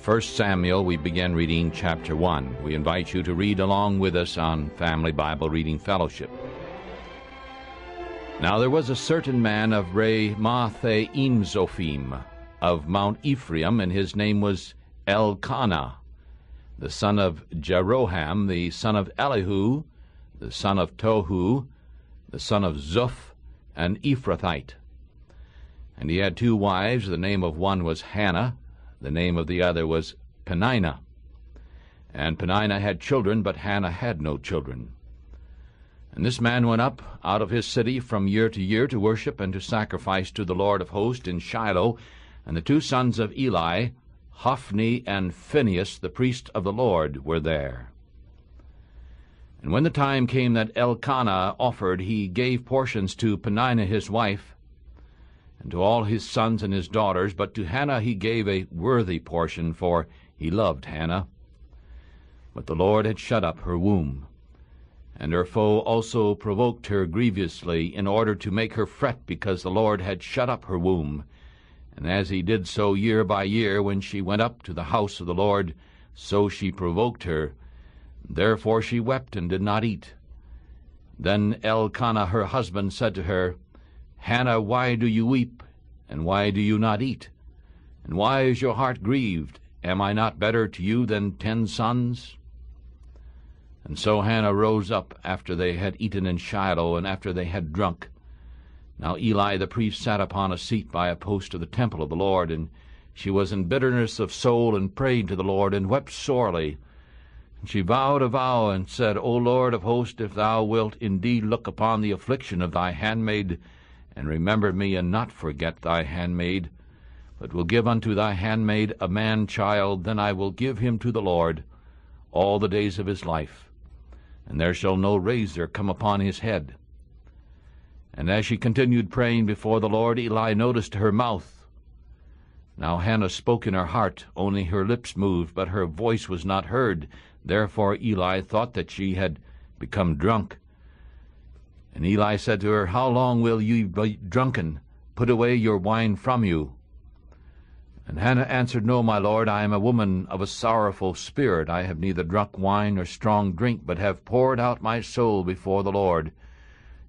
1 Samuel, we begin reading chapter 1. We invite you to read along with us on Family Bible Reading Fellowship. Now there was a certain man of Ramathaim Zophim, of Mount Ephraim, and his name was Elkanah, the son of Jeroham, the son of Elihu, the son of Tohu, the son of Zuph, an Ephrathite. And he had 2 wives. The name of one was Hannah, the name of the other was Peninnah. And Peninnah had children, but Hannah had no children. And this man went up out of his city from year to year to worship and to sacrifice to the Lord of hosts in Shiloh. And the 2 sons of Eli, Hophni and Phinehas, the priest of the Lord, were there. And when the time came that Elkanah offered, he gave portions to Peninnah his wife, and to all his sons and his daughters, but to Hannah he gave a worthy portion, for he loved Hannah. But the Lord had shut up her womb, and her foe also provoked her grievously, in order to make her fret, because the Lord had shut up her womb. And as he did so year by year, when she went up to the house of the Lord, so she provoked her. Therefore she wept and did not eat. Then Elkanah her husband said to her, Hannah, why do you weep, and why do you not eat? And why is your heart grieved? Am I not better to you than 10 sons? And so Hannah rose up after they had eaten in Shiloh, and after they had drunk. Now Eli the priest sat upon a seat by a post of the temple of the Lord, and she was in bitterness of soul, and prayed to the Lord, and wept sorely. And she vowed a vow, and said, O Lord of hosts, if thou wilt indeed look upon the affliction of thy handmaid, and remember me, and not forget thy handmaid, but will give unto thy handmaid a man-child, then I will give him to the Lord all the days of his life, and there shall no razor come upon his head. And as she continued praying before the Lord, Eli noticed her mouth. Now Hannah spoke in her heart, only her lips moved, but her voice was not heard. Therefore Eli thought that she had become drunk. And Eli said to her, How long will you be drunken? Put away your wine from you. And Hannah answered, No, my lord, I am a woman of a sorrowful spirit. I have neither drunk wine nor strong drink, but have poured out my soul before the Lord.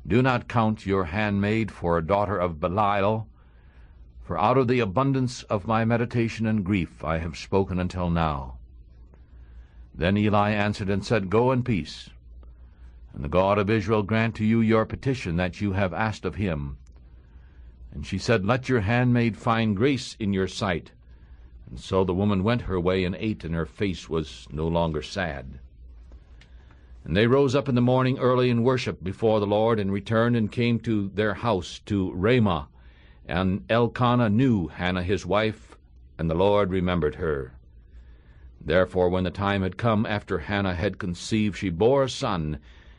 Do not count your handmaid for a daughter of Belial, for out of the abundance of my meditation and grief I have spoken until now. Then Eli answered and said, Go in peace. And the God of Israel grant to you your petition that you have asked of him. And she said, Let your handmaid find grace in your sight. And so the woman went her way and ate, and her face was no longer sad. And they rose up in the morning early and worshipped before the Lord, and returned and came to their house to Ramah. And Elkanah knew Hannah his wife, and the Lord remembered her. Therefore when the time had come after Hannah had conceived, she bore a son,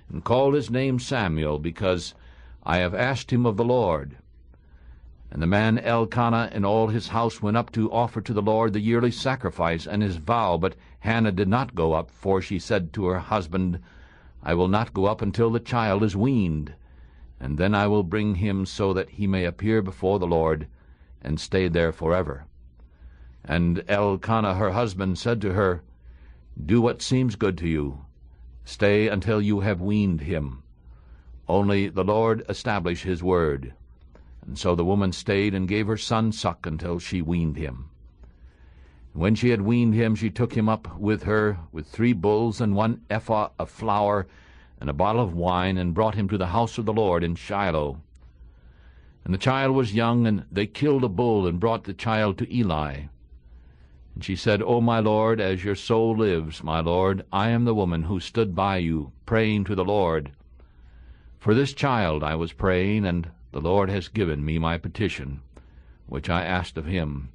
and called his name Samuel, because I have asked him of the Lord. And the man Elkanah and all his house went up to offer to the Lord the yearly sacrifice and his vow, but Hannah did not go up, for she said to her husband, I will not go up until the child is weaned, and then I will bring him so that he may appear before the Lord, and stay there forever. And Elkanah her husband said to her, Do what seems good to you. Stay until you have weaned him. Only the Lord establish his word. And so the woman stayed and gave her son suck until she weaned him. And when she had weaned him, she took him up with her with 3 bulls and 1 ephah of flour and a bottle of wine, and brought him to the house of the Lord in Shiloh. And the child was young, and they killed a bull and brought the child to Eli. And she said, O my Lord, as your soul lives, my Lord, I am the woman who stood by you, praying to the Lord. For this child I was praying, and the Lord has given me my petition, which I asked of him.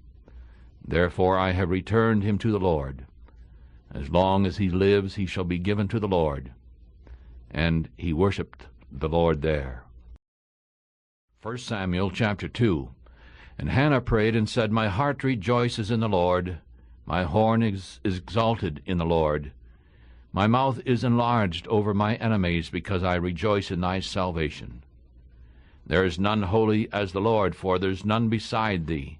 Therefore I have returned him to the Lord. As long as he lives, he shall be given to the Lord. And he worshipped the Lord there. 1 Samuel chapter 2. And Hannah prayed and said, My heart rejoices in the Lord. My horn is exalted in the Lord. My mouth is enlarged over my enemies, because I rejoice in thy salvation. There is none holy as the Lord, for there is none beside thee.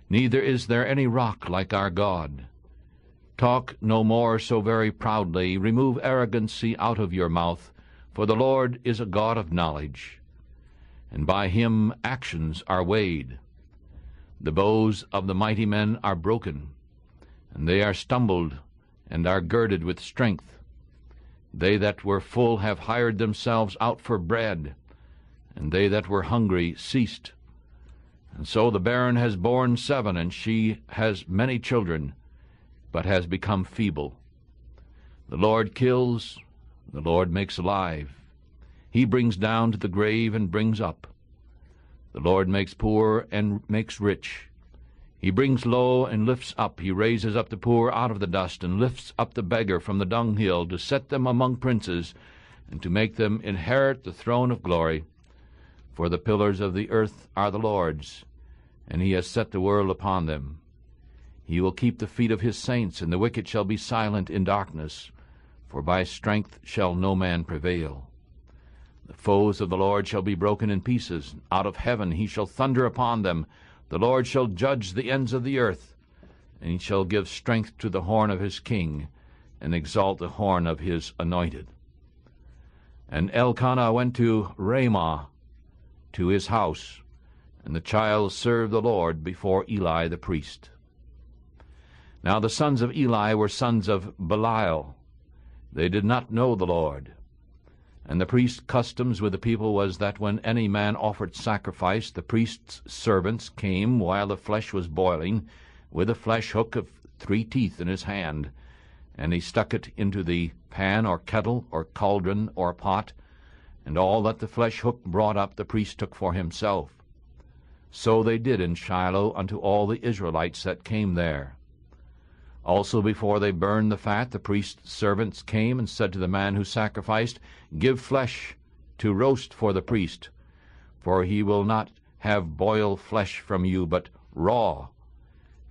Neither is there any rock like our God. Talk no more so very proudly. Remove arrogancy out of your mouth, for the Lord is a God of knowledge, and by him actions are weighed. The bows of the mighty men are broken, and they are stumbled, and are girded with strength. They that were full have hired themselves out for bread, and they that were hungry ceased. And so the barren has borne 7, and she has many children, but has become feeble. The Lord kills, the Lord makes alive. He brings down to the grave and brings up. The Lord makes poor and makes rich. He brings low and lifts up. He raises up the poor out of the dust, and lifts up the beggar from the dunghill, to set them among princes, and to make them inherit the throne of glory. For the pillars of the earth are the Lord's, and he has set the world upon them. He will keep the feet of his saints, and the wicked shall be silent in darkness, for by strength shall no man prevail. The foes of the Lord shall be broken in pieces. Out of heaven he shall thunder upon them. The Lord shall judge the ends of the earth, and he shall give strength to the horn of his king, and exalt the horn of his anointed. And Elkanah went to Ramah, to his house, and the child served the Lord before Eli the priest. Now the sons of Eli were sons of Belial. They did not know the Lord. And the priest's customs with the people was that when any man offered sacrifice, the priest's servants came while the flesh was boiling, with a flesh hook of 3 teeth in his hand, and he stuck it into the pan or kettle or cauldron or pot, and all that the flesh hook brought up the priest took for himself. So they did in Shiloh unto all the Israelites that came there. Also before they burned the fat, the priest's servants came and said to the man who sacrificed, Give flesh to roast for the priest, for he will not have boiled flesh from you, but raw.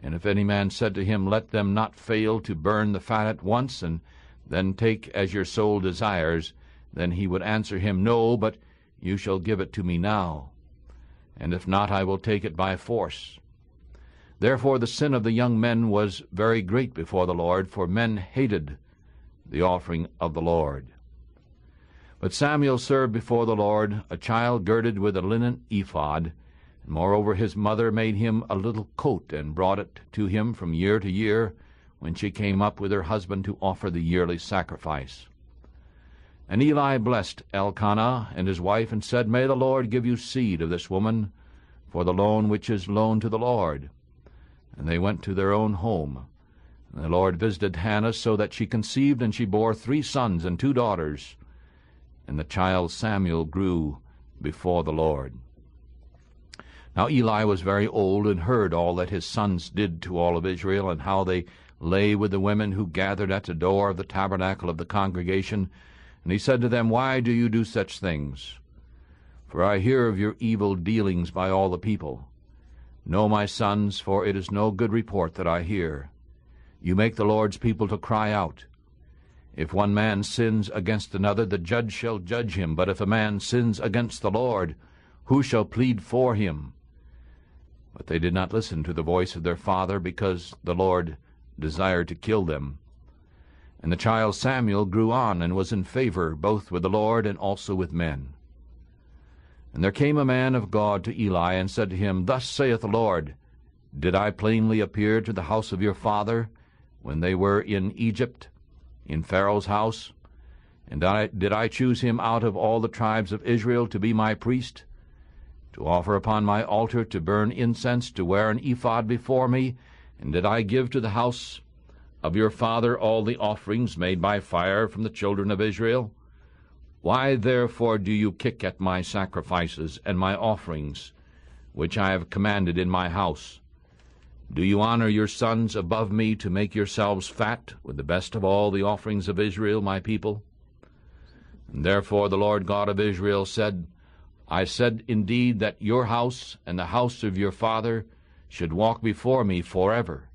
And if any man said to him, Let them not fail to burn the fat at once, and then take as your soul desires, then he would answer him, No, but you shall give it to me now. And if not, I will take it by force. Therefore the sin of the young men was very great before the Lord, for men hated the offering of the Lord. But Samuel served before the Lord a child girded with a linen ephod, and moreover his mother made him a little coat, and brought it to him from year to year, when she came up with her husband to offer the yearly sacrifice. And Eli blessed Elkanah and his wife, and said, May the Lord give you seed of this woman, for the loan which is loaned to the Lord. And they went to their own home. And the Lord visited Hannah, so that she conceived, and she bore 3 sons and 2 daughters. And the child Samuel grew before the Lord. Now Eli was very old, and heard all that his sons did to all of Israel, and how they lay with the women who gathered at the door of the tabernacle of the congregation. And he said to them, Why do you do such things? For I hear of your evil dealings by all the people. Know, my sons, for it is no good report that I hear. You make the Lord's people to cry out. If one man sins against another, the judge shall judge him. But if a man sins against the Lord, who shall plead for him? But they did not listen to the voice of their father, because the Lord desired to kill them. And the child Samuel grew on, and was in favor both with the Lord and also with men. And there came a man of God to Eli, and said to him, Thus saith the Lord, Did I plainly appear to the house of your father, when they were in Egypt, in Pharaoh's house? And did I choose him out of all the tribes of Israel to be my priest, to offer upon my altar, to burn incense, to wear an ephod before me? And did I give to the house of your father all the offerings made by fire from the children of Israel? Why therefore do you kick at my sacrifices and my offerings, which I have commanded in my house? Do you honor your sons above me, to make yourselves fat with the best of all the offerings of Israel, my people? And therefore the Lord God of Israel said, I said indeed that your house and the house of your father should walk before me forever.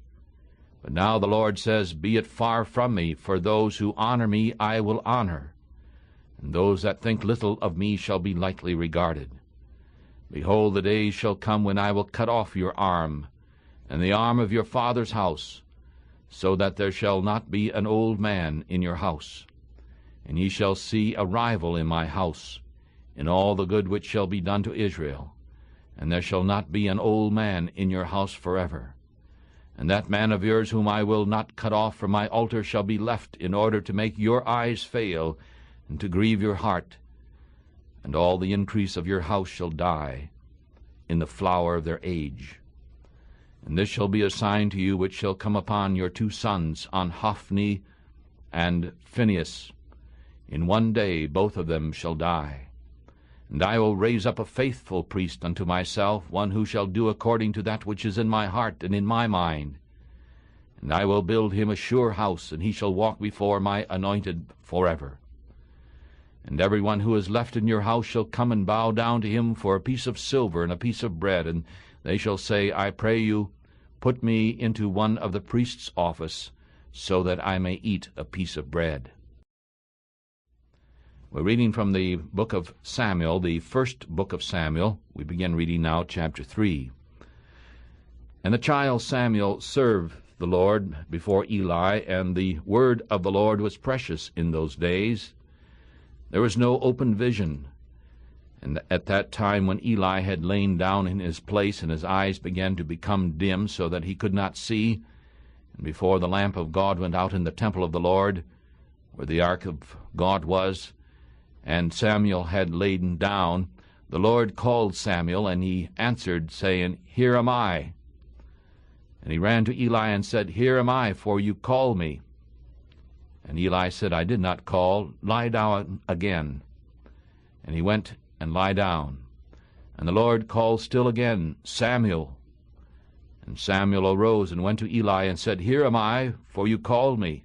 But now the Lord says, Be it far from me, for those who honor me I will honor, and those that think little of me shall be lightly regarded. Behold, the days shall come when I will cut off your arm, and the arm of your father's house, so that there shall not be an old man in your house. And ye shall see a rival in my house, in all the good which shall be done to Israel. And there shall not be an old man in your house forever. And that man of yours whom I will not cut off from my altar shall be left, in order to make your eyes fail, and to grieve your heart. And all the increase of your house shall die in the flower of their age. And this shall be a sign to you which shall come upon your 2 sons, on Hophni and Phinehas. In one day both of them shall die. And I will raise up a faithful priest unto myself, one who shall do according to that which is in my heart and in my mind. And I will build him a sure house, and he shall walk before my anointed forever. And every one who is left in your house shall come and bow down to him for a piece of silver and a piece of bread, and they shall say, I pray you, put me into one of the priest's office, so that I may eat a piece of bread. We're reading from the book of Samuel, the first book of Samuel. We begin reading now chapter 3. And the child Samuel served the Lord before Eli, and the word of the Lord was precious in those days. There was no open vision. And at that time when Eli had lain down in his place, and his eyes began to become dim, so that he could not see, and before the lamp of God went out in the temple of the Lord, where the ark of God was, and Samuel had lain down, the Lord called Samuel, and he answered, saying, Here am I. And he ran to Eli and said, Here am I, for you called me. And Eli said, I did not call, lie down again. And he went and lay down. And the Lord called still again, Samuel. And Samuel arose and went to Eli and said, Here am I, for you called me.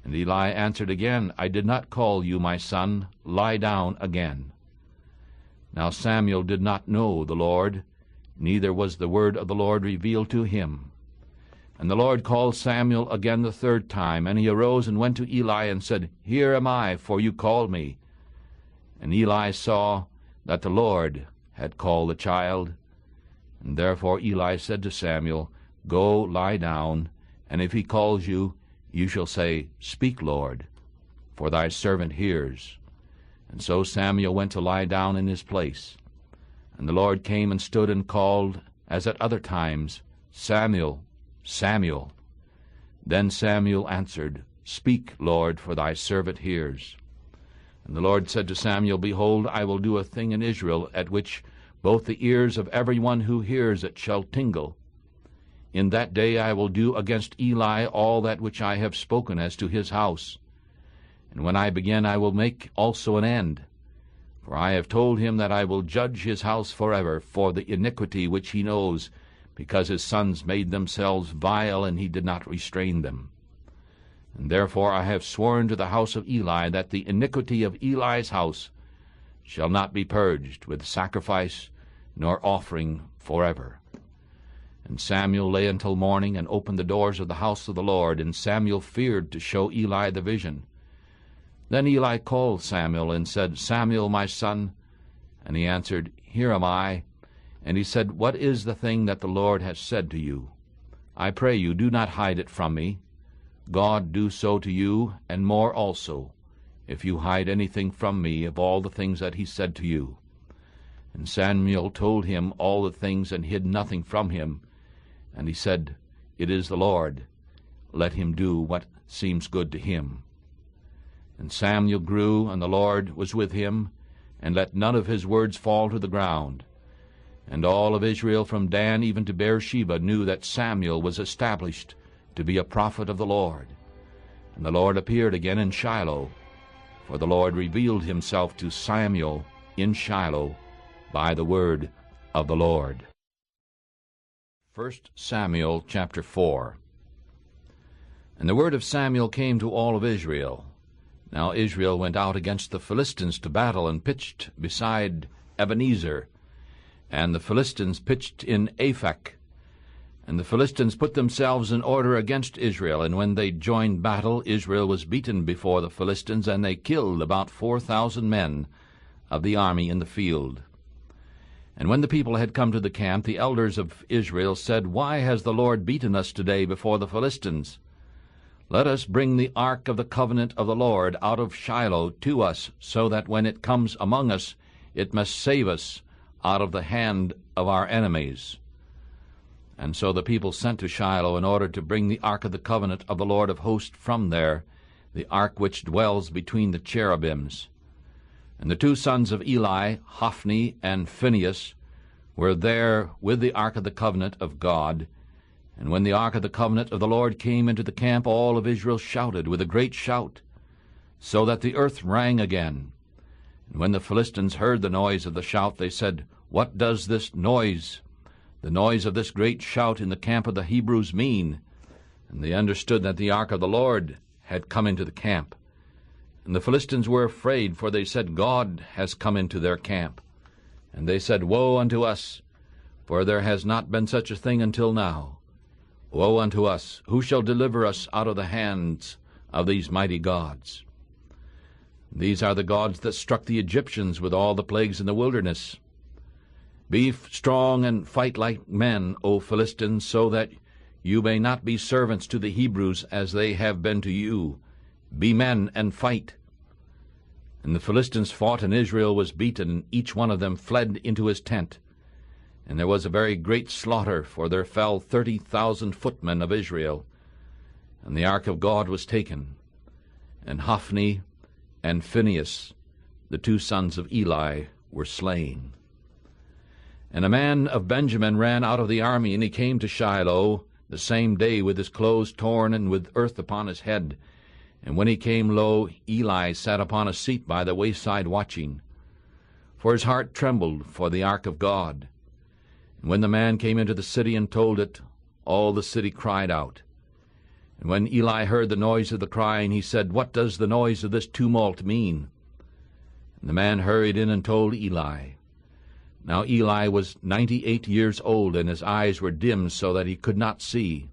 And Eli answered again, I did not call you, my son, lie down again. Now Samuel did not know the Lord, neither was the word of the Lord revealed to him. And the Lord called Samuel again the 3rd time, and he arose and went to Eli and said, Here am I, for you called me. And Eli saw that the Lord had called the child. And therefore Eli said to Samuel, Go lie down, and if he calls you, you shall say, Speak, Lord, for thy servant hears. And so Samuel went to lie down in his place. And the Lord came and stood and called, as at other times, Samuel, Samuel. Then Samuel answered, Speak, Lord, for thy servant hears. And the Lord said to Samuel, Behold, I will do a thing in Israel, at which both the ears of every one who hears it shall tingle. In that day I will do against Eli all that which I have spoken as to his house. And when I begin, I will make also an end. For I have told him that I will judge his house forever for the iniquity which he knows, because his sons made themselves vile, and he did not restrain them. And therefore I have sworn to the house of Eli that the iniquity of Eli's house shall not be purged with sacrifice nor offering forever. And Samuel lay until morning, and opened the doors of the house of the Lord, and Samuel feared to show Eli the vision. Then Eli called Samuel, and said, Samuel, my son. And he answered, Here am I. And he said, What is the thing that the Lord has said to you? I pray you, do not hide it from me. God do so to you, and more also, if you hide anything from me of all the things that he said to you. And Samuel told him all the things, and hid nothing from him. And he said, It is the Lord. Let him do what seems good to him. And Samuel grew, and the Lord was with him, and let none of his words fall to the ground. And all of Israel from Dan even to Beersheba knew that Samuel was established to be a prophet of the Lord. And the Lord appeared again in Shiloh, for the Lord revealed himself to Samuel in Shiloh by the word of the Lord. 1 Samuel chapter 4. And the word of Samuel came to all of Israel. Now Israel went out against the Philistines to battle, and pitched beside Ebenezer. And the Philistines pitched in Aphek. And the Philistines put themselves in order against Israel. And when they joined battle, Israel was beaten before the Philistines, and they killed about 4,000 men of the army in the field. And when the people had come to the camp, the elders of Israel said, Why has the Lord beaten us today before the Philistines? Let us bring the ark of the covenant of the Lord out of Shiloh to us, so that when it comes among us, it must save us out of the hand of our enemies. And so the people sent to Shiloh in order to bring the ark of the covenant of the Lord of hosts from there, the ark which dwells between the cherubims. And the two sons of Eli, Hophni and Phinehas, were there with the ark of the covenant of God. And when the ark of the covenant of the Lord came into the camp, all of Israel shouted with a great shout, so that the earth rang again. And when the Philistines heard the noise of the shout, they said, What does this noise, the noise of this great shout in the camp of the Hebrews, mean? And they understood that the ark of the Lord had come into the camp. And the Philistines were afraid, for they said, God has come into their camp. And they said, Woe unto us, for there has not been such a thing until now. Woe unto us! Who shall deliver us out of the hands of these mighty gods? These are the gods that struck the Egyptians with all the plagues in the wilderness. Be strong and fight like men, O Philistines, so that you may not be servants to the Hebrews as they have been to you. Be men and fight. And the Philistines fought, and Israel was beaten. Each one of them fled into his tent. And there was a very great slaughter, for there fell 30,000 footmen of Israel. And the ark of God was taken, and Hophni and Phinehas, the two sons of Eli, were slain. And a man of Benjamin ran out of the army, and he came to Shiloh the same day with his clothes torn and with earth upon his head. And when he came, lo, Eli sat upon a seat by the wayside watching. For his heart trembled for the ark of God. And when the man came into the city and told it, all the city cried out. And when Eli heard the noise of the crying, he said, What does the noise of this tumult mean? And the man hurried in and told Eli. Now Eli was 98 years old, and his eyes were dim so that he could not see.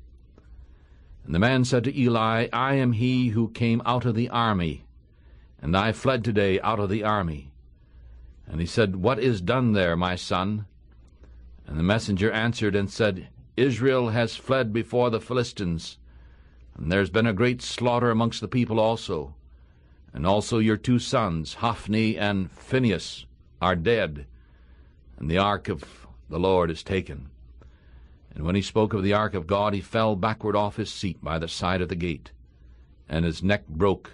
And the man said to Eli, I am he who came out of the army, and I fled today out of the army. And he said, What is done there, my son? And the messenger answered and said, Israel has fled before the Philistines, and there's been a great slaughter amongst the people also. And also your two sons, Hophni and Phinehas, are dead, and the ark of the Lord is taken. And when he spoke of the ark of God, he fell backward off his seat by the side of the gate, and his neck broke,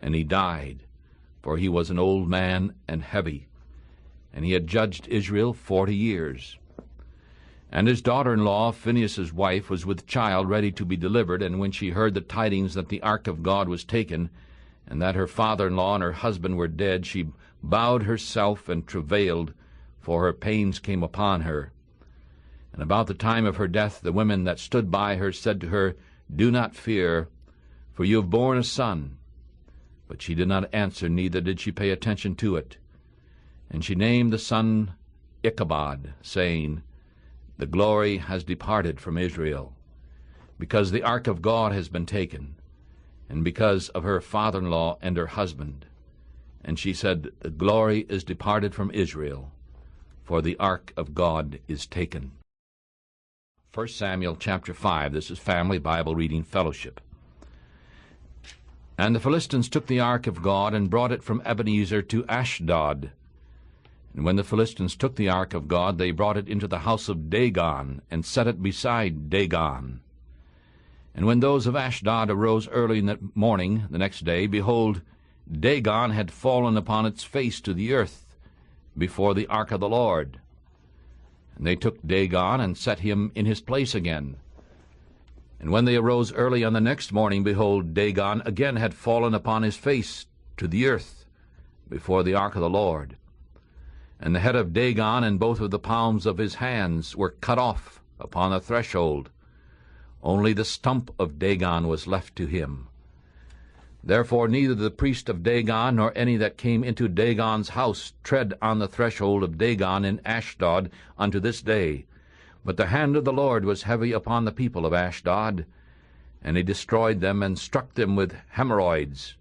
and he died, for he was an old man and heavy, and he had judged Israel 40 years. And his daughter-in-law, Phinehas' wife, was with child ready to be delivered, and when she heard the tidings that the ark of God was taken, and that her father-in-law and her husband were dead, she bowed herself and travailed, for her pains came upon her. And about the time of her death, the women that stood by her said to her, Do not fear, for you have borne a son. But she did not answer, neither did she pay attention to it. And she named the son Ichabod, saying, The glory has departed from Israel, because the ark of God has been taken, and because of her father-in-law and her husband. And she said, The glory is departed from Israel, for the ark of God is taken. 1 Samuel chapter 5. This is Family Bible Reading Fellowship. And the Philistines took the ark of God and brought it from Ebenezer to Ashdod. And when the Philistines took the ark of God, they brought it into the house of Dagon, and set it beside Dagon. And when those of Ashdod arose early in the morning the next day, behold, Dagon had fallen upon its face to the earth before the ark of the Lord. And they took Dagon and set him in his place again. And when they arose early on the next morning, behold, Dagon again had fallen upon his face to the earth before the ark of the Lord. And the head of Dagon and both of the palms of his hands were cut off upon the threshold. Only the stump of Dagon was left to him. Therefore neither the priest of Dagon nor any that came into Dagon's house tread on the threshold of Dagon in Ashdod unto this day. But the hand of the Lord was heavy upon the people of Ashdod, and he destroyed them and struck them with hemorrhoids,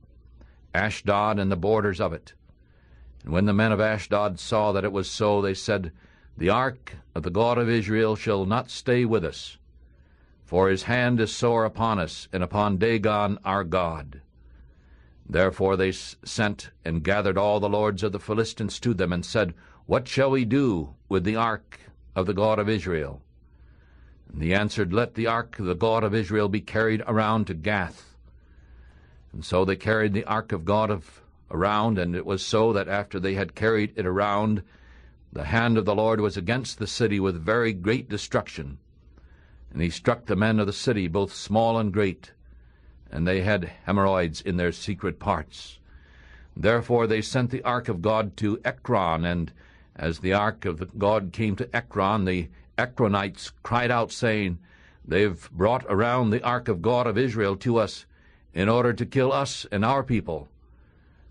Ashdod and the borders of it. And when the men of Ashdod saw that it was so, they said, The ark of the God of Israel shall not stay with us, for his hand is sore upon us, and upon Dagon our God. Therefore they sent and gathered all the lords of the Philistines to them, and said, What shall we do with the ark of the God of Israel? And he answered, Let the ark of the God of Israel be carried around to Gath. And so they carried the ark of God around, and it was so that after they had carried it around, the hand of the Lord was against the city with very great destruction. And he struck the men of the city, both small and great, and they had hemorrhoids in their secret parts. Therefore they sent the ark of God to Ekron, and as the ark of God came to Ekron, the Ekronites cried out, saying, They've brought around the ark of God of Israel to us, in order to kill us and our people.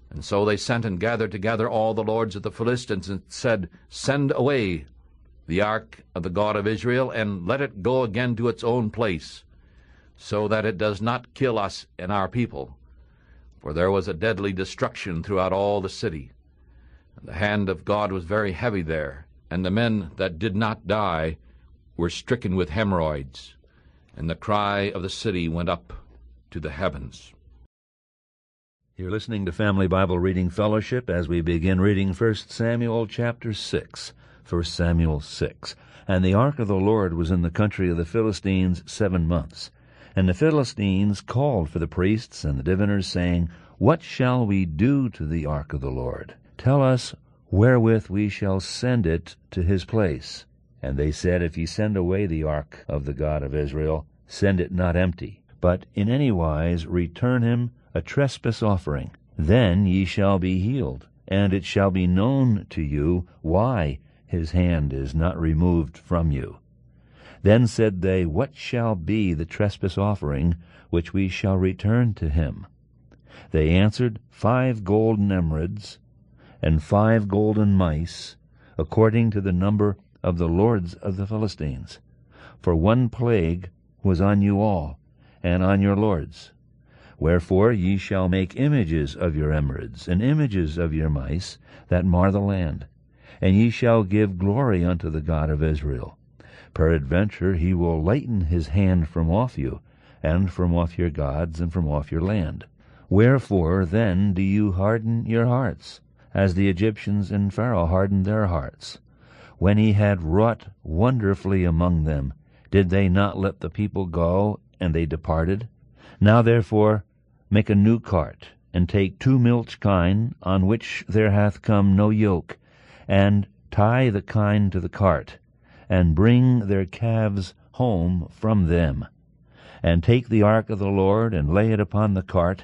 And so they sent and gathered together all the lords of the Philistines, and said, Send away the ark of the God of Israel, and let it go again to its own place, so that it does not kill us and our people. For there was a deadly destruction throughout all the city. And the hand of God was very heavy there, and the men that did not die were stricken with hemorrhoids, and the cry of the city went up to the heavens. You're listening to Family Bible Reading Fellowship as we begin reading 1 Samuel chapter 6. 1 Samuel 6. And the ark of the Lord was in the country of the Philistines 7 months. And the Philistines called for the priests and the diviners, saying, What shall we do to the ark of the Lord? Tell us wherewith we shall send it to his place. And they said, If ye send away the ark of the God of Israel, send it not empty, but in any wise return him a trespass offering. Then ye shall be healed, and it shall be known to you why his hand is not removed from you. Then said they, What shall be the trespass offering which we shall return to him? They answered, 5 golden emerods, and 5 golden mice, according to the number of the lords of the Philistines. For one plague was on you all, and on your lords. Wherefore ye shall make images of your emerods, and images of your mice, that mar the land. And ye shall give glory unto the God of Israel. Peradventure he will lighten his hand from off you, and from off your gods, and from off your land. Wherefore then do you harden your hearts, as the Egyptians and Pharaoh hardened their hearts? When he had wrought wonderfully among them, did they not let the people go, and they departed? Now therefore make a new cart, and take 2 milch kine, on which there hath come no yoke, and tie the kine to the cart, and bring their calves home from them. And take the ark of the Lord, and lay it upon the cart,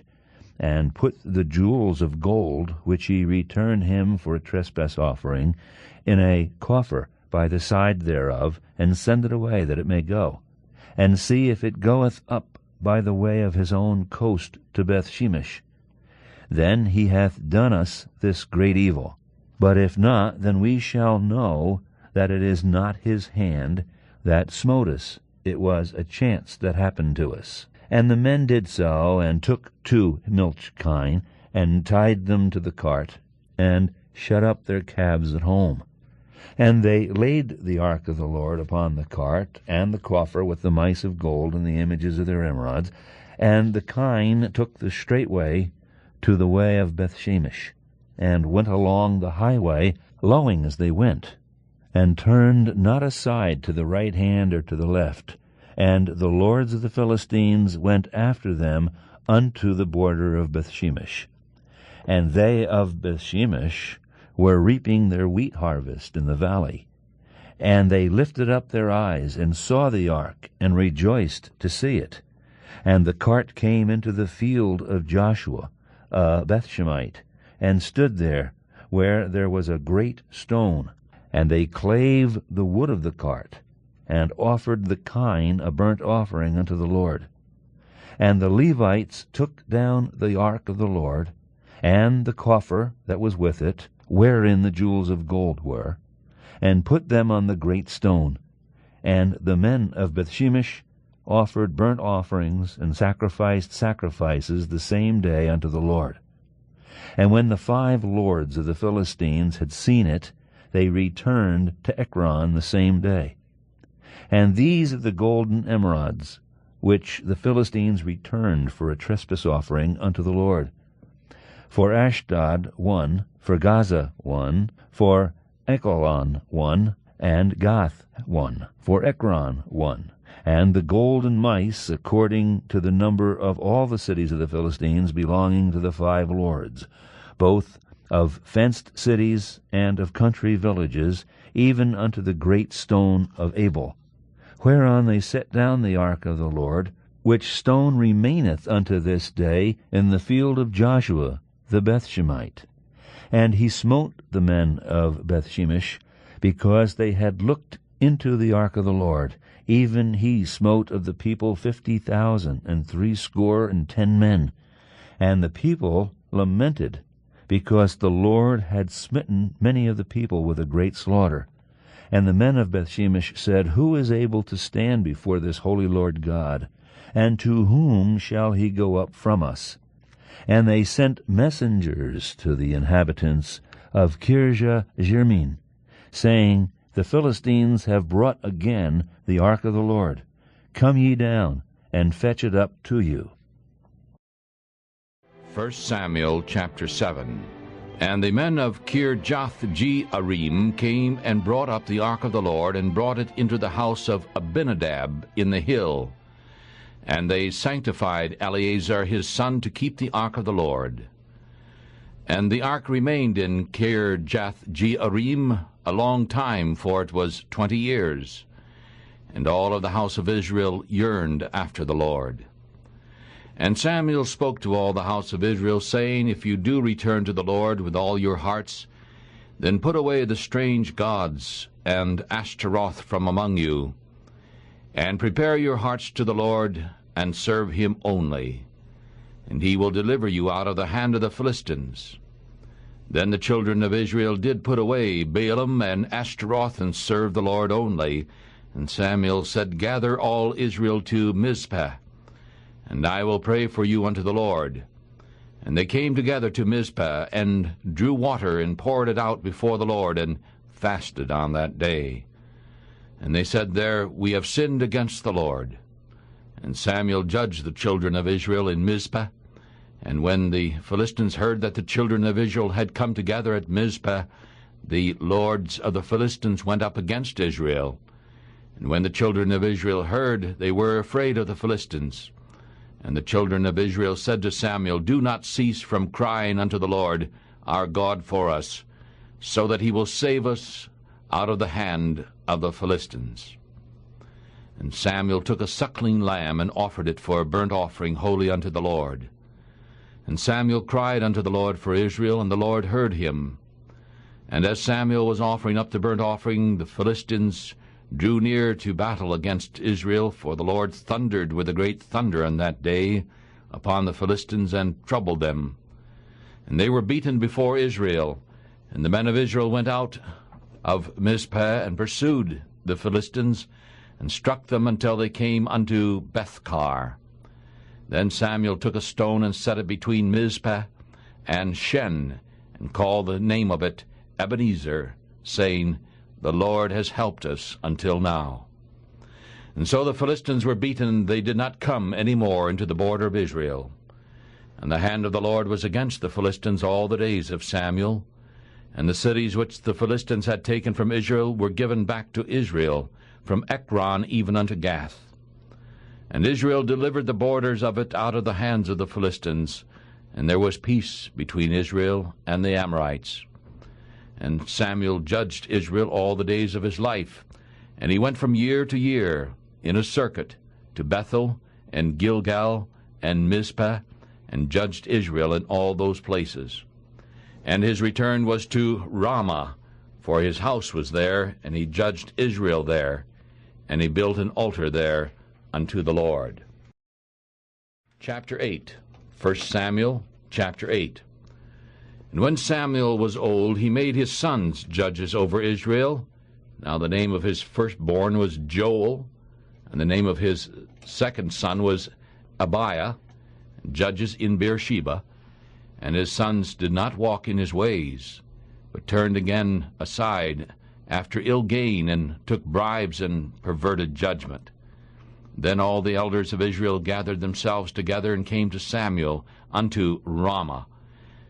and put the jewels of gold, which ye return him for a trespass offering, in a coffer by the side thereof, and send it away, that it may go. And see if it goeth up by the way of his own coast to Bethshemesh. Then he hath done us this great evil. But if not, then we shall know that it is not his hand that smote us. It was a chance that happened to us. And the men did so, and took 2 milch kine, and tied them to the cart, and shut up their calves at home. And they laid the ark of the Lord upon the cart, and the coffer with the mice of gold and the images of their emerods. And the kine took the straight way to the way of Bethshemesh, and went along the highway, lowing as they went, and turned not aside to the right hand or to the left. And the lords of the Philistines went after them unto the border of Bethshemesh. And they of Bethshemesh were reaping their wheat harvest in the valley. And they lifted up their eyes, and saw the ark, and rejoiced to see it. And the cart came into the field of Joshua, a Bethshemite, and stood there, where there was a great stone. And they clave the wood of the cart, and offered the kine a burnt offering unto the Lord. And the Levites took down the ark of the Lord, and the coffer that was with it, wherein the jewels of gold were, and put them on the great stone. And the men of Bethshemesh offered burnt offerings, and sacrificed sacrifices the same day unto the Lord. And when the 5 lords of the Philistines had seen it, they returned to Ekron the same day. And these are the golden emerods, which the Philistines returned for a trespass offering unto the Lord. For Ashdod 1, for Gaza 1, for Ekron 1, and Gath 1, for Ekron 1, and the golden mice according to the number of all the cities of the Philistines belonging to the 5 lords, both of fenced cities and of country villages, even unto the great stone of Abel, whereon they set down the ark of the Lord, which stone remaineth unto this day in the field of Joshua the Bethshemite. And he smote the men of Bethshemesh, because they had looked into the ark of the Lord. Even he smote of the people 50,000 and 60 men. And the people lamented, because the Lord had smitten many of the people with a great slaughter. And the men of Bethshemesh said, Who is able to stand before this holy Lord God? And to whom shall he go up from us? And they sent messengers to the inhabitants of Kirjath-jearim, saying, The Philistines have brought again the ark of the Lord. Come ye down, and fetch it up to you. 1 Samuel chapter 7. And the men of Kirjath-jearim came and brought up the ark of the Lord, and brought it into the house of Abinadab in the hill. And they sanctified Eleazar his son to keep the ark of the Lord. And the ark remained in Kirjath-jearim a long time, for it was 20 years. And all of the house of Israel yearned after the Lord. And Samuel spoke to all the house of Israel, saying, If you do return to the Lord with all your hearts, then put away the strange gods and Ashtaroth from among you, and prepare your hearts to the Lord, and serve him only, and he will deliver you out of the hand of the Philistines. Then the children of Israel did put away Baalim and Ashtaroth, and serve the Lord only. And Samuel said, Gather all Israel to Mizpah, and I will pray for you unto the Lord. And they came together to Mizpah, and drew water, and poured it out before the Lord, and fasted on that day. And they said there, We have sinned against the Lord. And Samuel judged the children of Israel in Mizpah. And when the Philistines heard that the children of Israel had come together at Mizpah, the lords of the Philistines went up against Israel. And when the children of Israel heard, they were afraid of the Philistines. And the children of Israel said to Samuel, Do not cease from crying unto the Lord our God for us, so that he will save us out of the hand of the Philistines. And Samuel took a suckling lamb, and offered it for a burnt offering holy unto the Lord. And Samuel cried unto the Lord for Israel, and the Lord heard him. And as Samuel was offering up the burnt offering, the Philistines drew near to battle against Israel, for the Lord thundered with a great thunder on that day upon the Philistines, and troubled them. And they were beaten before Israel. And the men of Israel went out of Mizpah, and pursued the Philistines, and struck them until they came unto Bethkar. Then Samuel took a stone, and set it between Mizpah and Shen, and called the name of it Ebenezer, saying, The Lord has helped us until now. And so the Philistines were beaten, they did not come any more into the border of Israel. And the hand of the Lord was against the Philistines all the days of Samuel. And the cities which the Philistines had taken from Israel were given back to Israel, from Ekron even unto Gath. And Israel delivered the borders of it out of the hands of the Philistines, and there was peace between Israel and the Amorites. And Samuel judged Israel all the days of his life, and he went from year to year in a circuit to Bethel and Gilgal and Mizpah, and judged Israel in all those places. And his return was to Ramah, for his house was there, and he judged Israel there, and he built an altar there unto the Lord. Chapter 8. 1 Samuel chapter 8. And when Samuel was old, he made his sons judges over Israel. Now the name of his firstborn was Joel, and the name of his second son was Abiah, judges in Beersheba. And his sons did not walk in his ways, but turned again aside after ill gain, and took bribes and perverted judgment. Then all the elders of Israel gathered themselves together, and came to Samuel unto Ramah.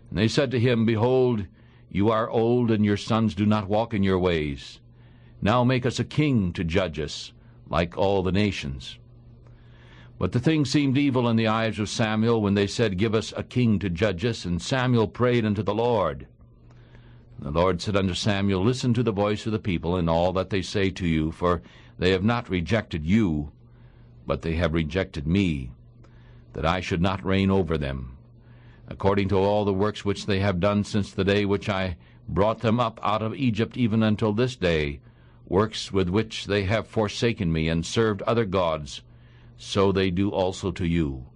And they said to him, Behold, you are old, and your sons do not walk in your ways. Now make us a king to judge us, like all the nations. But the thing seemed evil in the eyes of Samuel, when they said, Give us a king to judge us. And Samuel prayed unto the Lord. The Lord said unto Samuel, Listen to the voice of the people in all that they say to you, for they have not rejected you, but they have rejected me, that I should not reign over them, according to all the works which they have done since the day which I brought them up out of Egypt, even until this day, works with which they have forsaken me, and served other gods, so they do also to you.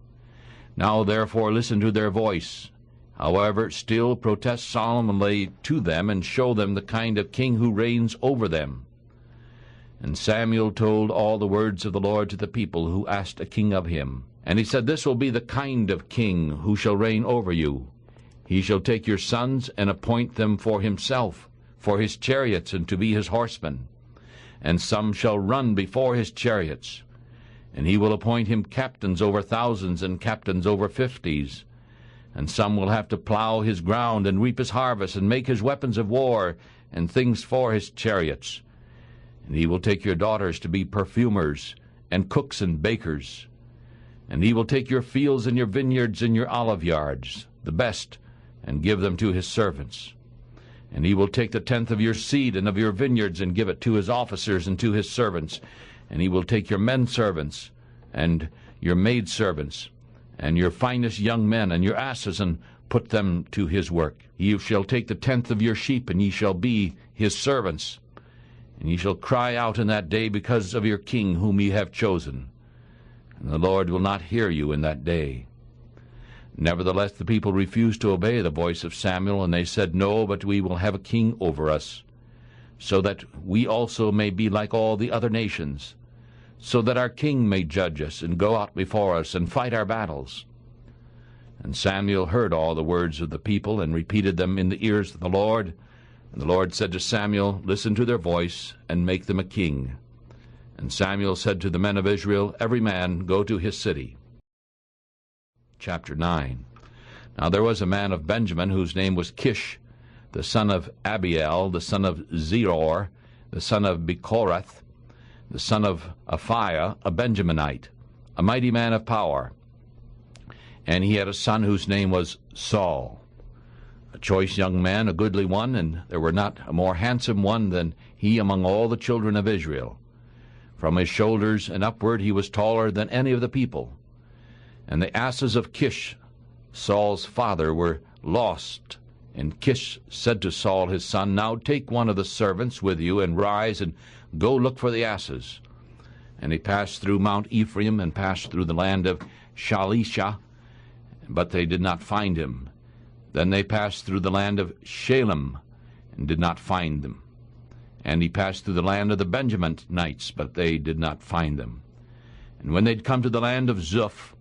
Now therefore listen to their voice. However, still protest solemnly to them, and show them the kind of king who reigns over them. And Samuel told all the words of the Lord to the people who asked a king of him. And he said, This will be the kind of king who shall reign over you. He shall take your sons, and appoint them for himself, for his chariots, and to be his horsemen. And some shall run before his chariots. And he will appoint him captains over thousands, and captains over 50s. And some will have to plow his ground, and reap his harvest, and make his weapons of war, and things for his chariots. And he will take your daughters to be perfumers, and cooks and bakers. And he will take your fields and your vineyards and your olive yards, the best, and give them to his servants. And he will take the tenth of your seed and of your vineyards, and give it to his officers and to his servants. And he will take your men servants, and your maid servants, and your finest young men, and your asses, and put them to his work. Ye shall take the tenth of your sheep, and ye shall be his servants. And ye shall cry out in that day because of your king whom ye have chosen. And the Lord will not hear you in that day. Nevertheless the people refused to obey the voice of Samuel, and they said, No, but we will have a king over us, so that we also may be like all the other nations, so that our king may judge us, and go out before us, and fight our battles. And Samuel heard all the words of the people, and repeated them in the ears of the Lord. And the Lord said to Samuel, Listen to their voice, and make them a king. And Samuel said to the men of Israel, Every man go to his city. Chapter 9. Now there was a man of Benjamin, whose name was Kish, the son of Abiel, the son of Zeror, the son of Bechorath, the son of Aphiah, a Benjaminite, a mighty man of power. And he had a son whose name was Saul, a choice young man, a goodly one, and there were not a more handsome one than he among all the children of Israel. From his shoulders and upward he was taller than any of the people. And the asses of Kish, Saul's father, were lost. And Kish said to Saul his son, Now take one of the servants with you, and rise, and go look for the asses. And he passed through Mount Ephraim, and passed through the land of Shalisha, but they did not find him. Then they passed through the land of Shalem, and did not find them. And he passed through the land of the Benjaminites, but they did not find them. And when they'd come to the land of Zuph,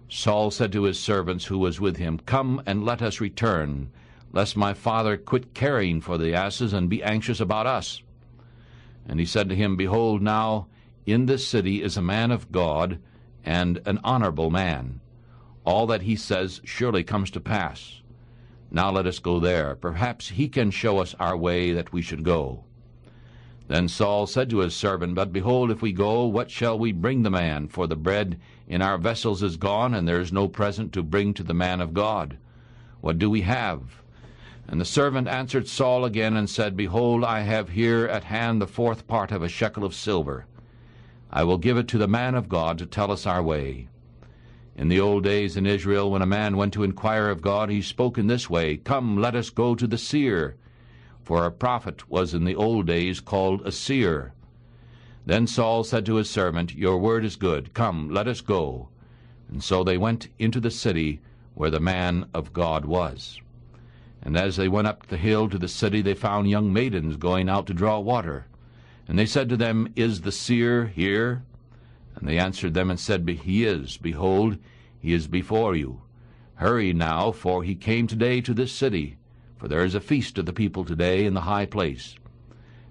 Saul said to his servants who was with him, Come and let us return, lest my father quit caring for the asses, and be anxious about us. And he said to him, Behold, now in this city is a man of God, and an honorable man. All that he says surely comes to pass. Now let us go there. Perhaps he can show us our way that we should go. Then Saul said to his servant, But behold, if we go, what shall we bring the man? For the bread in our vessels is gone, and there is no present to bring to the man of God. What do we have? And the servant answered Saul again, and said, Behold, I have here at hand the 4th part of a shekel of silver. I will give it to the man of God to tell us our way. In the old days in Israel, when a man went to inquire of God, he spoke in this way, Come, let us go to the seer. For a prophet was in the old days called a seer. Then Saul said to his servant, Your word is good. Come, let us go. And so they went into the city where the man of God was. And as they went up the hill to the city, they found young maidens going out to draw water. And they said to them, Is the seer here? And they answered them and said, He is. Behold, he is before you. Hurry now, for he came today to this city. for there is a feast of the people today in the high place.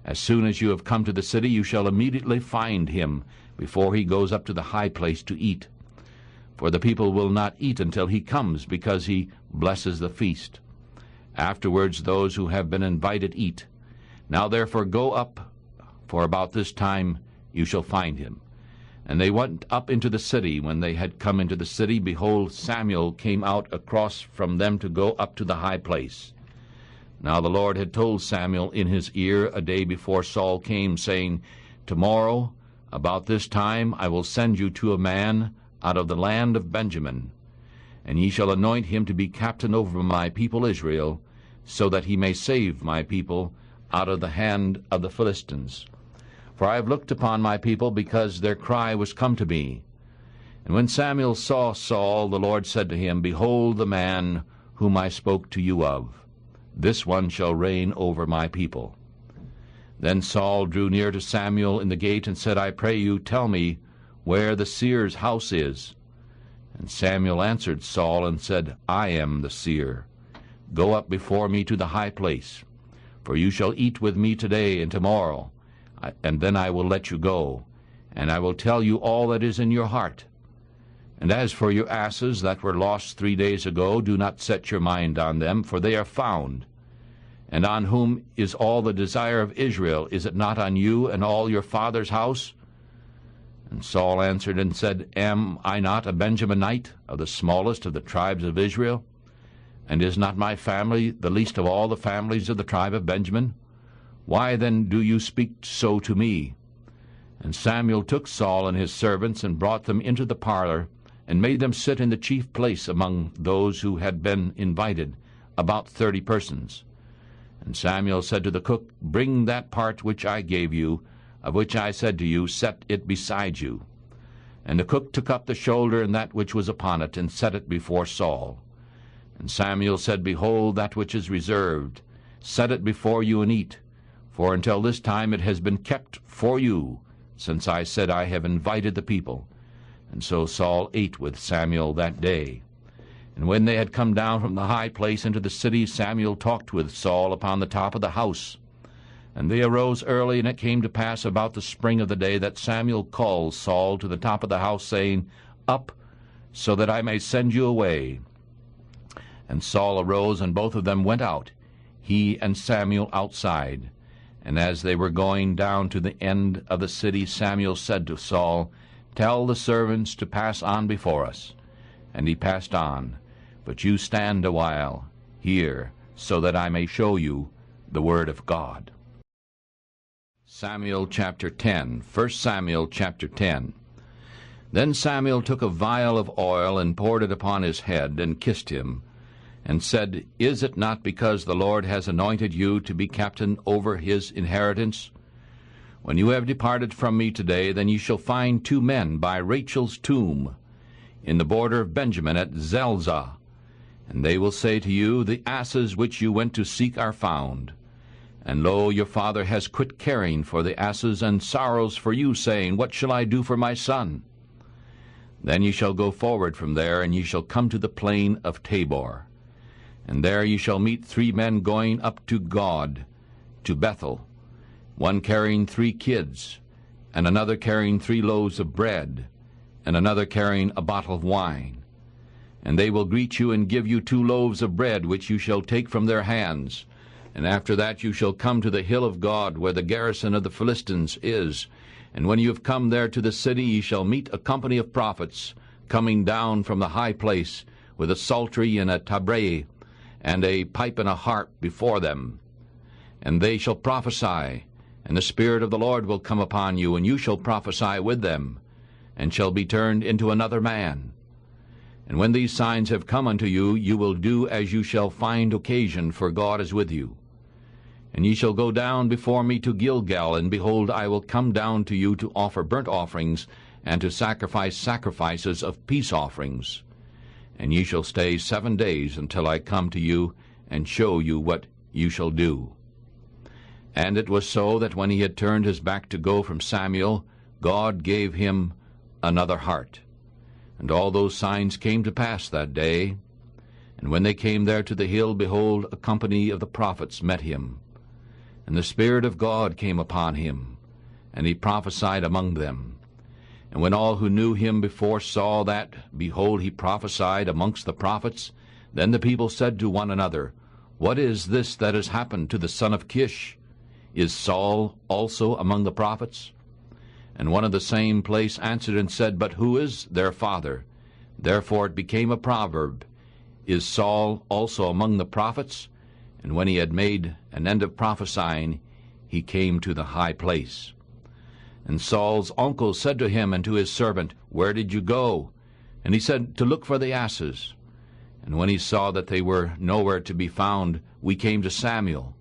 As soon as you have come to the city, you shall immediately find him before he goes up to the high place to eat. For the people will not eat until he comes, because he blesses the feast. Afterwards those who have been invited eat. Now therefore go up, for about this time you shall find him. And they went up into the city. When they had come into the city, behold, Samuel came out across from them to go up to the high place. Now the Lord had told Samuel in his ear a day before Saul came, saying, Tomorrow, about this time, I will send you to a man out of the land of Benjamin, and ye shall anoint him to be captain over my people Israel, so that he may save my people out of the hand of the Philistines. For I have looked upon my people, because their cry was come to me. And when Samuel saw Saul, the Lord said to him, Behold the man whom I spoke to you of. This one shall reign over my people. Then Saul drew near to Samuel in the gate, and said, I pray you, tell me where the seer's house is. And Samuel answered Saul, and said, I am the seer. Go up before me to the high place, for you shall eat with me today and tomorrow, and then I will let you go, and I will tell you all that is in your heart. And as for your asses that were lost 3 days ago, do not set your mind on them, for they are found. And on whom is all the desire of Israel? Is it not on you and all your father's house? And Saul answered and said, Am I not a Benjaminite, of the smallest of the tribes of Israel? And is not my family the least of all the families of the tribe of Benjamin? Why then do you speak so to me? And Samuel took Saul and his servants, and brought them into the parlor, and made them sit in the chief place among those who had been invited, about 30 persons. And Samuel said to the cook, Bring that part which I gave you, of which I said to you, Set it beside you. And the cook took up the shoulder and that which was upon it, and set it before Saul. And Samuel said, Behold, that which is reserved, set it before you and eat, for until this time it has been kept for you, since I said, I have invited the people. And so Saul ate with Samuel that day. And when they had come down from the high place into the city, Samuel talked with Saul upon the top of the house. And they arose early, and it came to pass about the spring of the day that Samuel called Saul to the top of the house, saying, Up, so that I may send you away. And Saul arose, and both of them went out, he and Samuel outside. And as they were going down to the end of the city, Samuel said to Saul, Tell the servants to pass on before us. And he passed on. But you stand a while here, so that I may show you the word of God. Samuel chapter 10. 1 Samuel chapter 10. Then Samuel took a vial of oil, and poured it upon his head, and kissed him, and said, Is it not because the Lord has anointed you to be captain over his inheritance? When you have departed from me today, then you shall find 2 men by Rachel's tomb, in the border of Benjamin at Zelzah. And they will say to you, The asses which you went to seek are found. And lo, your father has quit caring for the asses, and sorrows for you, saying, What shall I do for my son? Then ye shall go forward from there, and ye shall come to the plain of Tabor. And there ye shall meet 3 men going up to God, to Bethel, one carrying 3 kids, and another carrying 3 loaves of bread, and another carrying a bottle of wine. And they will greet you, and give you 2 loaves of bread, which you shall take from their hands. And after that you shall come to the hill of God, where the garrison of the Philistines is. And when you have come there to the city, ye shall meet a company of prophets, coming down from the high place, with a psaltery and a tabret, and a pipe and a harp before them. And they shall prophesy, and the Spirit of the Lord will come upon you, and you shall prophesy with them, and shall be turned into another man. And when these signs have come unto you, you will do as you shall find occasion, for God is with you. And ye shall go down before me to Gilgal, and behold, I will come down to you to offer burnt offerings, and to sacrifice sacrifices of peace offerings. And ye shall stay 7 days until I come to you, and show you what you shall do. And it was so that when he had turned his back to go from Samuel, God gave him another heart. And all those signs came to pass that day. And when they came there to the hill, behold, a company of the prophets met him. And the Spirit of God came upon him, and he prophesied among them. And when all who knew him before saw that, behold, he prophesied amongst the prophets, then the people said to one another, What is this that has happened to the son of Kish? Is Saul also among the prophets? And one of the same place answered and said, But who is their father? Therefore it became a proverb, Is Saul also among the prophets? And when he had made an end of prophesying, he came to the high place. And Saul's uncle said to him and to his servant, Where did you go? And he said, To look for the asses. And when he saw that they were nowhere to be found, we came to Samuel.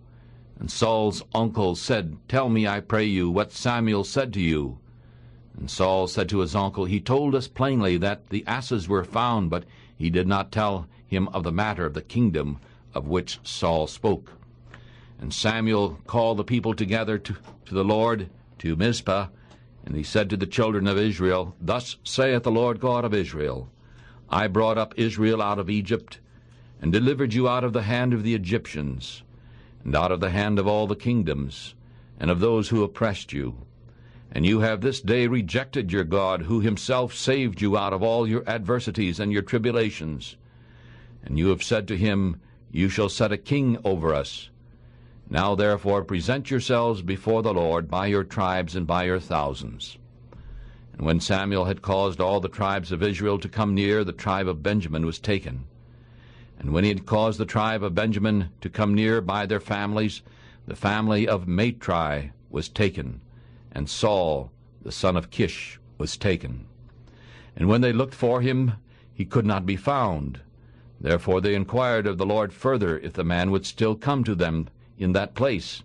And Saul's uncle said, Tell me, I pray you, what Samuel said to you. And Saul said to his uncle, He told us plainly that the asses were found, but he did not tell him of the matter of the kingdom of which Saul spoke. And Samuel called the people together to the Lord, to Mizpah, and he said to the children of Israel, Thus saith the Lord God of Israel, I brought up Israel out of Egypt, and delivered you out of the hand of the Egyptians, and out of the hand of all the kingdoms, and of those who oppressed you. And you have this day rejected your God, who himself saved you out of all your adversities and your tribulations. And you have said to him, You shall set a king over us. Now therefore present yourselves before the Lord by your tribes and by your thousands. And when Samuel had caused all the tribes of Israel to come near, the tribe of Benjamin was taken. And when he had caused the tribe of Benjamin to come near by their families, the family of Matri was taken, and Saul, the son of Kish, was taken. And when they looked for him, he could not be found. Therefore they inquired of the Lord further if the man would still come to them in that place.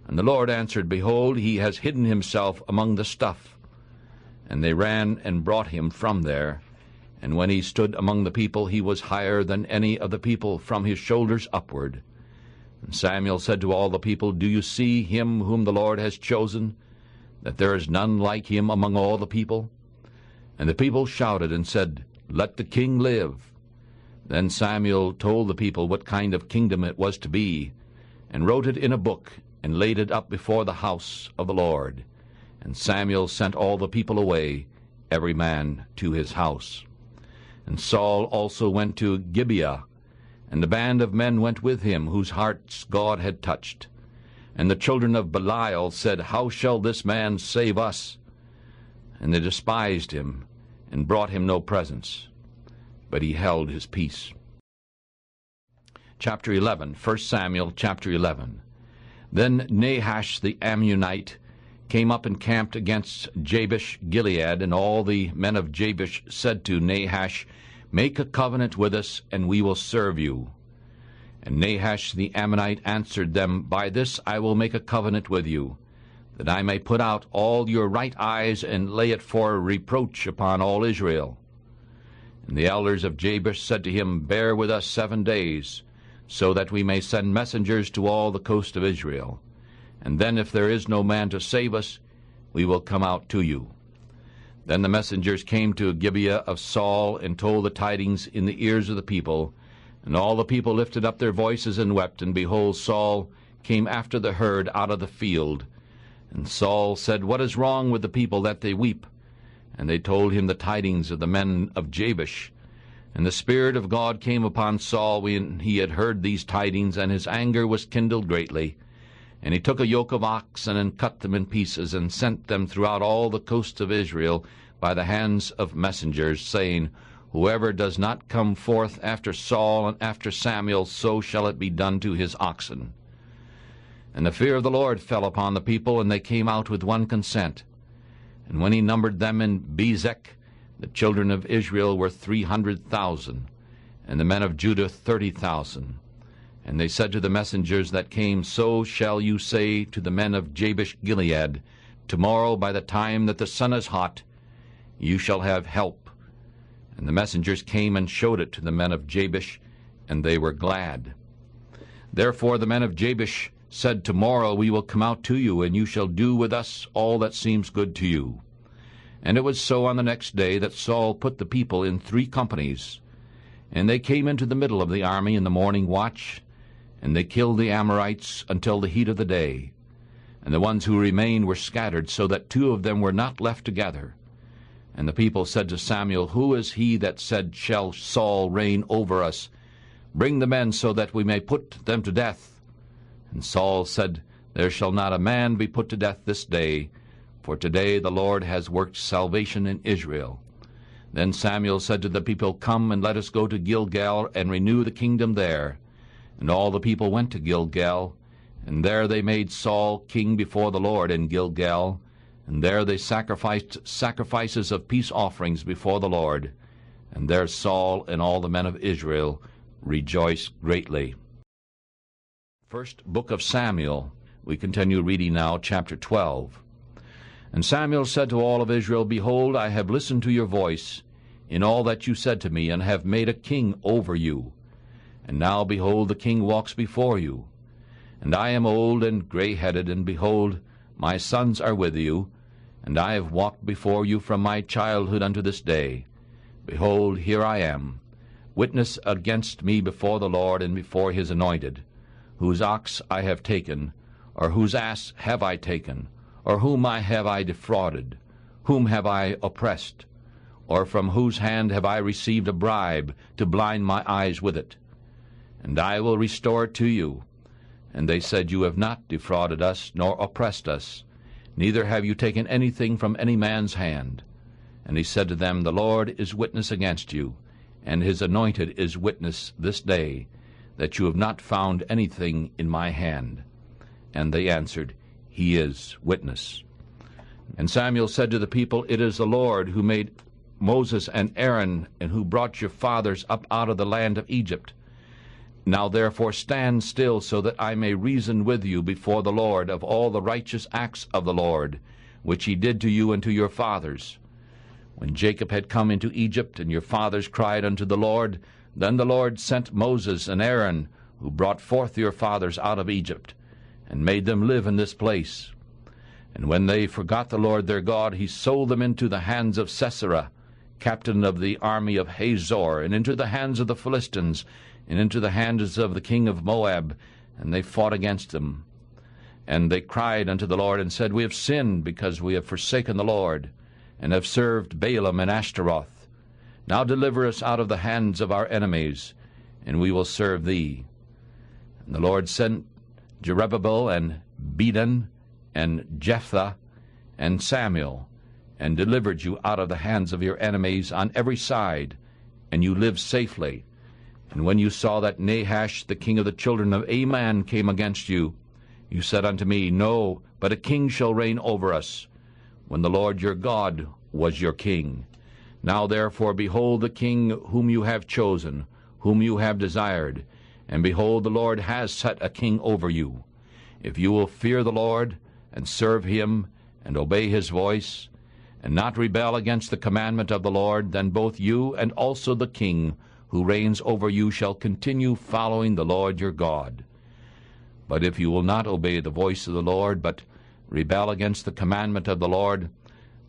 And the Lord answered, Behold, he has hidden himself among the stuff. And they ran and brought him from there. And when he stood among the people, he was higher than any of the people from his shoulders upward. And Samuel said to all the people, Do you see him whom the Lord has chosen, that there is none like him among all the people? And the people shouted and said, Let the king live. Then Samuel told the people what kind of kingdom it was to be, and wrote it in a book, and laid it up before the house of the Lord. And Samuel sent all the people away, every man to his house. And Saul also went to Gibeah, and the band of men went with him, whose hearts God had touched. And the children of Belial said, How shall this man save us? And they despised him, and brought him no presents. But he held his peace. Chapter 11, 1 Samuel chapter 11. Then Nahash the Ammonite came up and camped against Jabesh Gilead, and all the men of Jabesh said to Nahash, Make a covenant with us, and we will serve you. And Nahash the Ammonite answered them, By this I will make a covenant with you, that I may put out all your right eyes, and lay it for a reproach upon all Israel. And the elders of Jabesh said to him, Bear with us 7 days, so that we may send messengers to all the coast of Israel. And then if there is no man to save us, we will come out to you. Then the messengers came to Gibeah of Saul, and told the tidings in the ears of the people. And all the people lifted up their voices and wept, and behold, Saul came after the herd out of the field. And Saul said, What is wrong with the people that they weep? And they told him the tidings of the men of Jabesh. And the Spirit of God came upon Saul when he had heard these tidings, and his anger was kindled greatly. And he took a yoke of oxen, and cut them in pieces, and sent them throughout all the coasts of Israel by the hands of messengers, saying, Whoever does not come forth after Saul and after Samuel, so shall it be done to his oxen. And the fear of the Lord fell upon the people, and they came out with one consent. And when he numbered them in Bezek, the children of Israel were 300,000, and the men of Judah 30,000. And they said to the messengers that came, So shall you say to the men of Jabesh Gilead, Tomorrow by the time that the sun is hot, you shall have help. And the messengers came and showed it to the men of Jabesh, and they were glad. Therefore the men of Jabesh said, Tomorrow we will come out to you, and you shall do with us all that seems good to you. And it was so on the next day that Saul put the people in 3 companies. And they came into the middle of the army in the morning watch, and they killed the Amorites until the heat of the day. And the ones who remained were scattered, so that 2 of them were not left together. And the people said to Samuel, Who is he that said, Shall Saul reign over us? Bring the men, so that we may put them to death. And Saul said, There shall not a man be put to death this day, for today the Lord has worked salvation in Israel. Then Samuel said to the people, Come, and let us go to Gilgal, and renew the kingdom there. And all the people went to Gilgal, and there they made Saul king before the Lord in Gilgal, and there they sacrificed sacrifices of peace offerings before the Lord. And there Saul and all the men of Israel rejoiced greatly. First book of Samuel. We continue reading now, chapter 12. And Samuel said to all of Israel, Behold, I have listened to your voice in all that you said to me, and have made a king over you. And now, behold, the king walks before you. And I am old and gray-headed, and behold, my sons are with you, and I have walked before you from my childhood unto this day. Behold, here I am. Witness against me before the Lord and before his anointed. Whose ox I have taken, or whose ass have I taken, or whom have I defrauded? Whom have I oppressed? Or from whose hand have I received a bribe to blind my eyes with it? And I will restore it to you. And they said, You have not defrauded us, nor oppressed us, neither have you taken anything from any man's hand. And he said to them, The Lord is witness against you, and his anointed is witness this day, that you have not found anything in my hand. And they answered, He is witness. And Samuel said to the people, It is the Lord who made Moses and Aaron, and who brought your fathers up out of the land of Egypt. Now therefore stand still, so that I may reason with you before the Lord of all the righteous acts of the Lord, which he did to you and to your fathers. When Jacob had come into Egypt, and your fathers cried unto the Lord, then the Lord sent Moses and Aaron, who brought forth your fathers out of Egypt, and made them live in this place. And when they forgot the Lord their God, he sold them into the hands of Sisera, captain of the army of Hazor, and into the hands of the Philistines, and into the hands of the king of Moab, and they fought against them. And they cried unto the Lord, and said, We have sinned, because we have forsaken the Lord, and have served Baalim and Ashtaroth. Now deliver us out of the hands of our enemies, and we will serve thee. And the Lord sent Jerubbaal and Bedan and Jephthah and Samuel, and delivered you out of the hands of your enemies on every side, and you lived safely. And when you saw that Nahash, the king of the children of Ammon, came against you, you said unto me, No, but a king shall reign over us, when the Lord your God was your king. Now therefore, behold the king whom you have chosen, whom you have desired, and behold, the Lord has set a king over you. If you will fear the Lord, and serve him, and obey his voice, and not rebel against the commandment of the Lord, then both you and also the king who reigns over you shall continue following the Lord your God. But if you will not obey the voice of the Lord, but rebel against the commandment of the Lord,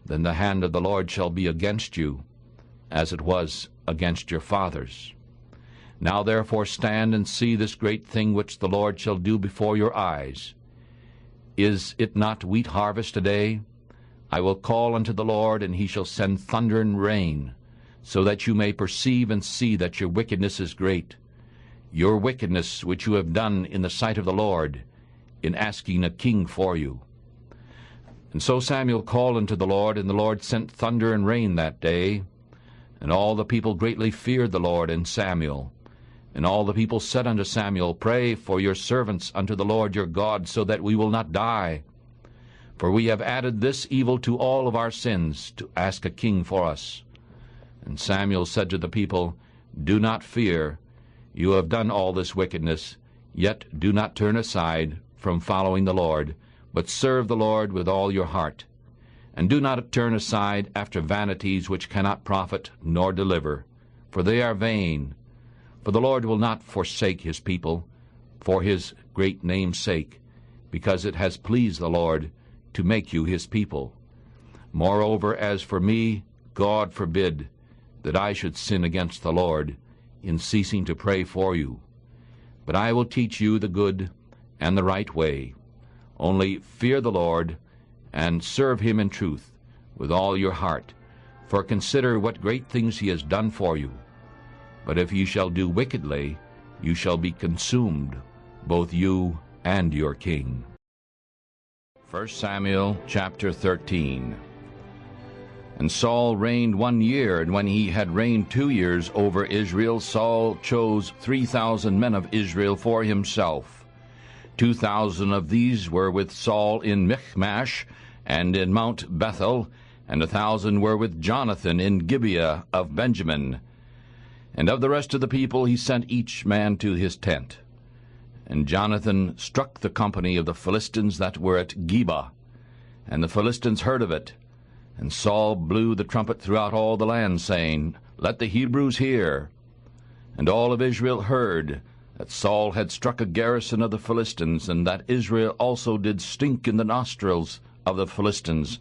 then the hand of the Lord shall be against you, as it was against your fathers. Now therefore stand and see this great thing which the Lord shall do before your eyes. Is it not wheat harvest today? I will call unto the Lord, and he shall send thunder and rain, so that you may perceive and see that your wickedness is great, your wickedness which you have done in the sight of the Lord, in asking a king for you. And so Samuel called unto the Lord, and the Lord sent thunder and rain that day. And all the people greatly feared the Lord and Samuel. And all the people said unto Samuel, Pray for your servants unto the Lord your God, so that we will not die. For we have added this evil to all of our sins, to ask a king for us. And Samuel said to the people, Do not fear. You have done all this wickedness, yet do not turn aside from following the Lord, but serve the Lord with all your heart. And do not turn aside after vanities which cannot profit nor deliver, for they are vain. For the Lord will not forsake his people, for his great name's sake, because it has pleased the Lord to make you his people. Moreover, as for me, God forbid that I should sin against the Lord, in ceasing to pray for you. But I will teach you the good and the right way. Only fear the Lord, and serve him in truth with all your heart. For consider what great things he has done for you. But if you shall do wickedly, you shall be consumed, both you and your king. 1 Samuel chapter 13. And Saul reigned 1 year, and when he had reigned 2 years over Israel, Saul chose 3,000 men of Israel for himself. 2,000 of these were with Saul in Michmash and in Mount Bethel, and 1,000 were with Jonathan in Gibeah of Benjamin. And of the rest of the people he sent each man to his tent. And Jonathan struck the company of the Philistines that were at Geba, and the Philistines heard of it. And Saul blew the trumpet throughout all the land, saying, Let the Hebrews hear. And all of Israel heard that Saul had struck a garrison of the Philistines, and that Israel also did stink in the nostrils of the Philistines.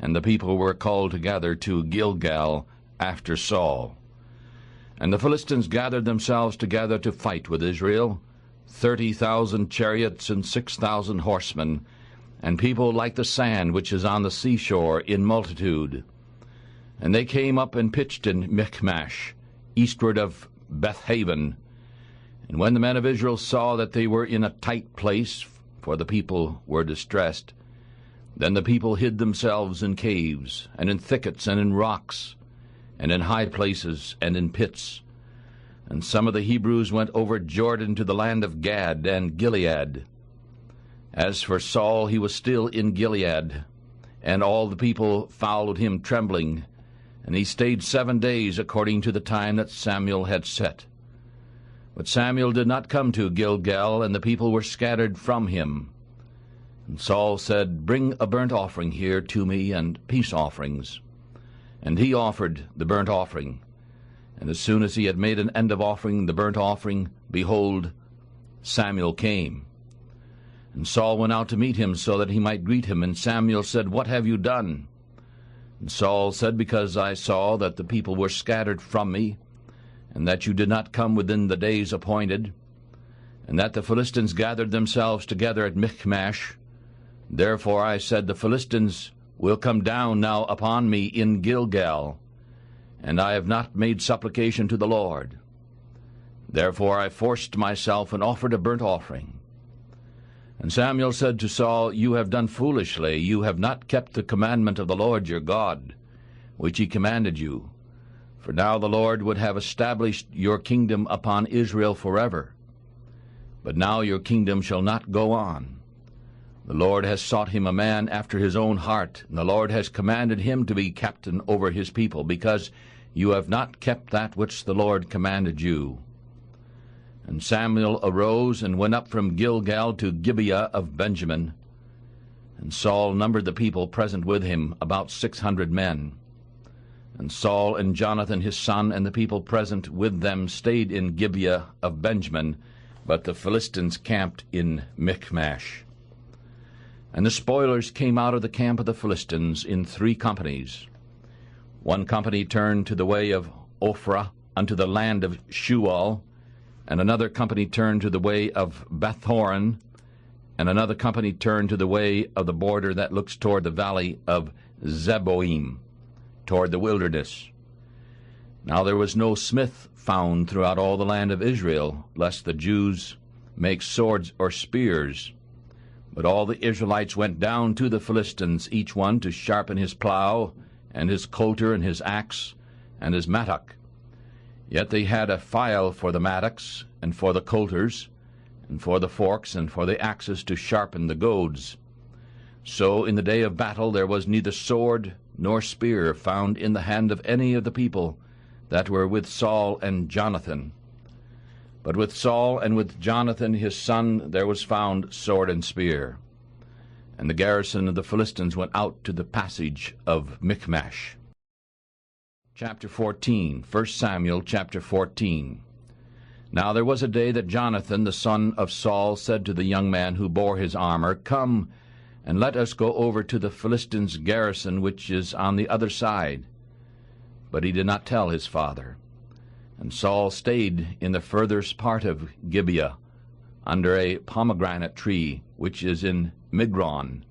And the people were called together to Gilgal after Saul. And the Philistines gathered themselves together to fight with Israel, 30,000 chariots and 6,000 horsemen, and people like the sand which is on the seashore in multitude. And they came up and pitched in Michmash, eastward of Bethaven. And when the men of Israel saw that they were in a tight place, for the people were distressed, then the people hid themselves in caves, and in thickets, and in rocks, and in high places, and in pits. And some of the Hebrews went over Jordan to the land of Gad and Gilead. As for Saul, he was still in Gilead, and all the people followed him trembling, and he stayed 7 days according to the time that Samuel had set. But Samuel did not come to Gilgal, and the people were scattered from him. And Saul said, Bring a burnt offering here to me, and peace offerings. And he offered the burnt offering. And as soon as he had made an end of offering the burnt offering, behold, Samuel came. And Saul went out to meet him, so that he might greet him. And Samuel said, What have you done? And Saul said, Because I saw that the people were scattered from me, and that you did not come within the days appointed, and that the Philistines gathered themselves together at Michmash. Therefore I said, The Philistines will come down now upon me in Gilgal, and I have not made supplication to the Lord. Therefore I forced myself and offered a burnt offering. And Samuel said to Saul, You have done foolishly. You have not kept the commandment of the Lord your God, which he commanded you. For now the Lord would have established your kingdom upon Israel forever. But now your kingdom shall not go on. The Lord has sought him a man after his own heart, and the Lord has commanded him to be captain over his people, because you have not kept that which the Lord commanded you. And Samuel arose and went up from Gilgal to Gibeah of Benjamin. And Saul numbered the people present with him, about 600 men. And Saul and Jonathan his son and the people present with them stayed in Gibeah of Benjamin, but the Philistines camped in Michmash. And the spoilers came out of the camp of the Philistines in 3 companies. 1 company turned to the way of Ophrah unto the land of Shual, and another company turned to the way of Bethhoron, and another company turned to the way of the border that looks toward the valley of Zeboim, toward the wilderness. Now there was no smith found throughout all the land of Israel, lest the Jews make swords or spears. But all the Israelites went down to the Philistines, each one to sharpen his plow, and his coulter, and his axe, and his mattock. Yet they had a file for the mattocks, and for the coulters, and for the forks, and for the axes to sharpen the goads. So in the day of battle there was neither sword nor spear found in the hand of any of the people that were with Saul and Jonathan. But with Saul and with Jonathan his son there was found sword and spear. And the garrison of the Philistines went out to the passage of Michmash. Chapter 14, 1 Samuel chapter 14. Now there was a day that Jonathan the son of Saul said to the young man who bore his armor, Come, and let us go over to the Philistines' garrison which is on the other side. But he did not tell his father. And Saul stayed in the furthest part of Gibeah, under a pomegranate tree, which is in Migron.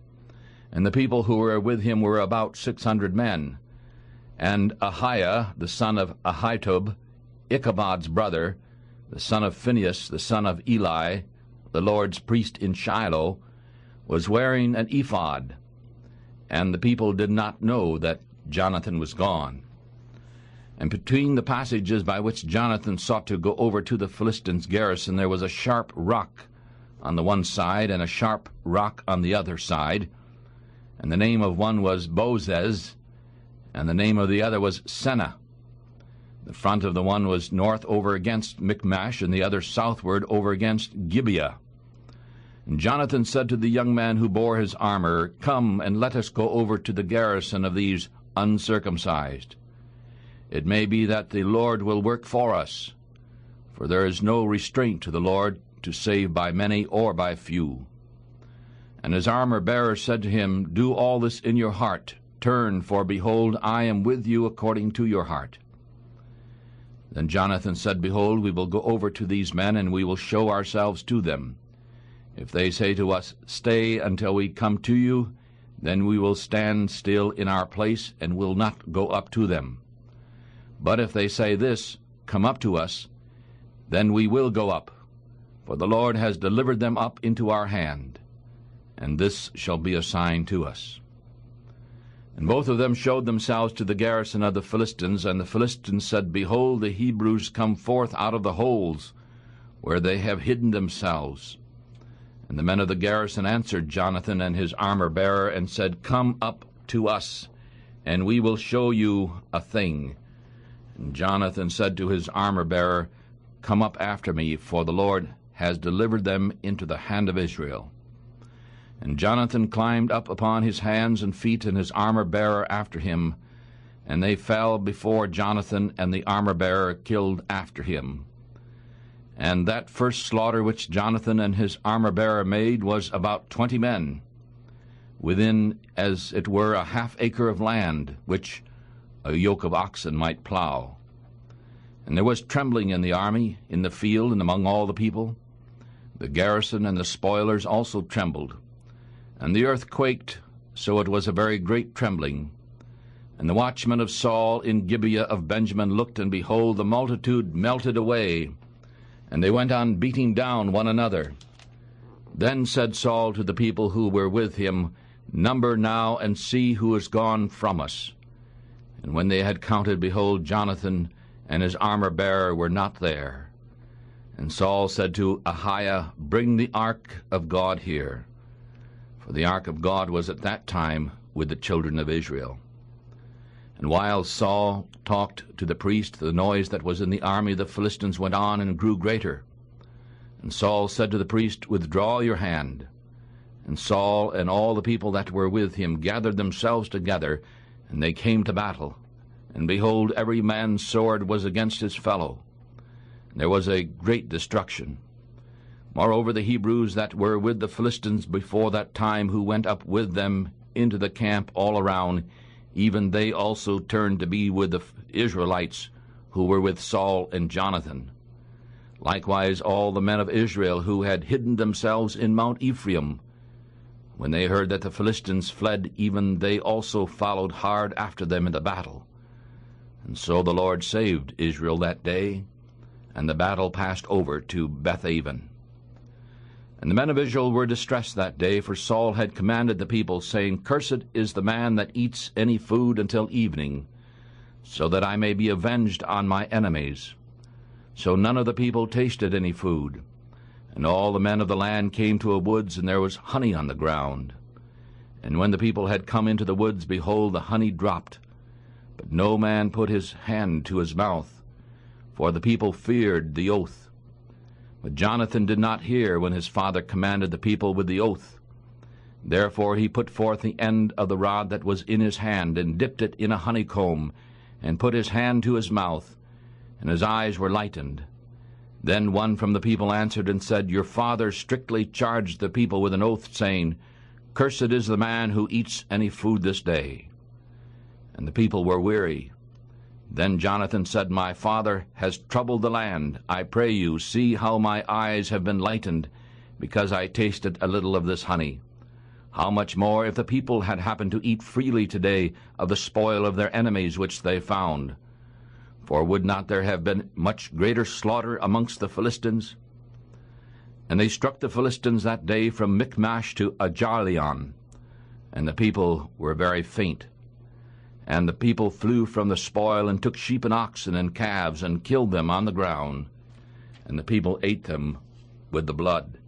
And the people who were with him were about 600 men. And Ahiah, the son of Ahitub, Ichabod's brother, the son of Phinehas, the son of Eli, the Lord's priest in Shiloh, was wearing an ephod. And the people did not know that Jonathan was gone. And between the passages by which Jonathan sought to go over to the Philistines' garrison, there was a sharp rock on the one side and a sharp rock on the other side. And the name of one was Bozez, and the name of the other was Seneh. The front of the one was north over against Michmash, and the other southward over against Gibeah. And Jonathan said to the young man who bore his armor, "Come, and let us go over to the garrison of these uncircumcised. It may be that the Lord will work for us, for there is no restraint to the Lord to save by many or by few." And his armor-bearer said to him, "Do all this in your heart. Turn, for behold, I am with you according to your heart." Then Jonathan said, "Behold, we will go over to these men, and we will show ourselves to them. If they say to us, 'Stay until we come to you,' then we will stand still in our place, and will not go up to them. But if they say this, 'Come up to us,' then we will go up, for the Lord has delivered them up into our hand, and this shall be a sign to us." And both of them showed themselves to the garrison of the Philistines, and the Philistines said, "Behold, the Hebrews come forth out of the holes where they have hidden themselves." And the men of the garrison answered Jonathan and his armor-bearer, and said, "Come up to us, and we will show you a thing." And Jonathan said to his armor-bearer, "Come up after me, for the Lord has delivered them into the hand of Israel." And Jonathan climbed up upon his hands and feet, and his armor-bearer after him. And they fell before Jonathan, and the armor-bearer killed after him. And that first slaughter which Jonathan and his armor-bearer made was about 20 men, within, as it were, a half-acre of land, which a yoke of oxen might plow. And there was trembling in the army, in the field, and among all the people. The garrison and the spoilers also trembled. And the earth quaked, so it was a very great trembling. And the watchmen of Saul in Gibeah of Benjamin looked, and behold, the multitude melted away, and they went on beating down one another. Then said Saul to the people who were with him, "Number now, and see who is gone from us." And when they had counted, behold, Jonathan and his armor-bearer were not there. And Saul said to Ahiah, "Bring the ark of God here." For the ark of God was at that time with the children of Israel. And while Saul talked to the priest, the noise that was in the army of the Philistines went on and grew greater. And Saul said to the priest, "Withdraw your hand." And Saul and all the people that were with him gathered themselves together, and they came to battle. And behold, every man's sword was against his fellow. And there was a great destruction. Moreover, the Hebrews that were with the Philistines before that time, who went up with them into the camp all around, even they also turned to be with the Israelites who were with Saul and Jonathan. Likewise all the men of Israel who had hidden themselves in Mount Ephraim, when they heard that the Philistines fled, even they also followed hard after them in the battle. And so the Lord saved Israel that day, and the battle passed over to Bethaven. And the men of Israel were distressed that day, for Saul had commanded the people, saying, "Cursed is the man that eats any food until evening, so that I may be avenged on my enemies." So none of the people tasted any food. And all the men of the land came to a woods, and there was honey on the ground. And when the people had come into the woods, behold, the honey dropped. But no man put his hand to his mouth, for the people feared the oath. But Jonathan did not hear when his father commanded the people with the oath. Therefore he put forth the end of the rod that was in his hand, and dipped it in a honeycomb, and put his hand to his mouth, and his eyes were lightened. Then one from the people answered and said, "Your father strictly charged the people with an oath, saying, 'Cursed is the man who eats any food this day.'" And the people were weary. Then Jonathan said, My father has troubled the land. I pray you, see how my eyes have been lightened, because I tasted a little of this honey. How much more if the people had happened to eat freely today of the spoil of their enemies which they found? For would not there have been much greater slaughter amongst the Philistines? And they struck the Philistines that day from Michmash to Ajalion, and the people were very faint. And the people flew from the spoil, and took sheep and oxen and calves, and killed them on the ground. And the people ate them with the blood.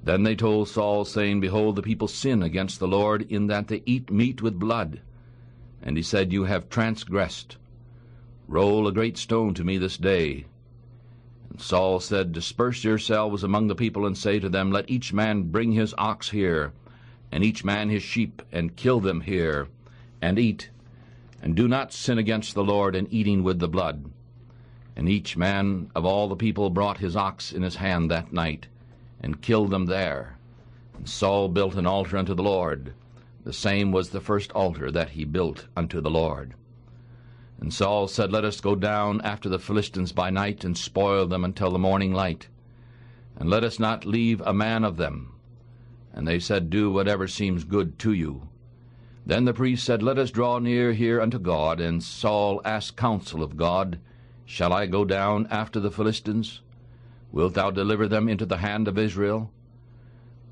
Then they told Saul, saying, Behold, the people sin against the Lord, in that they eat meat with blood. And he said, You have transgressed. Roll a great stone to me this day. And Saul said, Disperse yourselves among the people, and say to them, Let each man bring his ox here, and each man his sheep, and kill them here, and eat. And do not sin against the Lord in eating with the blood. And each man of all the people brought his ox in his hand that night, and killed them there. And Saul built an altar unto the Lord. The same was the first altar that he built unto the Lord. And Saul said, Let us go down after the Philistines by night, and spoil them until the morning light. And let us not leave a man of them. And they said, Do whatever seems good to you. Then the priest said, Let us draw near here unto God. And Saul asked counsel of God, Shall I go down after the Philistines? Wilt thou deliver them into the hand of Israel?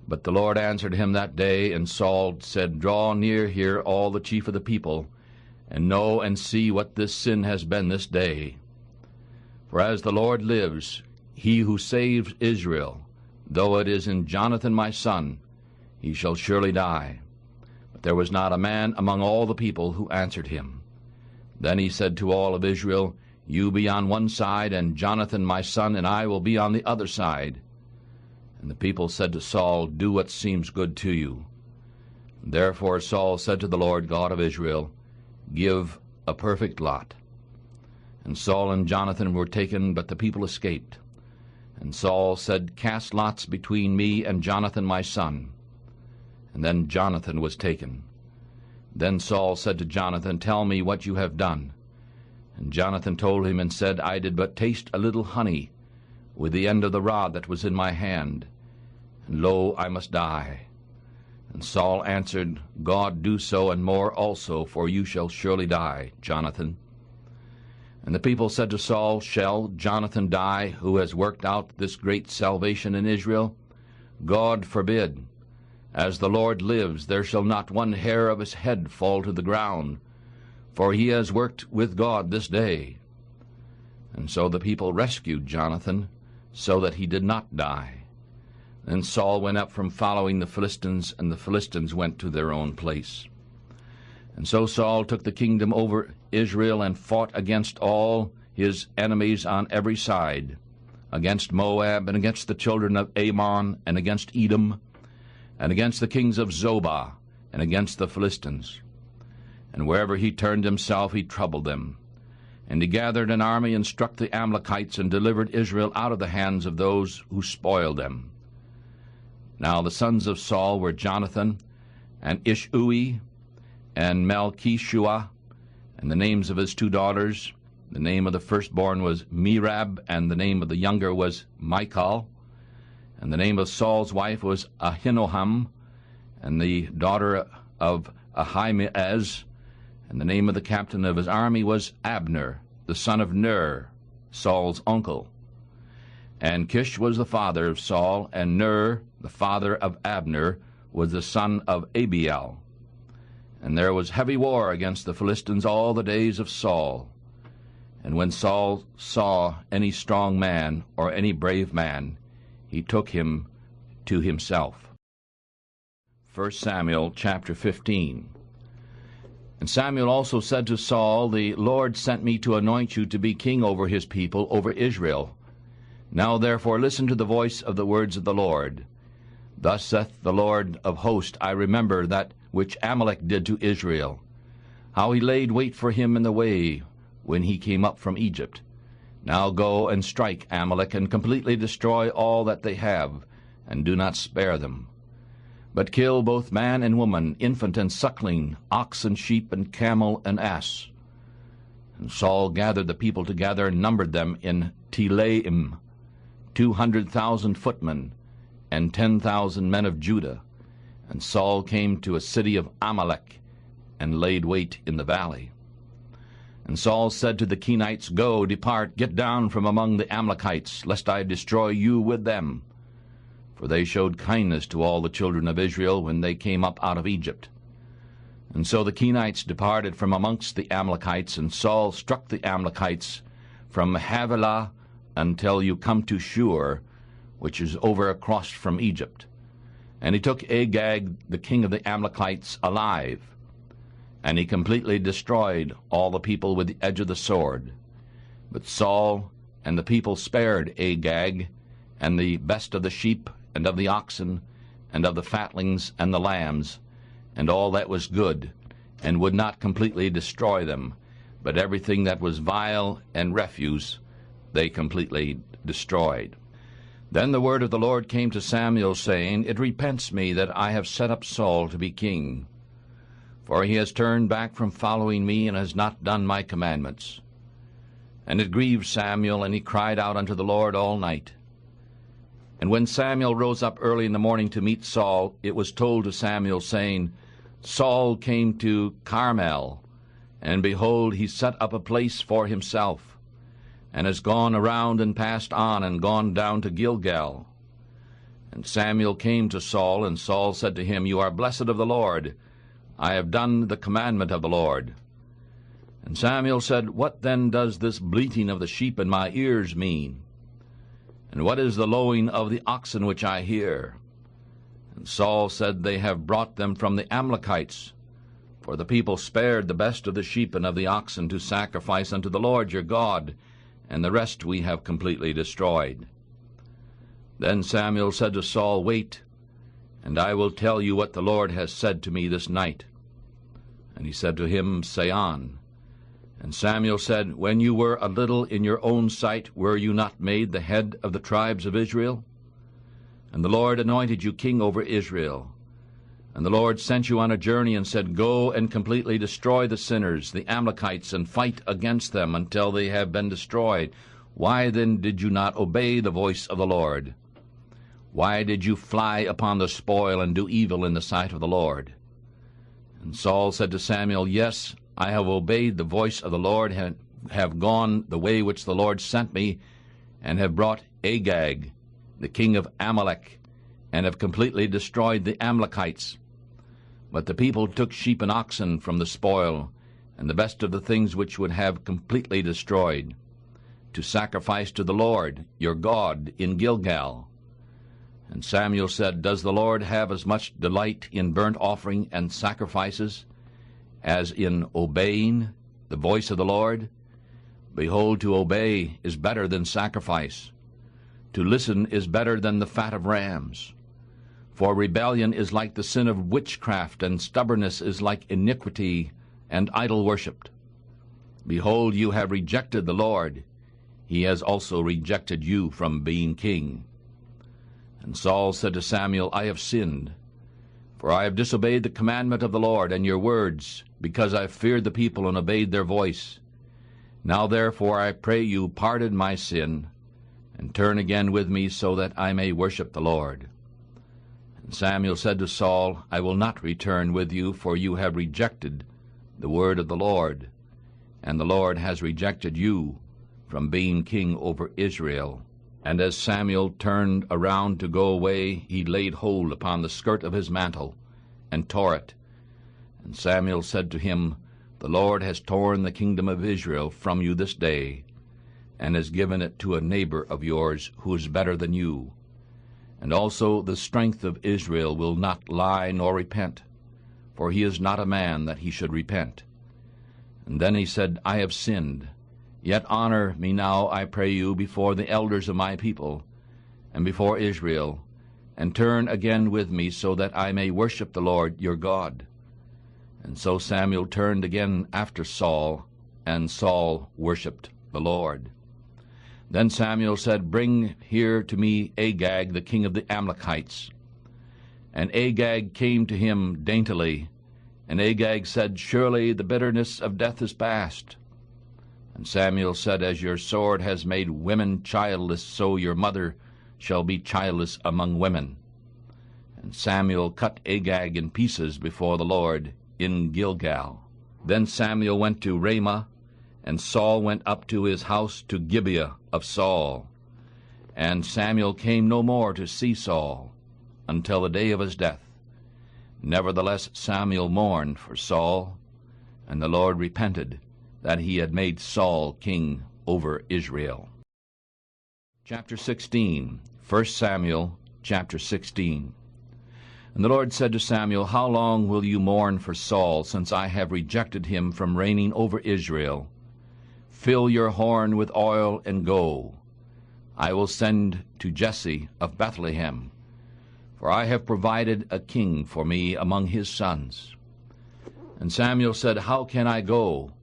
But the Lord answered him that day, and Saul said, Draw near here all the chief of the people, and know and see what this sin has been this day. For as the Lord lives, he who saves Israel, though it is in Jonathan my son, he shall surely die. But there was not a man among all the people who answered him. Then he said to all of Israel, You be on one side, and Jonathan my son and I will be on the other side. And the people said to Saul, Do what seems good to you. Therefore Saul said to the Lord God of Israel, Give a perfect lot. And Saul and Jonathan were taken, but the people escaped. And Saul said, Cast lots between me and Jonathan my son. And then Jonathan was taken. Then Saul said to Jonathan, Tell me what you have done. And Jonathan told him and said, I did but taste a little honey with the end of the rod that was in my hand, and lo, I must die. And Saul answered, God do so, and more also, for you shall surely die, Jonathan. And the people said to Saul, Shall Jonathan die, who has worked out this great salvation in Israel? God forbid. As the Lord lives, there shall not one hair of his head fall to the ground, for he has worked with God this day. And so the people rescued Jonathan, so that he did not die. Then Saul went up from following the Philistines, and the Philistines went to their own place. And so Saul took the kingdom over Israel, and fought against all his enemies on every side, against Moab, and against the children of Ammon, and against Edom, and against the kings of Zobah, and against the Philistines. And wherever he turned himself, he troubled them. And he gathered an army, and struck the Amalekites, and delivered Israel out of the hands of those who spoiled them. Now the sons of Saul were Jonathan, and Ishui, and Malchishua, and the names of his two daughters. The name of the firstborn was Merab, and the name of the younger was Michal. And the name of Saul's wife was Ahinoam, and the daughter of Ahimaaz. And the name of the captain of his army was Abner, the son of Ner, Saul's uncle. And Kish was the father of Saul, and Ner, the father of Abner, was the son of Abiel. And there was heavy war against the Philistines all the days of Saul. And when Saul saw any strong man or any brave man, he took him to himself. 1 Samuel chapter 15. And Samuel also said to Saul, The Lord sent me to anoint you to be king over his people, over Israel. Now therefore listen to the voice of the words of the Lord. Thus saith the Lord of hosts, I remember that which Amalek did to Israel, how he laid wait for him in the way when he came up from Egypt. Now go and strike Amalek, and completely destroy all that they have, and do not spare them. But kill both man and woman, infant and suckling, ox and sheep, and camel and ass. And Saul gathered the people together and numbered them in Telaim, 200,000 footmen, and 10,000 men of Judah. And Saul came to a city of Amalek, and laid wait in the valley. And Saul said to the Kenites, Go, depart, get down from among the Amalekites, lest I destroy you with them. For they showed kindness to all the children of Israel when they came up out of Egypt. And so the Kenites departed from amongst the Amalekites, and Saul struck the Amalekites from Havilah until you come to Shur, which is over across from Egypt. And he took Agag, the king of the Amalekites, alive. And he completely destroyed all the people with the edge of the sword. But Saul and the people spared Agag, and the best of the sheep, and of the oxen, and of the fatlings and the lambs, and all that was good, and would not completely destroy them, but everything that was vile and refuse they completely destroyed. Then the word of the Lord came to Samuel, saying, It repents me that I have set up Saul to be king. For he has turned back from following me, and has not done my commandments. And it grieved Samuel, and he cried out unto the Lord all night. And when Samuel rose up early in the morning to meet Saul, it was told to Samuel, saying, Saul came to Carmel, and behold, he set up a place for himself, and has gone around and passed on, and gone down to Gilgal. And Samuel came to Saul, and Saul said to him, You are blessed of the Lord. I have done the commandment of the Lord. And Samuel said, What then does this bleating of the sheep in my ears mean? And what is the lowing of the oxen which I hear? And Saul said, They have brought them from the Amalekites. For the people spared the best of the sheep and of the oxen to sacrifice unto the Lord your God, and the rest we have completely destroyed. Then Samuel said to Saul, Wait, and I will tell you what the Lord has said to me this night. And he said to him, Say on. And Samuel said, When you were a little in your own sight, were you not made the head of the tribes of Israel? And the Lord anointed you king over Israel. And the Lord sent you on a journey and said, Go and completely destroy the sinners, the Amalekites, and fight against them until they have been destroyed. Why then did you not obey the voice of the Lord? Why did you fly upon the spoil and do evil in the sight of the Lord? And Saul said to Samuel, Yes, I have obeyed the voice of the Lord, have gone the way which the Lord sent me, and have brought Agag, the king of Amalek, and have completely destroyed the Amalekites. But the people took sheep and oxen from the spoil, and the best of the things which would have completely destroyed, to sacrifice to the Lord your God in Gilgal. And Samuel said, Does the Lord have as much delight in burnt offering and sacrifices as in obeying the voice of the Lord? Behold, to obey is better than sacrifice. To listen is better than the fat of rams. For rebellion is like the sin of witchcraft, and stubbornness is like iniquity and idol worship. Behold, you have rejected the Lord. He has also rejected you from being king. And Saul said to Samuel, I have sinned, for I have disobeyed the commandment of the Lord and your words, because I feared the people and obeyed their voice. Now therefore I pray you, pardon my sin, and turn again with me, so that I may worship the Lord. And Samuel said to Saul, I will not return with you, for you have rejected the word of the Lord, and the Lord has rejected you from being king over Israel. And as Samuel turned around to go away, he laid hold upon the skirt of his mantle, and tore it. And Samuel said to him, The Lord has torn the kingdom of Israel from you this day, and has given it to a neighbor of yours who is better than you. And also the strength of Israel will not lie nor repent, for he is not a man that he should repent. And then he said, I have sinned. Yet honor me now, I pray you, before the elders of my people, and before Israel, and turn again with me, so that I may worship the Lord your God. And so Samuel turned again after Saul, and Saul worshipped the Lord. Then Samuel said, Bring here to me Agag, the king of the Amalekites. And Agag came to him daintily, and Agag said, Surely the bitterness of death is past. And Samuel said, As your sword has made women childless, so your mother shall be childless among women. And Samuel cut Agag in pieces before the Lord in Gilgal. Then Samuel went to Ramah, and Saul went up to his house to Gibeah of Saul. And Samuel came no more to see Saul until the day of his death. Nevertheless Samuel mourned for Saul, and the Lord repented that he had made Saul king over Israel. Chapter 16, 1 Samuel chapter 16. And the Lord said to Samuel, How long will you mourn for Saul, since I have rejected him from reigning over Israel? Fill your horn with oil and go. I will send to Jesse of Bethlehem, for I have provided a king for me among his sons. And Samuel said, How can I go?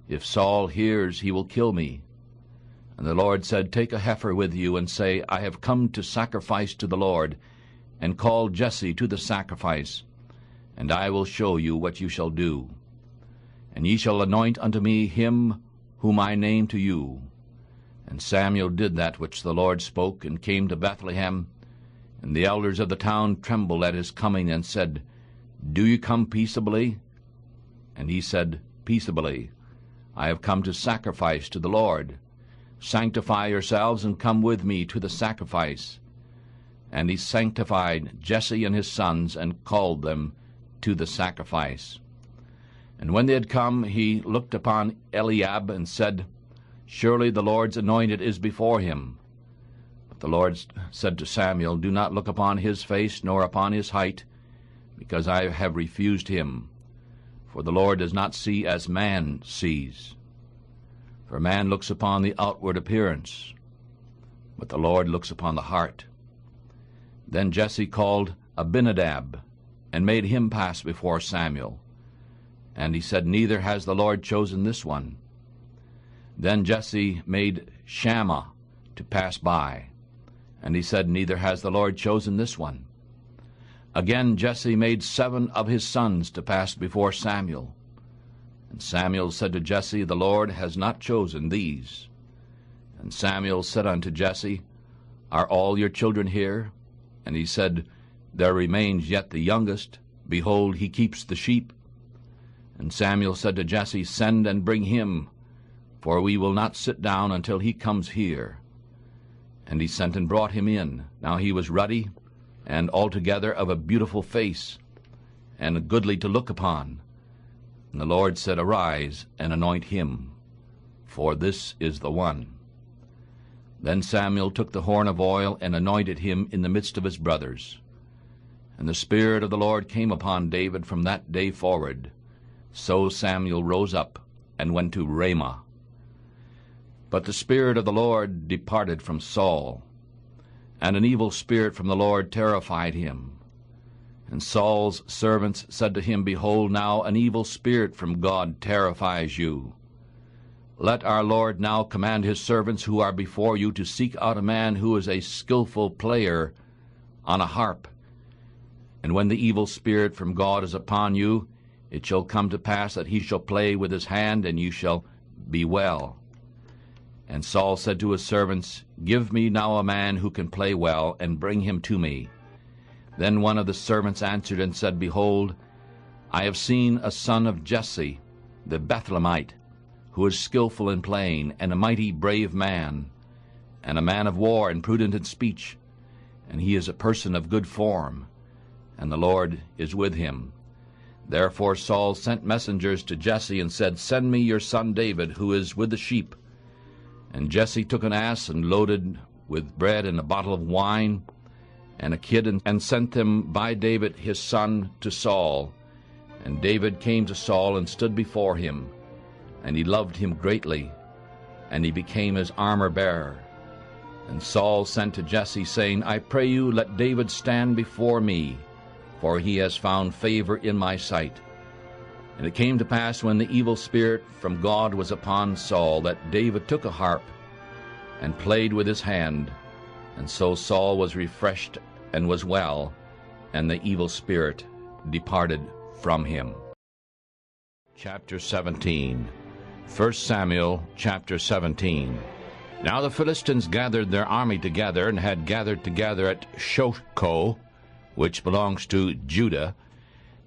If Saul hears, he will kill me. And the Lord said, Take a heifer with you, and say, I have come to sacrifice to the Lord, and call Jesse to the sacrifice, and I will show you what you shall do. And ye shall anoint unto me him whom I name to you. And Samuel did that which the Lord spoke, and came to Bethlehem. And the elders of the town trembled at his coming, and said, Do you come peaceably? And he said, Peaceably. I have come to sacrifice to the Lord. Sanctify yourselves, and come with me to the sacrifice. And he sanctified Jesse and his sons, and called them to the sacrifice. And when they had come, he looked upon Eliab, and said, Surely the Lord's anointed is before him. But the Lord said to Samuel, Do not look upon his face, nor upon his height, because I have refused him. For the Lord does not see as man sees. For man looks upon the outward appearance, but the Lord looks upon the heart. Then Jesse called Abinadab, and made him pass before Samuel. And he said, Neither has the Lord chosen this one. Then Jesse made Shammah to pass by. And he said, Neither has the Lord chosen this one. Again Jesse made 7 of his sons to pass before Samuel. And Samuel said to Jesse, The Lord has not chosen these. And Samuel said unto Jesse, Are all your children here? And he said, There remains yet the youngest. Behold, he keeps the sheep. And Samuel said to Jesse, Send and bring him, for we will not sit down until he comes here. And he sent and brought him in. Now he was ruddy, and altogether of a beautiful face, and goodly to look upon. And the Lord said, Arise, and anoint him, for this is the one. Then Samuel took the horn of oil, and anointed him in the midst of his brothers. And the Spirit of the Lord came upon David from that day forward. So Samuel rose up, and went to Ramah. But the Spirit of the Lord departed from Saul, and an evil spirit from the Lord terrified him. And Saul's servants said to him, Behold, now an evil spirit from God terrifies you. Let our Lord now command his servants who are before you to seek out a man who is a skillful player on a harp. And when the evil spirit from God is upon you, it shall come to pass that he shall play with his hand, and you shall be well. And Saul said to his servants, Give me now a man who can play well, and bring him to me. Then one of the servants answered and said, Behold, I have seen a son of Jesse, the Bethlehemite, who is skillful in playing, and a mighty brave man, and a man of war, and prudent in speech, and he is a person of good form, and the Lord is with him. Therefore Saul sent messengers to Jesse, and said, Send me your son David, who is with the sheep. And Jesse took an ass, and loaded with bread and a bottle of wine, and a kid, and sent them by David his son to Saul. And David came to Saul, and stood before him. And he loved him greatly, and he became his armor-bearer. And Saul sent to Jesse, saying, I pray you, let David stand before me, for he has found favor in my sight. And it came to pass, when the evil spirit from God was upon Saul, that David took a harp, and played with his hand. And so Saul was refreshed, and was well, and the evil spirit departed from him. Chapter 17. 1 Samuel chapter 17. Now the Philistines gathered their army together, and had gathered together at Shochoh, which belongs to Judah,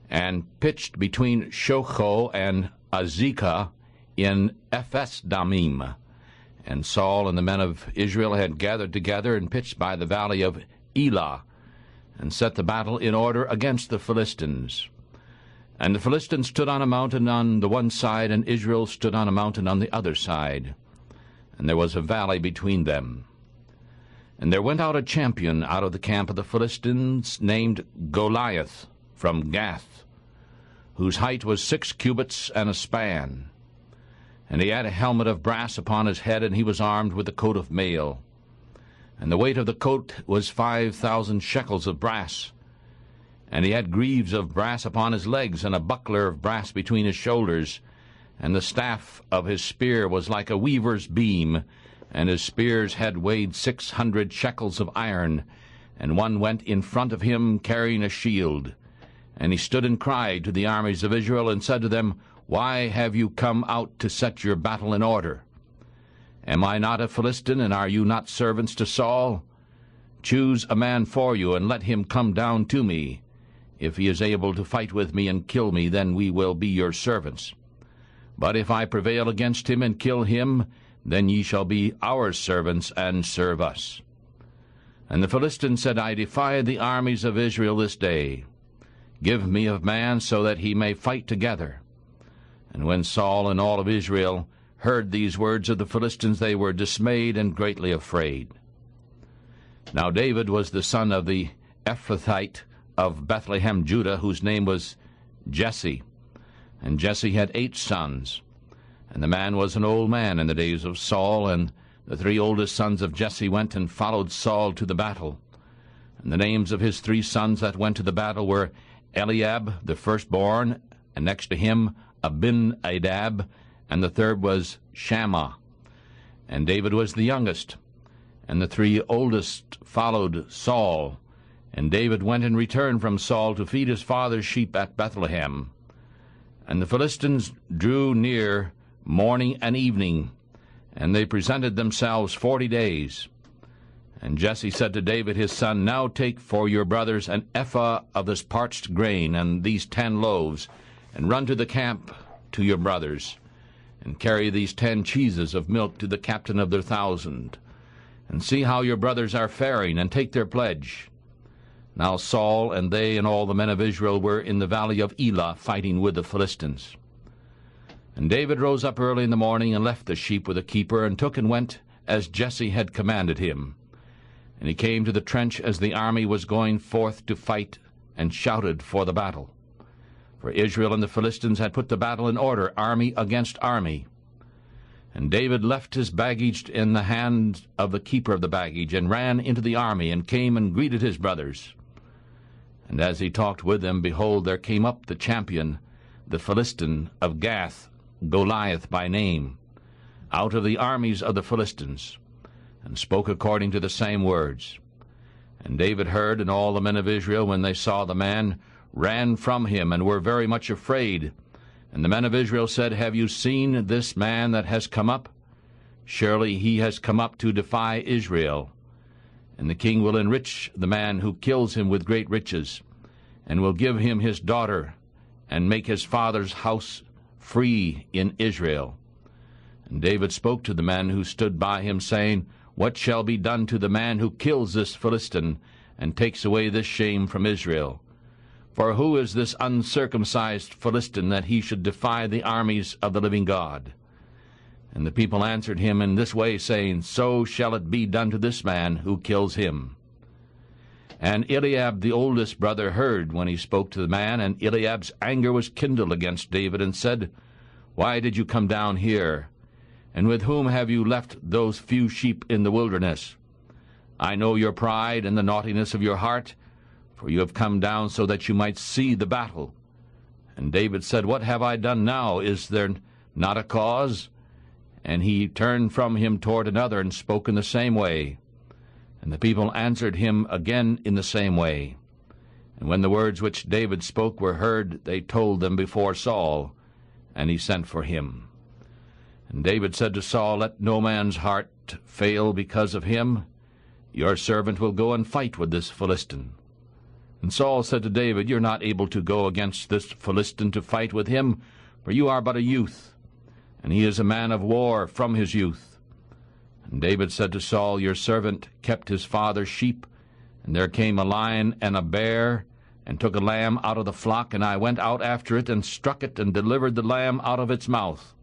and pitched between Shochoh and Azekah in Ephes-dammim. And Saul and the men of Israel had gathered together and pitched by the valley of Elah, and set the battle in order against the Philistines. And the Philistines stood on a mountain on the one side, and Israel stood on a mountain on the other side. And there was a valley between them. And there went out a champion out of the camp of the Philistines, named Goliath, from Gath, whose height was 6 cubits and a span. And he had a helmet of brass upon his head, and he was armed with a coat of mail. And the weight of the coat was 5,000 shekels of brass. And he had greaves of brass upon his legs, and a buckler of brass between his shoulders. And the staff of his spear was like a weaver's beam, and his spear's head weighed 600 shekels of iron. And one went in front of him carrying a shield. And he stood and cried to the armies of Israel, and said to them, Why have you come out to set your battle in order? Am I not a Philistine, and are you not servants to Saul? Choose a man for you, and let him come down to me. If he is able to fight with me and kill me, then we will be your servants. But if I prevail against him and kill him, then ye shall be our servants and serve us. And the Philistine said, I defy the armies of Israel this day. Give me a man so that he may fight together. And when Saul and all of Israel heard these words of the Philistines, they were dismayed and greatly afraid. Now David was the son of the Ephrathite of Bethlehem, Judah, whose name was Jesse. And Jesse had 8 sons. And the man was an old man in the days of Saul, and the 3 oldest sons of Jesse went and followed Saul to the battle. And the names of his 3 sons that went to the battle were Eliab, the firstborn, and next to him Abinadab, and the third was Shammah. And David was the youngest. And the 3 oldest followed Saul. And David went and returned from Saul to feed his father's sheep at Bethlehem. And the Philistines drew near morning and evening, and they presented themselves 40 days. And Jesse said to David his son, Now take for your brothers an ephah of this parched grain, and these 10 loaves, and run to the camp to your brothers, and carry these 10 cheeses of milk to the captain of their 1,000, and see how your brothers are faring, and take their pledge. Now Saul and they and all the men of Israel were in the valley of Elah fighting with the Philistines. And David rose up early in the morning and left the sheep with a keeper, and took and went as Jesse had commanded him. And he came to the trench as the army was going forth to fight, and shouted for the battle. For Israel and the Philistines had put the battle in order, army against army. And David left his baggage in the hand of the keeper of the baggage, and ran into the army, and came and greeted his brothers. And as he talked with them, behold, there came up the champion, the Philistine of Gath, Goliath by name, out of the armies of the Philistines, and spoke according to the same words. And David heard, and all the men of Israel, when they saw the man, ran from him, and were very much afraid. And the men of Israel said, Have you seen this man that has come up? Surely he has come up to defy Israel. And the king will enrich the man who kills him with great riches, and will give him his daughter, and make his father's house free in Israel. And David spoke to the men who stood by him, saying, What shall be done to the man who kills this Philistine, and takes away this shame from Israel? For who is this uncircumcised Philistine, that he should defy the armies of the living God? And the people answered him in this way, saying, So shall it be done to this man who kills him. And Eliab the oldest brother heard when he spoke to the man, and Eliab's anger was kindled against David, and said, Why did you come down here? And with whom have you left those few sheep in the wilderness? I know your pride and the naughtiness of your heart, for you have come down so that you might see the battle. And David said, What have I done now? Is there not a cause? And he turned from him toward another, and spoke in the same way. And the people answered him again in the same way. And when the words which David spoke were heard, they told them before Saul, and he sent for him. And David said to Saul, Let no man's heart fail because of him. Your servant will go and fight with this Philistine. And Saul said to David, You're not able to go against this Philistine to fight with him, for you are but a youth, and he is a man of war from his youth. And David said to Saul, Your servant kept his father's sheep, and there came a lion and a bear, and took a lamb out of the flock, and I went out after it, and struck it, and delivered the lamb out of its mouth.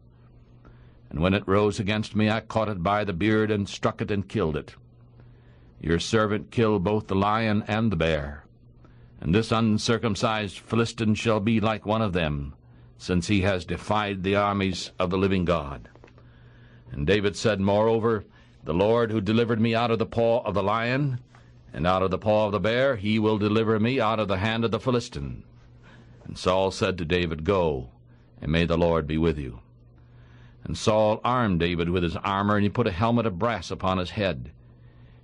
And when it rose against me, I caught it by the beard, and struck it, and killed it. Your servant killed both the lion and the bear. And this uncircumcised Philistine shall be like one of them, since he has defied the armies of the living God. And David said, Moreover, the Lord who delivered me out of the paw of the lion, and out of the paw of the bear, he will deliver me out of the hand of the Philistine. And Saul said to David, Go, and may the Lord be with you. And Saul armed David with his armor, and he put a helmet of brass upon his head.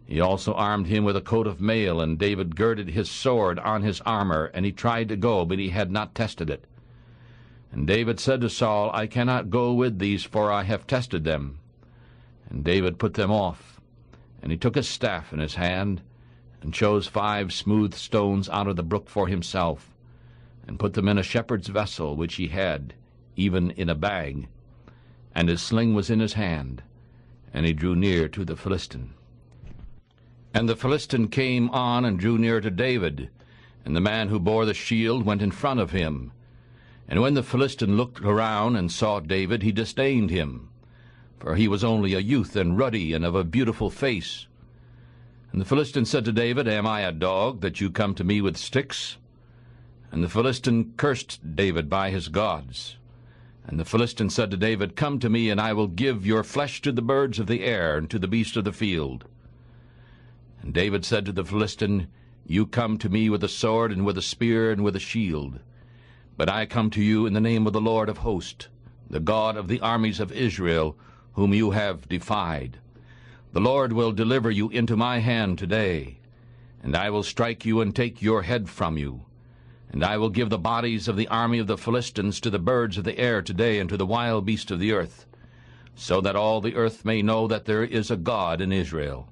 He also armed him with a coat of mail, and David girded his sword on his armor, and he tried to go, but he had not tested it. And David said to Saul, I cannot go with these, for I have tested them. And David put them off, and he took his staff in his hand, and chose 5 smooth stones out of the brook for himself, and put them in a shepherd's vessel which he had, even in a bag. And his sling was in his hand, and he drew near to the Philistine. And the Philistine came on and drew near to David, and the man who bore the shield went in front of him. And when the Philistine looked around and saw David, he disdained him, for he was only a youth and ruddy and of a beautiful face. And the Philistine said to David, Am I a dog, that you come to me with sticks? And the Philistine cursed David by his gods. And the Philistine said to David, Come to me, and I will give your flesh to the birds of the air and to the beasts of the field. And David said to the Philistine, You come to me with a sword and with a spear and with a shield. But I come to you in the name of the Lord of hosts, the God of the armies of Israel, whom you have defied. The Lord will deliver you into my hand today, and I will strike you and take your head from you. And I will give the bodies of the army of the Philistines to the birds of the air today and to the wild beasts of the earth, so that all the earth may know that there is a God in Israel.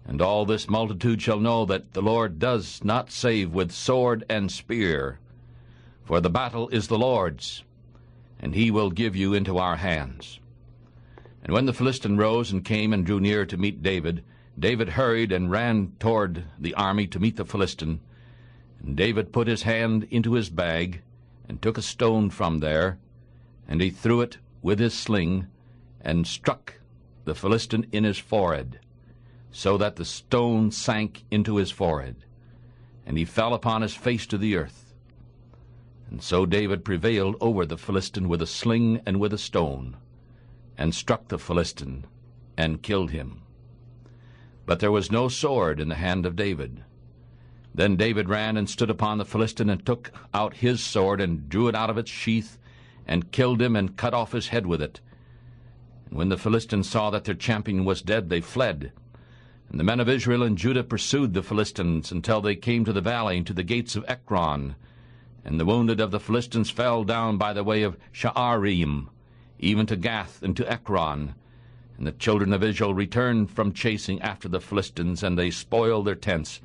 And all this multitude shall know that the Lord does not save with sword and spear, for the battle is the Lord's, and he will give you into our hands. And when the Philistine rose and came and drew near to meet David, David hurried and ran toward the army to meet the Philistine. And David put his hand into his bag, and took a stone from there, and he threw it with his sling, and struck the Philistine in his forehead, so that the stone sank into his forehead, and he fell upon his face to the earth. And so David prevailed over the Philistine with a sling and with a stone, and struck the Philistine, and killed him. But there was no sword in the hand of David. Then David ran and stood upon the Philistine, and took out his sword, and drew it out of its sheath, and killed him, and cut off his head with it. And when the Philistines saw that their champion was dead, they fled. And the men of Israel and Judah pursued the Philistines until they came to the valley and to the gates of Ekron. And the wounded of the Philistines fell down by the way of Sha'arim, even to Gath and to Ekron. And the children of Israel returned from chasing after the Philistines, and they spoiled their tents.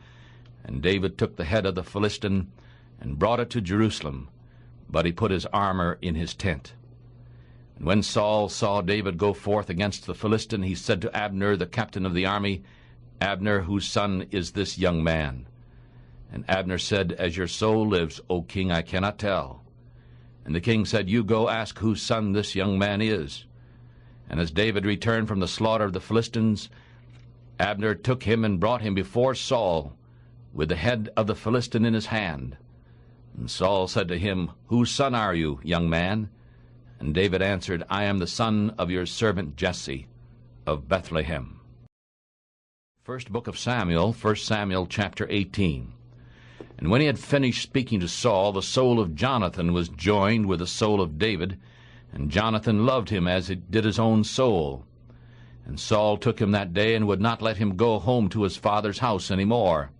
And David took the head of the Philistine and brought it to Jerusalem, but he put his armor in his tent. And when Saul saw David go forth against the Philistine, he said to Abner, the captain of the army, Abner, whose son is this young man? And Abner said, As your soul lives, O king, I cannot tell. And the king said, You go ask whose son this young man is. And as David returned from the slaughter of the Philistines, Abner took him and brought him before Saul, with the head of the Philistine in his hand. And Saul said to him, Whose son are you, young man? And David answered, I am the son of your servant Jesse of Bethlehem. First book of Samuel, 1 Samuel chapter 18. And when he had finished speaking to Saul, the soul of Jonathan was joined with the soul of David, and Jonathan loved him as it did his own soul. And Saul took him that day, and would not let him go home to his father's house any more.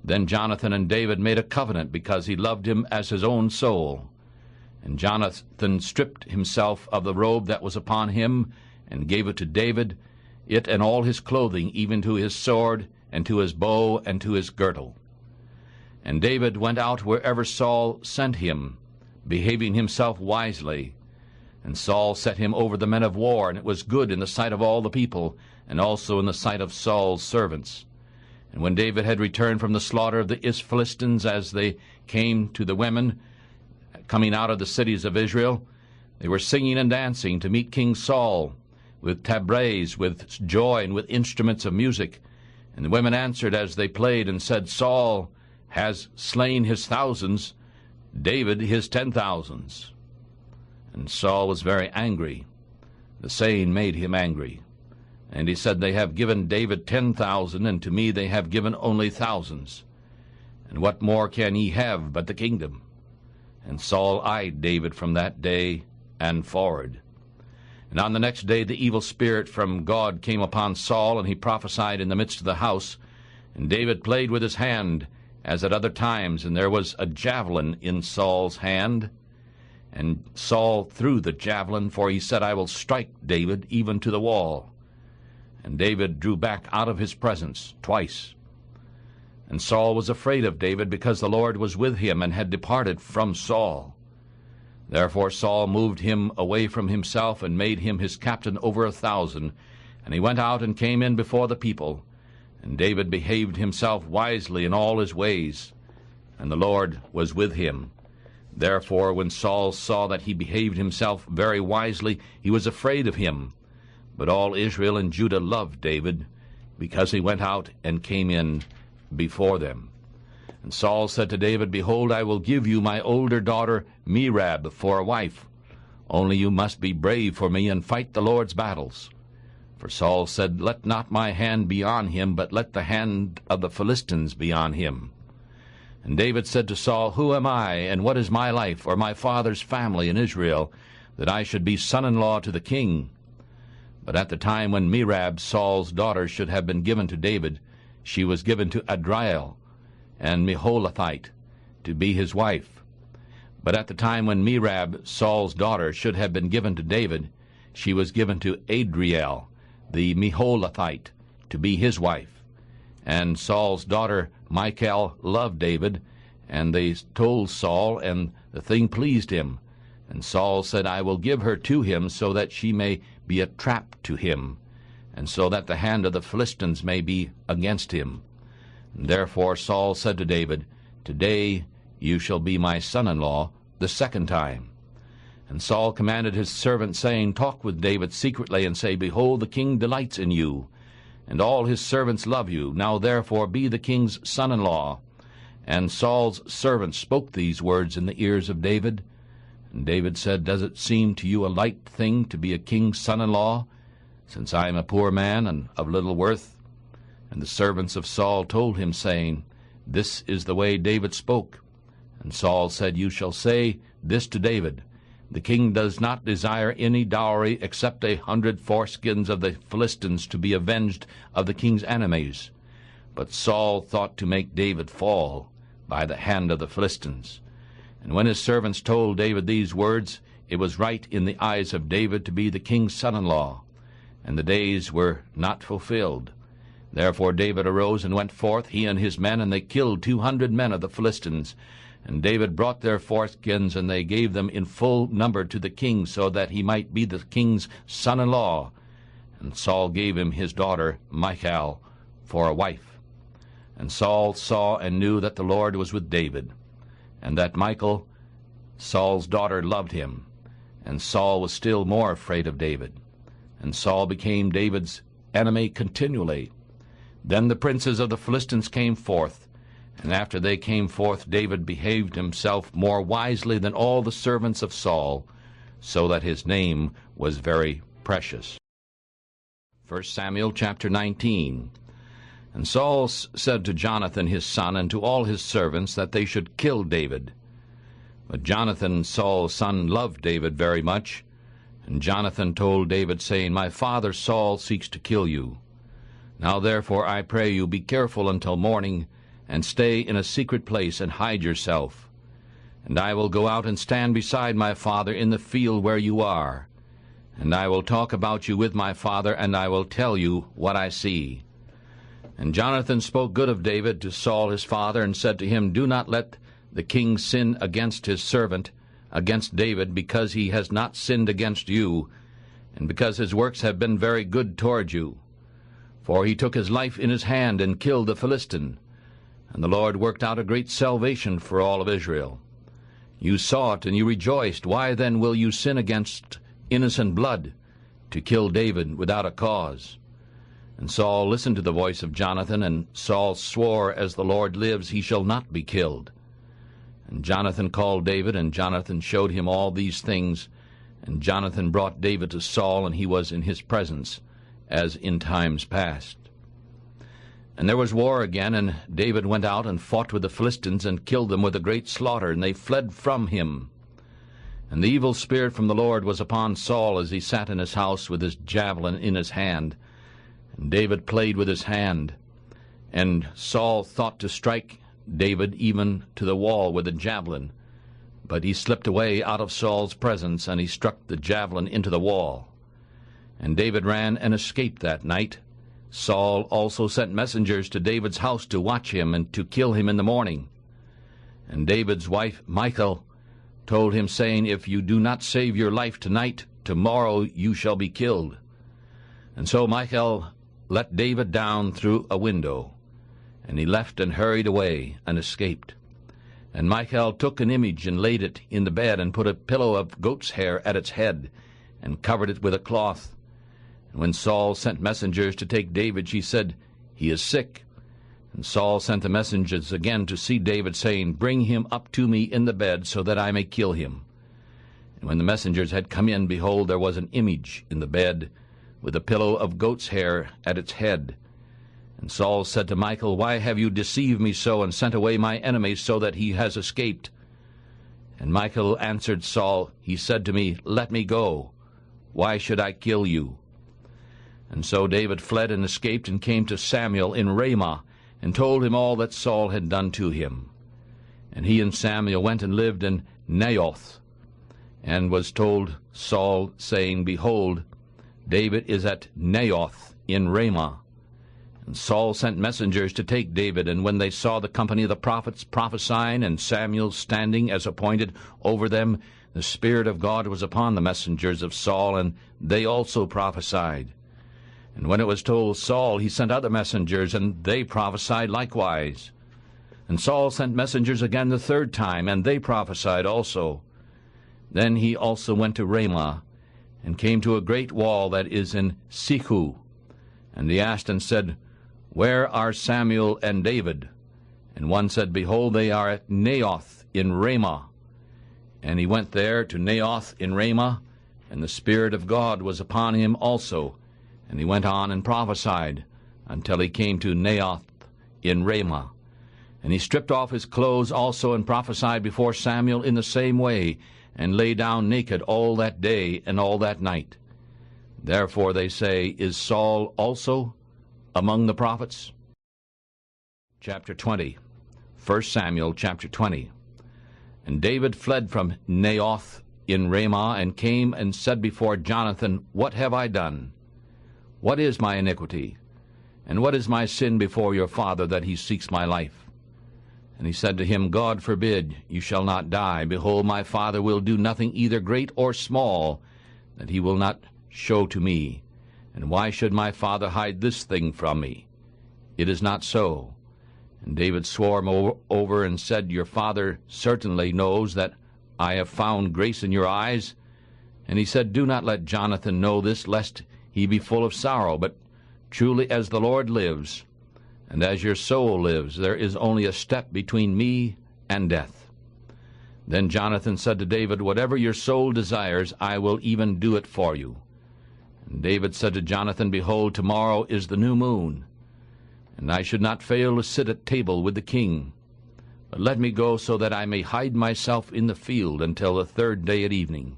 Then Jonathan and David made a covenant, because he loved him as his own soul. And Jonathan stripped himself of the robe that was upon him, and gave it to David, it and all his clothing, even to his sword, and to his bow, and to his girdle. And David went out wherever Saul sent him, behaving himself wisely. And Saul set him over the men of war, and it was good in the sight of all the people, and also in the sight of Saul's servants. And when David had returned from the slaughter of the Philistines, as they came to the women coming out of the cities of Israel, they were singing and dancing to meet King Saul, with tabrets, with joy, and with instruments of music. And the women answered as they played, and said, Saul has slain his thousands, David his 10,000s. And Saul was very angry. The saying made him angry. And he said, They have given David 10,000, and to me they have given only thousands. And what more can ye have but the kingdom? And Saul eyed David from that day and forward. And on the next day the evil spirit from God came upon Saul, and he prophesied in the midst of the house. And David played with his hand, as at other times, and there was a javelin in Saul's hand. And Saul threw the javelin, for he said, I will strike David even to the wall. And David drew back out of his presence twice. And Saul was afraid of David, because the Lord was with him, and had departed from Saul. Therefore Saul moved him away from himself, and made him his captain over 1,000. And he went out and came in before the people. And David behaved himself wisely in all his ways, and the Lord was with him. Therefore when Saul saw that he behaved himself very wisely, he was afraid of him. But all Israel and Judah loved David, because he went out and came in before them. And Saul said to David, Behold, I will give you my older daughter Merab for a wife. Only you must be brave for me, and fight the Lord's battles. For Saul said, Let not my hand be on him, but let the hand of the Philistines be on him. And David said to Saul, Who am I, and what is my life, or my father's family in Israel, that I should be son-in-law to the king? But at the time when Merab, Saul's daughter, should have been given to David, she was given to Adriel and Meholathite to be his wife. But at the time when Merab, Saul's daughter, should have been given to David, she was given to Adriel, the Meholathite, to be his wife. And Saul's daughter Michal loved David, and they told Saul, and the thing pleased him. And Saul said, I will give her to him, so that she may be a trap to him, and so that the hand of the Philistines may be against him. And therefore Saul said to David, Today you shall be my son-in-law the second time. And Saul commanded his servant, saying, Talk with David secretly, and say, Behold, the king delights in you, and all his servants love you. Now therefore be the king's son-in-law. And Saul's servant spoke these words in the ears of David. And David said, Does it seem to you a light thing to be a king's son-in-law, since I am a poor man and of little worth? And the servants of Saul told him, saying, This is the way David spoke. And Saul said, You shall say this to David, The king does not desire any dowry except 100 foreskins of the Philistines to be avenged of the king's enemies. But Saul thought to make David fall by the hand of the Philistines. And when his servants told David these words, it was right in the eyes of David to be the king's son-in-law, and the days were not fulfilled. Therefore David arose and went forth, he and his men, and they killed 200 men of the Philistines. And David brought their foreskins, and they gave them in full number to the king, so that he might be the king's son-in-law. And Saul gave him his daughter Michal for a wife. And Saul saw and knew that the Lord was with David, and that Michal, Saul's daughter, loved him. And Saul was still more afraid of David. And Saul became David's enemy continually. Then the princes of the Philistines came forth, and after they came forth, David behaved himself more wisely than all the servants of Saul, so that his name was very precious. 1 Samuel chapter 19. And Saul said to Jonathan his son and to all his servants that they should kill David. But Jonathan, Saul's son, loved David very much. And Jonathan told David, saying, My father Saul seeks to kill you. Now therefore I pray you, be careful until morning, and stay in a secret place, and hide yourself. And I will go out and stand beside my father in the field where you are. And I will talk about you with my father, and I will tell you what I see." And Jonathan spoke good of David to Saul his father, and said to him, "Do not let the king sin against his servant, against David, because he has not sinned against you, and because his works have been very good toward you. For he took his life in his hand and killed the Philistine, and the Lord worked out a great salvation for all of Israel. You saw it, and you rejoiced. Why then will you sin against innocent blood, to kill David without a cause?" And Saul listened to the voice of Jonathan, and Saul swore, "As the Lord lives, he shall not be killed." And Jonathan called David, and Jonathan showed him all these things. And Jonathan brought David to Saul, and he was in his presence, as in times past. And there was war again, and David went out and fought with the Philistines, and killed them with a great slaughter, and they fled from him. And the evil spirit from the Lord was upon Saul as he sat in his house with his javelin in his hand. And David played with his hand. And Saul thought to strike David even to the wall with a javelin. But he slipped away out of Saul's presence, and he struck the javelin into the wall. And David ran and escaped that night. Saul also sent messengers to David's house to watch him and to kill him in the morning. And David's wife Michal told him, saying, "If you do not save your life tonight, tomorrow you shall be killed." And so Michal let David down through a window, and he left and hurried away and escaped. And Michal took an image and laid it in the bed, and put a pillow of goat's hair at its head, and covered it with a cloth. And when Saul sent messengers to take David, she said, "He is sick." And Saul sent the messengers again to see David, saying, "Bring him up to me in the bed, so that I may kill him." And when the messengers had come in, behold, there was an image in the bed, with a pillow of goat's hair at its head. And Saul said to Michal, "Why have you deceived me so, and sent away my enemy, so that he has escaped?" And Michal answered Saul, "He said to me, 'Let me go. Why should I kill you?'" And so David fled and escaped, and came to Samuel in Ramah, and told him all that Saul had done to him. And he and Samuel went and lived in Naioth, and was told Saul, saying, "Behold, David is at Naioth in Ramah." And Saul sent messengers to take David, and when they saw the company of the prophets prophesying, and Samuel standing as appointed over them, the Spirit of God was upon the messengers of Saul, and they also prophesied. And when it was told Saul, he sent other messengers, and they prophesied likewise. And Saul sent messengers again the third time, and they prophesied also. Then he also went to Ramah, and came to a great wall that is in Sechu. And he asked and said, "Where are Samuel and David?" And one said, "Behold, they are at Naioth in Ramah." And he went there to Naioth in Ramah, and the Spirit of God was upon him also. And he went on and prophesied until he came to Naioth in Ramah. And he stripped off his clothes also, and prophesied before Samuel in the same way, and lay down naked all that day and all that night. Therefore they say, "Is Saul also among the prophets?" Chapter 20. 1 Samuel chapter 20. And David fled from Naioth in Ramah, and came and said before Jonathan, "What have I done? What is my iniquity? And what is my sin before your father, that he seeks my life?" And he said to him, "God forbid, you shall not die. Behold, my father will do nothing either great or small, that he will not show to me. And why should my father hide this thing from me? It is not so." And David swore him over and said, "Your father certainly knows that I have found grace in your eyes." And he said, "Do not let Jonathan know this, lest he be full of sorrow. But truly as the Lord lives, and as your soul lives, there is only a step between me and death." Then Jonathan said to David, "Whatever your soul desires, I will even do it for you." And David said to Jonathan, "Behold, tomorrow is the new moon, and I should not fail to sit at table with the king. But let me go, so that I may hide myself in the field until the third day at evening.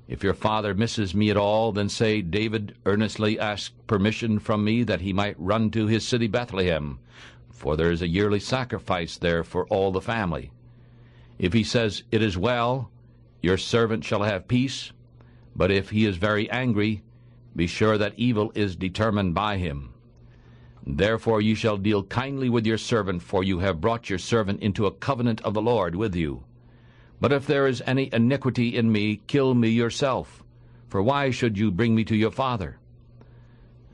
If your father misses me at all, then say, 'David earnestly asked permission from me that he might run to his city Bethlehem, for there is a yearly sacrifice there for all the family.' If he says, It is well, your servant shall have peace. But if he is very angry, be sure that evil is determined by him. Therefore you shall deal kindly with your servant, for you have brought your servant into a covenant of the Lord with you. But if there is any iniquity in me, kill me yourself. For why should you bring me to your father?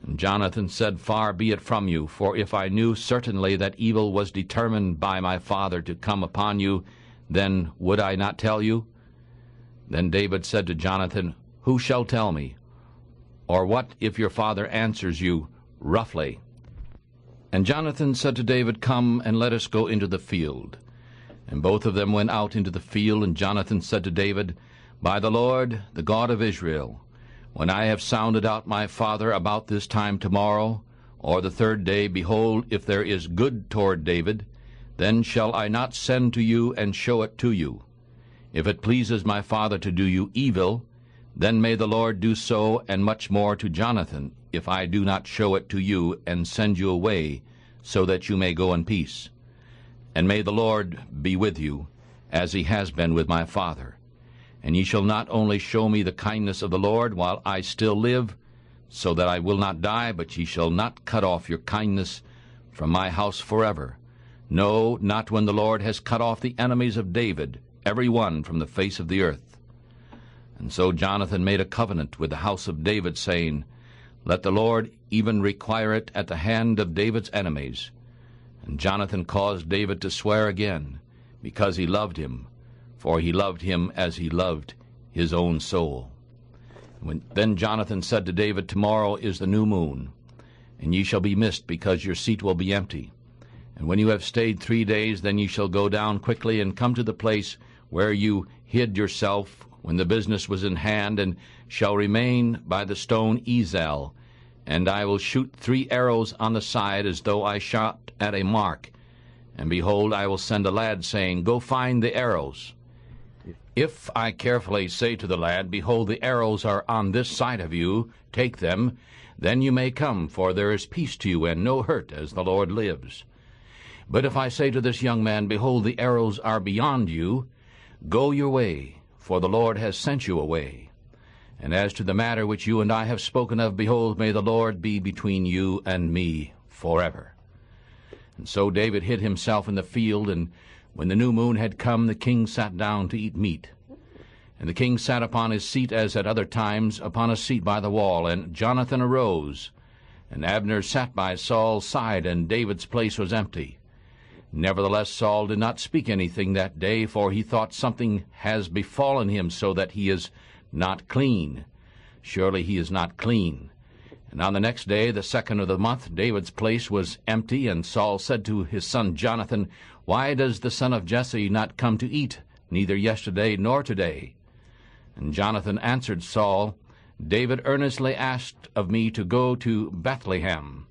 And Jonathan said, Far be it from you, for if I knew certainly that evil was determined by my father to come upon you, then would I not tell you? Then David said to Jonathan, Who shall tell me? Or what if your father answers you roughly? And Jonathan said to David, Come, and let us go into the field. And both of them went out into the field, and Jonathan said to David, By the Lord, the God of Israel, when I have sounded out my father about this time tomorrow, or the third day, behold, if there is good toward David, then shall I not send to you and show it to you. If it pleases my father to do you evil, then may the Lord do so, and much more to Jonathan, if I do not show it to you and send you away, so that you may go in peace. And may the Lord be with you, as he has been with my father. And ye shall not only show me the kindness of the Lord while I still live, so that I will not die, but ye shall not cut off your kindness from my house forever. No, not when the Lord has cut off the enemies of David, every one from the face of the earth. And so Jonathan made a covenant with the house of David, saying, Let the Lord even require it at the hand of David's enemies. And Jonathan caused David to swear again, because he loved him, for he loved him as he loved his own soul. Then Jonathan said to David, Tomorrow is the new moon, and ye shall be missed, because your seat will be empty. And when you have stayed 3 days, then ye shall go down quickly and come to the place where you hid yourself when the business was in hand, and shall remain by the stone Ezel. And I will shoot 3 arrows on the side, as though I shot at a mark. And behold, I will send a lad, saying, Go find the arrows. If I carefully say to the lad, Behold, the arrows are on this side of you, take them, then you may come, for there is peace to you, and no hurt, as the Lord lives. But if I say to this young man, Behold, the arrows are beyond you, go your way, for the Lord has sent you away. And as to the matter which you and I have spoken of, behold, may the Lord be between you and me forever. And so David hid himself in the field, and when the new moon had come, the king sat down to eat meat. And the king sat upon his seat, as at other times, upon a seat by the wall. And Jonathan arose, and Abner sat by Saul's side, and David's place was empty. Nevertheless Saul did not speak anything that day, for he thought, Something has befallen him, so that he is not clean. Surely he is not clean. And on the next day, the 2nd of the month, David's place was empty, and Saul said to his son Jonathan, Why does the son of Jesse not come to eat, neither yesterday nor today? And Jonathan answered Saul, David earnestly asked of me to go to Bethlehem.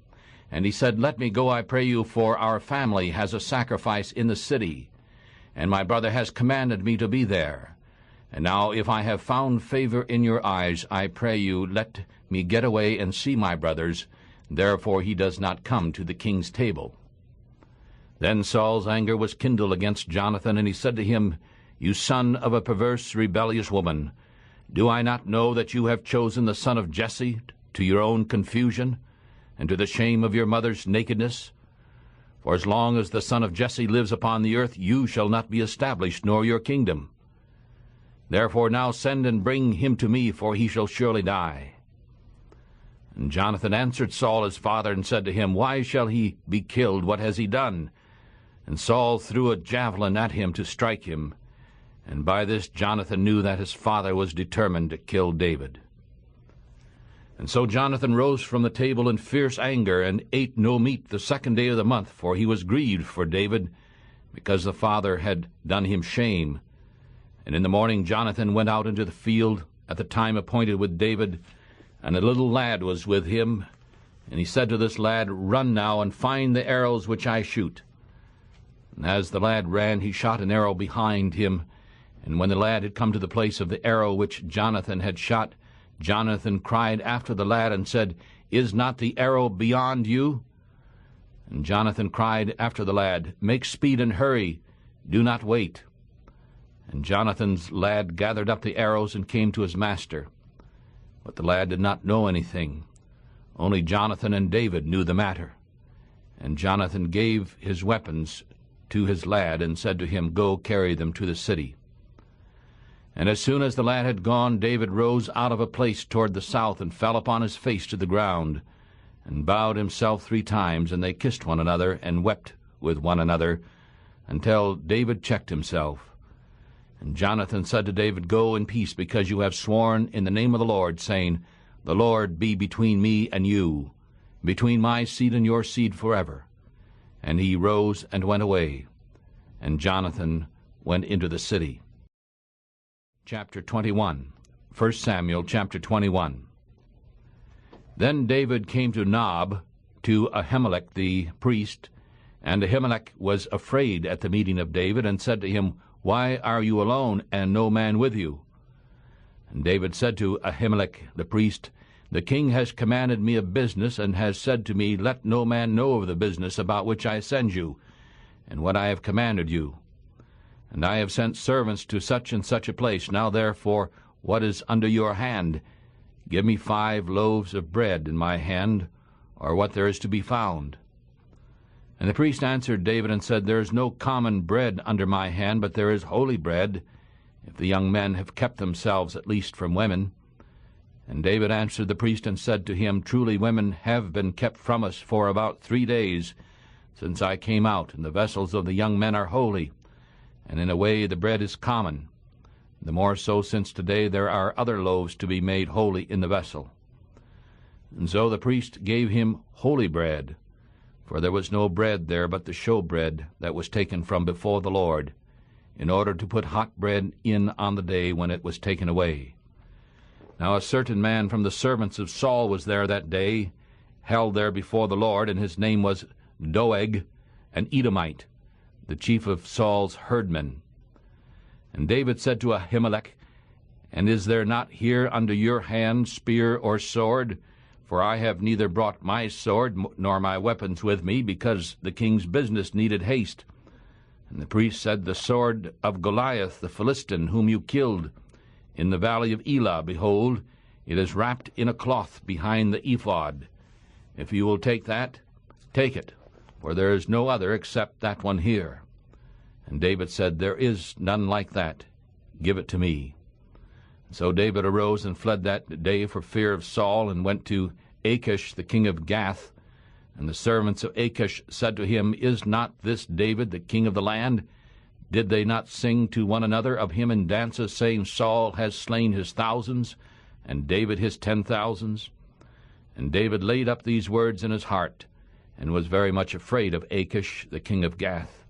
And he said, Let me go, I pray you, for our family has a sacrifice in the city, and my brother has commanded me to be there. And now if I have found favor in your eyes, I pray you, let me get away and see my brothers. Therefore he does not come to the king's table. Then Saul's anger was kindled against Jonathan, and he said to him, You son of a perverse, rebellious woman, do I not know that you have chosen the son of Jesse to your own confusion, and to the shame of your mother's nakedness? For as long as the son of Jesse lives upon the earth, you shall not be established, nor your kingdom. Therefore now send and bring him to me, for he shall surely die. And Jonathan answered Saul his father, and said to him, Why shall he be killed? What has he done? And Saul threw a javelin at him to strike him. And by this Jonathan knew that his father was determined to kill David. And so Jonathan rose from the table in fierce anger, and ate no meat the 2nd day of the month, for he was grieved for David, because the father had done him shame. And in the morning Jonathan went out into the field at the time appointed with David, and a little lad was with him. And he said to this lad, Run now, and find the arrows which I shoot. And as the lad ran, he shot an arrow behind him. And when the lad had come to the place of the arrow which Jonathan had shot, Jonathan cried after the lad and said, Is not the arrow beyond you? And Jonathan cried after the lad, Make speed and hurry, do not wait. And Jonathan's lad gathered up the arrows and came to his master. But the lad did not know anything. Only Jonathan and David knew the matter. And Jonathan gave his weapons to his lad and said to him, "Go carry them to the city." And as soon as the lad had gone, David rose out of a place toward the south and fell upon his face to the ground, and bowed himself 3 times, and they kissed one another and wept with one another, until David checked himself. And Jonathan said to David, "Go in peace, because you have sworn in the name of the Lord, saying, 'The Lord be between me and you, between my seed and your seed forever.'" And he rose and went away, and Jonathan went into the city. Chapter 21. 1 Samuel chapter 21. Then David came to Nob, to Ahimelech the priest, and Ahimelech was afraid at the meeting of David, and said to him, "Why are you alone, and no man with you?" And David said to Ahimelech the priest, "The king has commanded me a business, and has said to me, 'Let no man know of the business about which I send you, and what I have commanded you.' And I have sent servants to such and such a place. Now therefore, what is under your hand? Give me 5 loaves of bread in my hand, or what there is to be found." And the priest answered David and said, "There is no common bread under my hand, but there is holy bread, if the young men have kept themselves at least from women." And David answered the priest and said to him, "Truly women have been kept from us for about 3 days, since I came out, and the vessels of the young men are holy, and in a way the bread is common, the more so since today there are other loaves to be made holy in the vessel." And so the priest gave him holy bread, for there was no bread there but the showbread that was taken from before the Lord, in order to put hot bread in on the day when it was taken away. Now a certain man from the servants of Saul was there that day, held there before the Lord, and his name was Doeg, an Edomite, the chief of Saul's herdmen. And David said to Ahimelech, "And is there not here under your hand spear or sword? For I have neither brought my sword nor my weapons with me, because the king's business needed haste." And the priest said, "The sword of Goliath the Philistine, whom you killed in the valley of Elah, behold, it is wrapped in a cloth behind the ephod. If you will take that, take it, for there is no other except that one here." And David said, "There is none like that. Give it to me." So David arose and fled that day for fear of Saul, and went to Achish the king of Gath. And the servants of Achish said to him, "Is not this David the king of the land? Did they not sing to one another of him in dances, saying, 'Saul has slain his thousands, and David his 10,000s?'" And David laid up these words in his heart, and was very much afraid of Achish the king of Gath.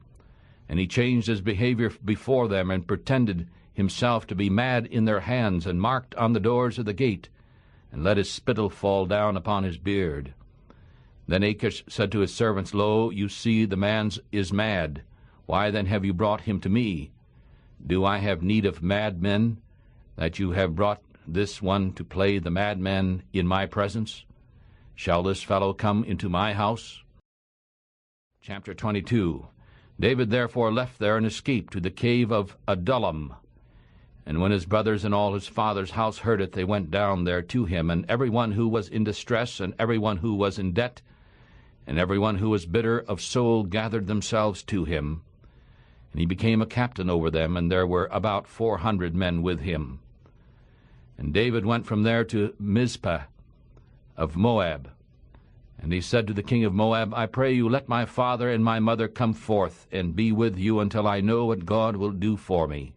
And he changed his behavior before them, and pretended himself to be mad in their hands, and marked on the doors of the gate, and let his spittle fall down upon his beard. Then Achish said to his servants, "Lo, you see the man is mad. Why then have you brought him to me? Do I have need of madmen, that you have brought this one to play the madman in my presence? Shall this fellow come into my house?" Chapter 22. David therefore left there and escaped to the cave of Adullam. And when his brothers and all his father's house heard it, they went down there to him, and every one who was in distress, and every one who was in debt, and every one who was bitter of soul gathered themselves to him. And he became a captain over them, and there were about 400 men with him. And David went from there to Mizpah of Moab. And he said to the king of Moab, "I pray you, let my father and my mother come forth, and be with you until I know what God will do for me."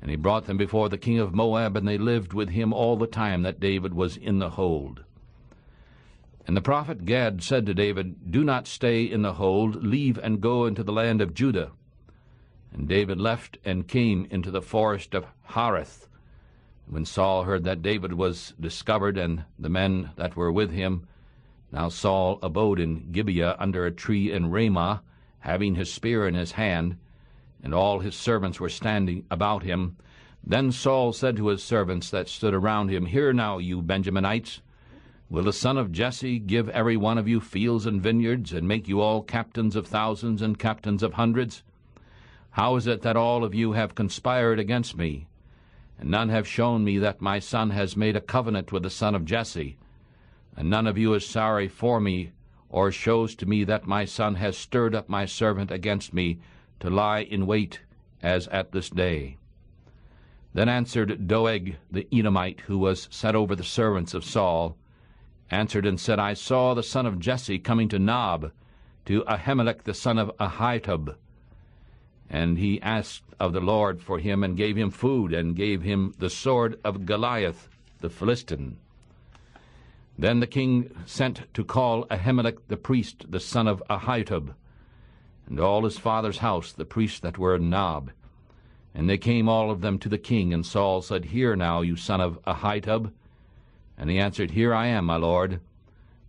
And he brought them before the king of Moab, and they lived with him all the time that David was in the hold. And the prophet Gad said to David, "Do not stay in the hold, leave and go into the land of Judah." And David left and came into the forest of Hareth. When Saul heard that David was discovered, and the men that were with him, now Saul abode in Gibeah under a tree in Ramah, having his spear in his hand, and all his servants were standing about him. Then Saul said to his servants that stood around him, "Hear now, you Benjaminites, will the son of Jesse give every one of you fields and vineyards, and make you all captains of thousands and captains of hundreds? How is it that all of you have conspired against me, and none have shown me that my son has made a covenant with the son of Jesse, and none of you is sorry for me, or shows to me that my son has stirred up my servant against me to lie in wait as at this day? Then answered Doeg the Edomite, who was set over the servants of Saul, answered and said, I saw the son of Jesse coming to Nob, to Ahimelech the son of Ahitub. And he asked of the Lord for him, and gave him food, and gave him the sword of Goliath the Philistine. Then the king sent to call Ahimelech the priest, the son of Ahitub, and all his father's house, the priests that were in Nob. And they came all of them to the king, and Saul said, Hear now, you son of Ahitub. And he answered, Here I am, my lord.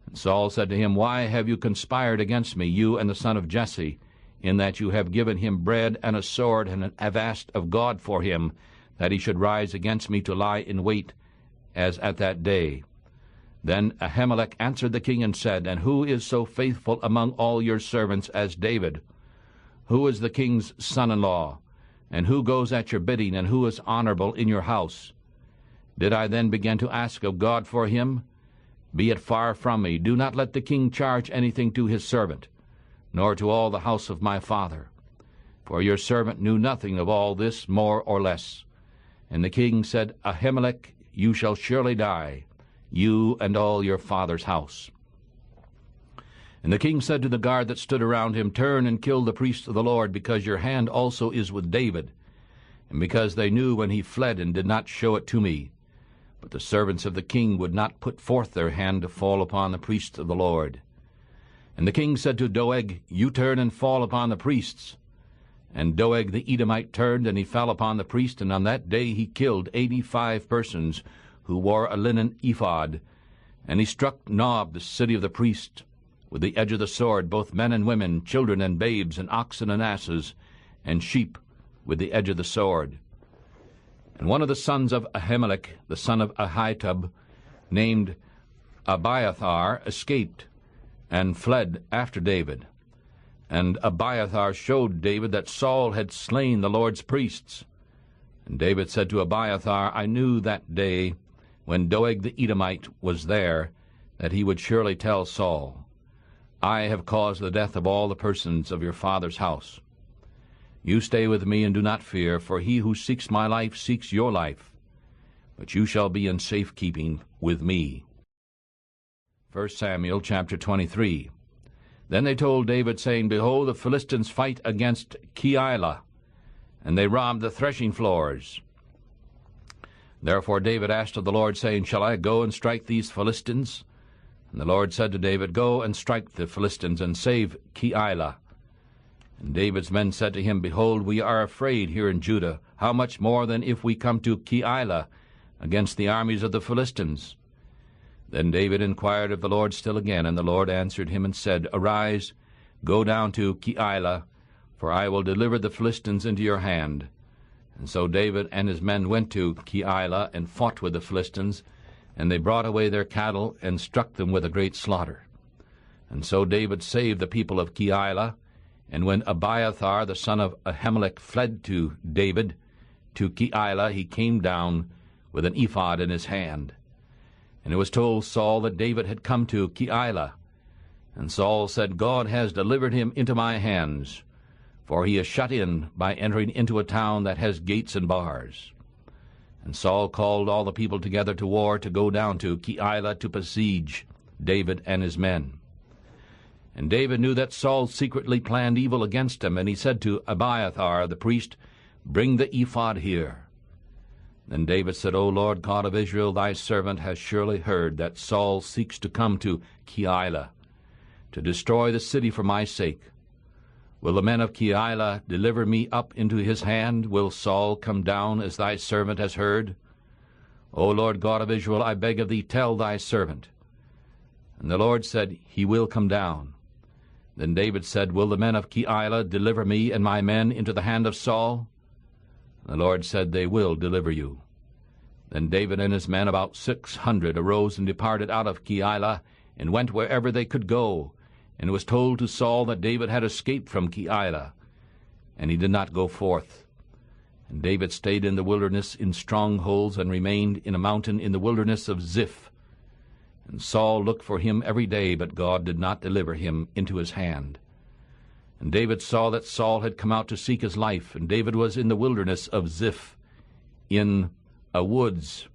And Saul said to him, Why have you conspired against me, you and the son of Jesse, in that you have given him bread and a sword, and have asked of God for him, that he should rise against me to lie in wait, as at that day? Then Ahimelech answered the king and said, And who is so faithful among all your servants as David? Who is the king's son-in-law? And who goes at your bidding, and who is honorable in your house? Did I then begin to ask of God for him? Be it far from me. Do not let the king charge anything to his servant, nor to all the house of my father. For your servant knew nothing of all this, more or less. And the king said, Ahimelech, you shall surely die, you and all your father's house. And the king said to the guard that stood around him, Turn and kill the priest of the Lord, because your hand also is with David, and because they knew when he fled and did not show it to me. But the servants of the king would not put forth their hand to fall upon the priests of the Lord. And the king said to Doeg, You turn and fall upon the priests. And Doeg the Edomite turned, and he fell upon the priest, and on that day he killed 85 persons who wore a linen ephod. And he struck Nob, the city of the priest, with the edge of the sword, both men and women, children and babes, and oxen and asses, and sheep with the edge of the sword. And one of the sons of Ahimelech, the son of Ahitub, named Abiathar, escaped, and fled after David. And Abiathar showed David that Saul had slain the Lord's priests. And David said to Abiathar, I knew that day, when Doeg the Edomite was there, that he would surely tell Saul, I have caused the death of all the persons of your father's house. You stay with me, and do not fear, for he who seeks my life seeks your life. But you shall be in safekeeping with me. 1 Samuel chapter 23. Then they told David, saying, Behold, the Philistines fight against Keilah, and they rob the threshing floors. Therefore David asked of the Lord, saying, Shall I go and strike these Philistines? And the Lord said to David, Go and strike the Philistines, and save Keilah. And David's men said to him, Behold, we are afraid here in Judah. How much more than if we come to Keilah against the armies of the Philistines? Then David inquired of the Lord still again, and the Lord answered him and said, Arise, go down to Keilah, for I will deliver the Philistines into your hand. And so David and his men went to Keilah and fought with the Philistines, and they brought away their cattle and struck them with a great slaughter. And so David saved the people of Keilah. And when Abiathar the son of Ahimelech fled to David to Keilah, he came down with an ephod in his hand. And it was told Saul that David had come to Keilah. And Saul said, God has delivered him into my hands, for he is shut in by entering into a town that has gates and bars. And Saul called all the people together to war, to go down to Keilah to besiege David and his men. And David knew that Saul secretly planned evil against him, and he said to Abiathar the priest, Bring the ephod here. Then David said, O Lord God of Israel, thy servant has surely heard that Saul seeks to come to Keilah, to destroy the city for my sake. Will the men of Keilah deliver me up into his hand? Will Saul come down, as thy servant has heard? O Lord God of Israel, I beg of thee, tell thy servant. And the Lord said, He will come down. Then David said, Will the men of Keilah deliver me and my men into the hand of Saul? And the Lord said, They will deliver you. Then David and his men, about 600, arose and departed out of Keilah, and went wherever they could go. And it was told to Saul that David had escaped from Keilah. and he did not go forth. And David stayed in the wilderness in strongholds, and remained in a mountain in the wilderness of Ziph. And Saul looked for him every day, but God did not deliver him into his hand. And David saw that Saul had come out to seek his life, and David was in the wilderness of Ziph, in a woods.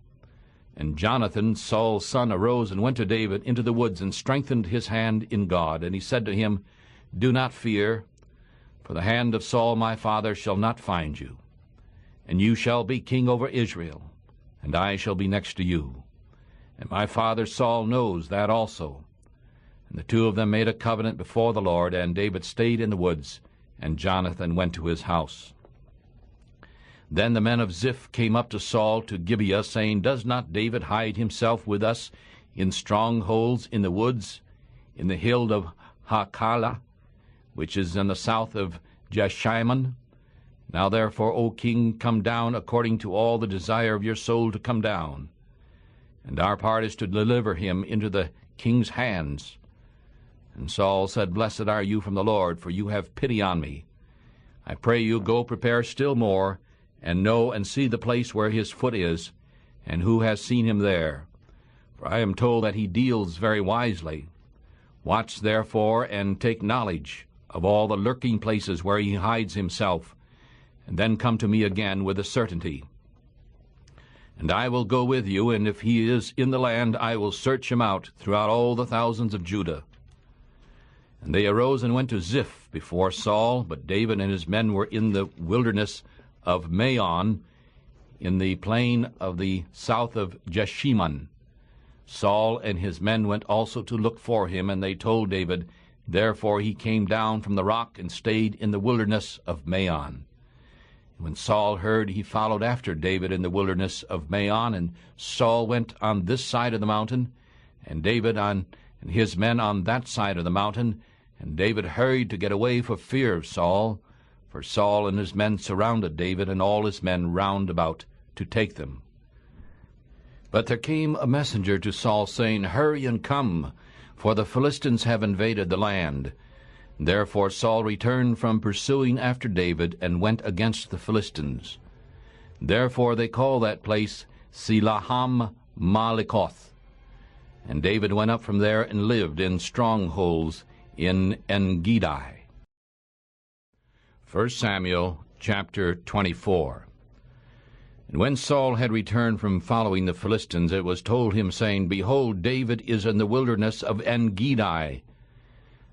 And Jonathan, Saul's son, arose and went to David into the woods, and strengthened his hand in God. And he said to him, Do not fear, for the hand of Saul my father shall not find you. And you shall be king over Israel, and I shall be next to you. And my father Saul knows that also. And the two of them made a covenant before the Lord, and David stayed in the woods, and Jonathan went to his house. Then the men of Ziph came up to Saul to Gibeah, saying, Does not David hide himself with us in strongholds in the woods, in the hill of Hakala, which is in the south of Jeshimon? Now therefore, O king, come down according to all the desire of your soul to come down. And our part is to deliver him into the king's hands. And Saul said, Blessed are you from the Lord, for you have pity on me. I pray you, go prepare still more, and know and see the place where his foot is, and who has seen him there. For I am told that he deals very wisely. Watch therefore, and take knowledge of all the lurking places where he hides himself, and then come to me again with a certainty. And I will go with you, and if he is in the land, I will search him out throughout all the thousands of Judah. And they arose and went to Ziph before Saul, but David and his men were in the wilderness of Maon, in the plain of the south of Jeshimon. Saul and his men went also to look for him, and they told David. Therefore he came down from the rock and stayed in the wilderness of Maon. When Saul heard, he followed after David in the wilderness of Maon, and Saul went on this side of the mountain, and David and his men on that side of the mountain. And David hurried to get away for fear of Saul, for Saul and his men surrounded David and all his men round about to take them. But there came a messenger to Saul, saying, Hurry and come, for the Philistines have invaded the land. Therefore Saul returned from pursuing after David, and went against the Philistines. Therefore they call that place Silaham Malikoth. And David went up from there and lived in strongholds in En-gedi. 1 Samuel chapter 24. And when Saul had returned from following the Philistines, it was told him, saying, Behold, David is in the wilderness of En-gedi.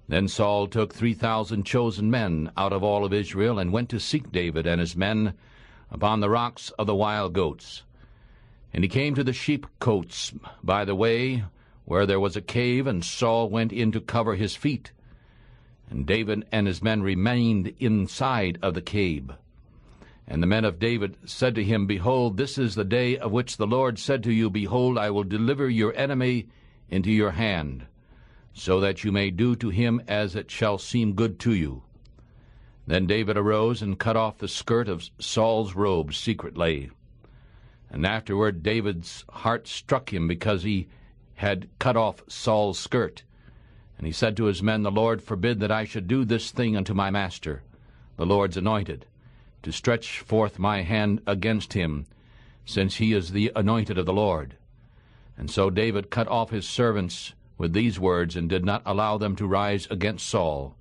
Then Saul took 3,000 chosen men out of all of Israel, and went to seek David and his men upon the rocks of the wild goats. And he came to the sheepcotes by the way, where there was a cave, and Saul went in to cover his feet. And David and his men remained inside of the cave. And the men of David said to him, Behold, this is the day of which the Lord said to you, Behold, I will deliver your enemy into your hand, so that you may do to him as it shall seem good to you. Then David arose and cut off the skirt of Saul's robe secretly. And afterward David's heart struck him, because he had cut off Saul's skirt. And he said to his men, The Lord forbid that I should do this thing unto my master, the Lord's anointed, to stretch forth my hand against him, since he is the anointed of the Lord. And so David cut off his servants with these words, and did not allow them to rise against Saul.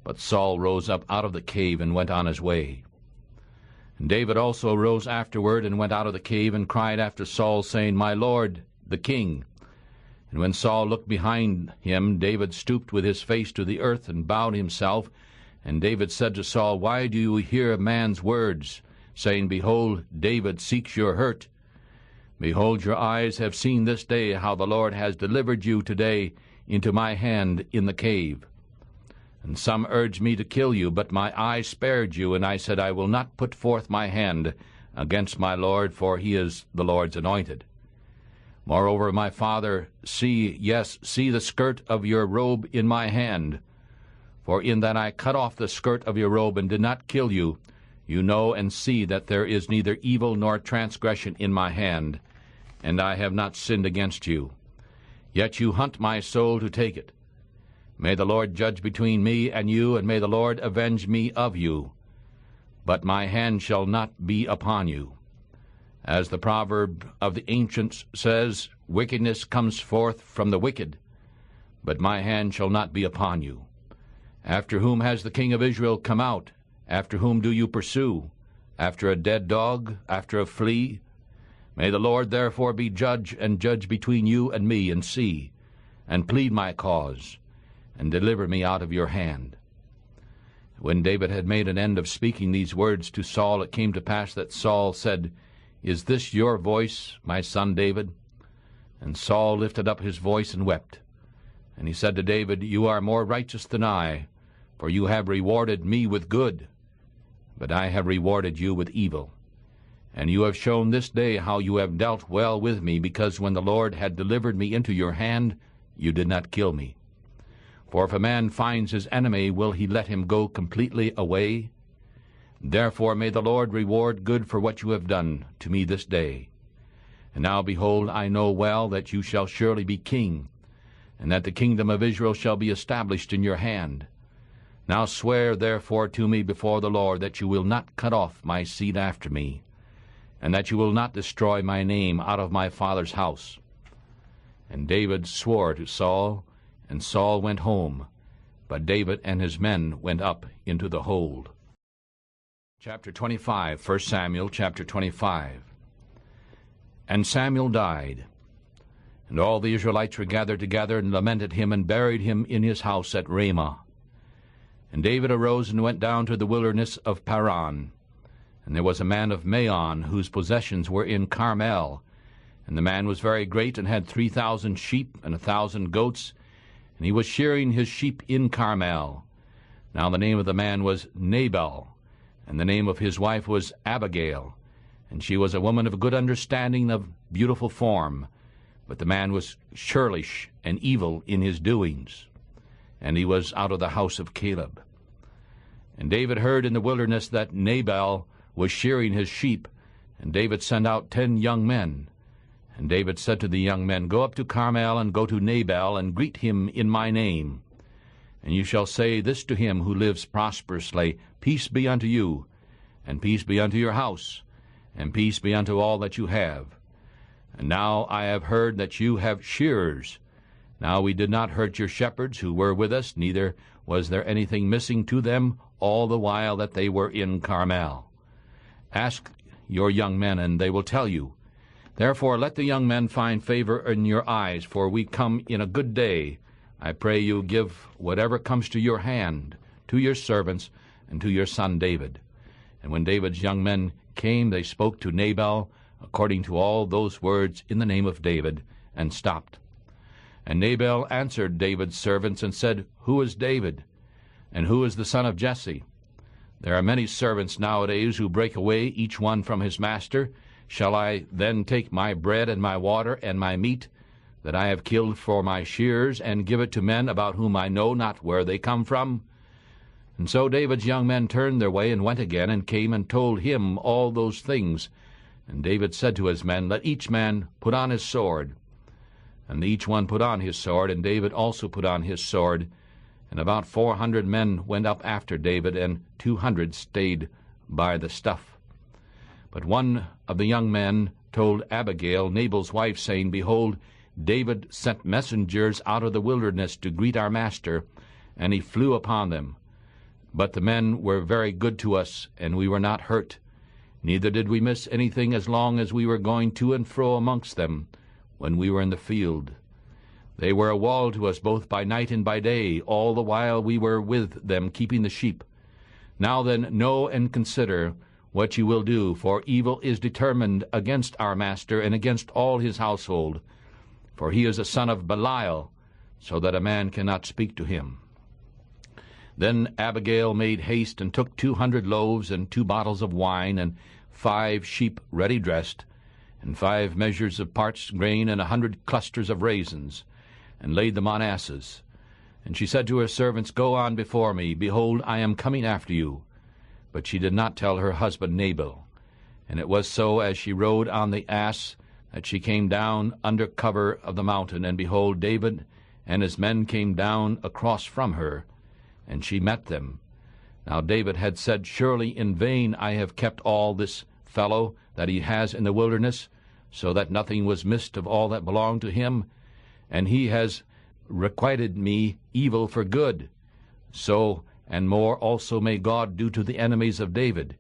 But Saul rose up out of the cave and went on his way. And David also rose afterward and went out of the cave, and cried after Saul, saying, My lord, the king. And when Saul looked behind him, David stooped with his face to the earth, and bowed himself. And David said to Saul, Why do you hear man's words, saying, Behold, David seeks your hurt? Behold, your eyes have seen this day how the Lord has delivered you today into my hand in the cave. And some urged me to kill you, but my eye spared you, and I said, I will not put forth my hand against my Lord, for he is the Lord's anointed. Moreover, my father, see the skirt of your robe in my hand. For in that I cut off the skirt of your robe and did not kill you, you know and see that there is neither evil nor transgression in my hand, and I have not sinned against you. Yet you hunt my soul to take it. May the Lord judge between me and you, and may the Lord avenge me of you. but my hand shall not be upon you. As the proverb of the ancients says, wickedness comes forth from the wicked, but my hand shall not be upon you. After whom has the king of Israel come out? After whom do you pursue? After a dead dog? After a flea? May the Lord therefore be judge, and judge between you and me, and see, and plead my cause, and deliver me out of your hand. When David had made an end of speaking these words to Saul, it came to pass that Saul said, Is this your voice, my son David? And Saul lifted up his voice and wept. And he said to David, You are more righteous than I, for you have rewarded me with good, but I have rewarded you with evil. And you have shown this day how you have dealt well with me, because when the Lord had delivered me into your hand, you did not kill me. For if a man finds his enemy, will he let him go completely away? Therefore may the Lord reward good for what you have done to me this day. And now, behold, I know well that you shall surely be king, and that the kingdom of Israel shall be established in your hand. Now swear therefore to me before the Lord that you will not cut off my seed after me, and that you will not destroy my name out of my father's house. And David swore to Saul, and Saul went home, but David and his men went up into the hold. Chapter 25, 1 Samuel chapter 25. And Samuel died, and all the Israelites were gathered together, and lamented him, and buried him in his house at Ramah. And David arose and went down to the wilderness of Paran. And there was a man of Maon, whose possessions were in Carmel. And the man was very great, and had 3,000 sheep and 1,000 goats, and he was shearing his sheep in Carmel. Now the name of the man was Nabal, and the name of his wife was Abigail, and she was a woman of good understanding, of beautiful form. But the man was churlish and evil in his doings, and he was out of the house of Caleb. And David heard in the wilderness that Nabal was shearing his sheep, and David sent out 10 young men. And David said to the young men, Go up to Carmel, and go to Nabal, and greet him in my name. And you shall say this to him who lives prosperously, Peace be unto you, and peace be unto your house, and peace be unto all that you have. And now I have heard that you have shearers. Now we did not hurt your shepherds who were with us, neither was there anything missing to them all the while that they were in Carmel. Ask your young men, and they will tell you. Therefore let the young men find favor in your eyes, for we come in a good day. I pray you give whatever comes to your hand, to your servants, and to your son David. And when David's young men came, they spoke to Nabal according to all those words in the name of David, and stopped. And Nabal answered David's servants and said, Who is David? And who is the son of Jesse? There are many servants nowadays who break away, each one from his master. Shall I then take my bread and my water and my meat that I have killed for my shears, and give it to men about whom I know not where they come from? And so David's young men turned their way, and went again, and came and told him all those things. And David said to his men, Let each man put on his sword. And each one put on his sword, and David also put on his sword. And about 400 men went up after David, and 200 stayed by the stuff. But one of the young men told Abigail, Nabal's wife, saying, Behold, David sent messengers out of the wilderness to greet our master, and he flew upon them. But the men were very good to us, and we were not hurt. Neither did we miss anything as long as we were going to and fro amongst them when we were in the field. They were a wall to us both by night and by day, all the while we were with them keeping the sheep. Now then, know and consider what you will do, for evil is determined against our master and against all his household. For he is a son of Belial, so that a man cannot speak to him. Then Abigail made haste, and took 200 loaves, and 2 bottles of wine, and 5 sheep ready dressed, and 5 measures of parched grain, and 100 clusters of raisins, and laid them on asses. And she said to her servants, Go on before me, behold, I am coming after you. But she did not tell her husband Nabal. And it was so, as she rode on the ass, that she came down under cover of the mountain, and behold, David and his men came down across from her, and she met them. Now David had said, Surely in vain I have kept all this fellow that he has in the wilderness, so that nothing was missed of all that belonged to him, and he has requited me evil for good. So and more also may God do to the enemies of David,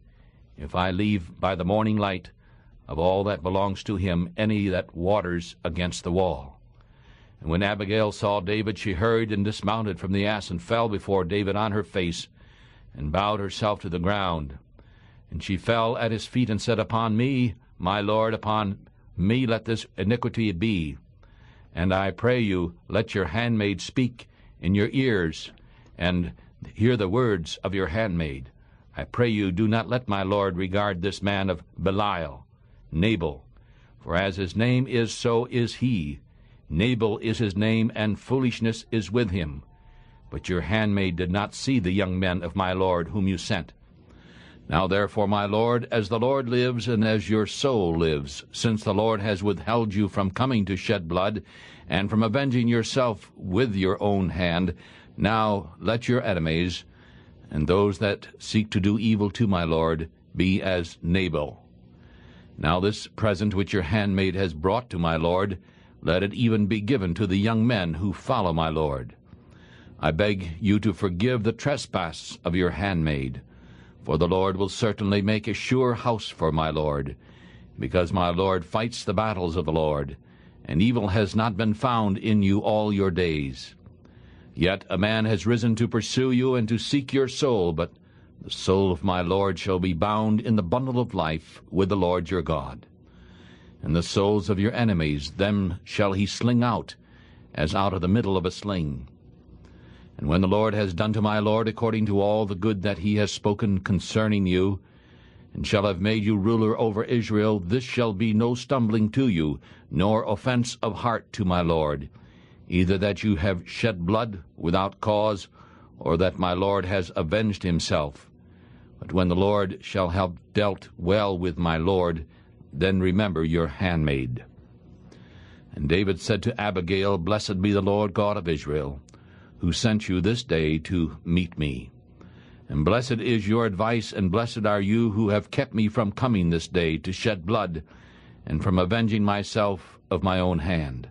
if I leave by the morning light of all that belongs to him any that waters against the wall. And when Abigail saw David, she hurried and dismounted from the ass, and fell before David on her face, and bowed herself to the ground. And she fell at his feet, and said, Upon me, my lord, upon me let this iniquity be. And I pray you, let your handmaid speak in your ears, and hear the words of your handmaid. I pray you, do not let my lord regard this man of Belial, Nabal. For as his name is, so is he. Nabal is his name, and foolishness is with him. But your handmaid did not see the young men of my lord whom you sent. Now therefore, my lord, as the Lord lives, and as your soul lives, since the Lord has withheld you from coming to shed blood, and from avenging yourself with your own hand, now let your enemies, and those that seek to do evil to my lord, be as Nabal. Now this present which your handmaid has brought to my lord, let it even be given to the young men who follow my lord. I beg you to forgive the trespass of your handmaid, for the Lord will certainly make a sure house for my lord, because my lord fights the battles of the Lord, and evil has not been found in you all your days. Yet a man has risen to pursue you and to seek your soul, but the soul of my lord shall be bound in the bundle of life with the Lord your God. And the souls of your enemies, them shall he sling out, as out of the middle of a sling. And when the Lord has done to my lord according to all the good that he has spoken concerning you, and shall have made you ruler over Israel, this shall be no stumbling to you, nor offense of heart to my lord, either that you have shed blood without cause, or that my lord has avenged himself. But when the Lord shall have dealt well with my lord, then remember your handmaid. And David said to Abigail, Blessed be the Lord God of Israel, who sent you this day to meet me. And blessed is your advice, and blessed are you who have kept me from coming this day to shed blood, and from avenging myself of my own hand.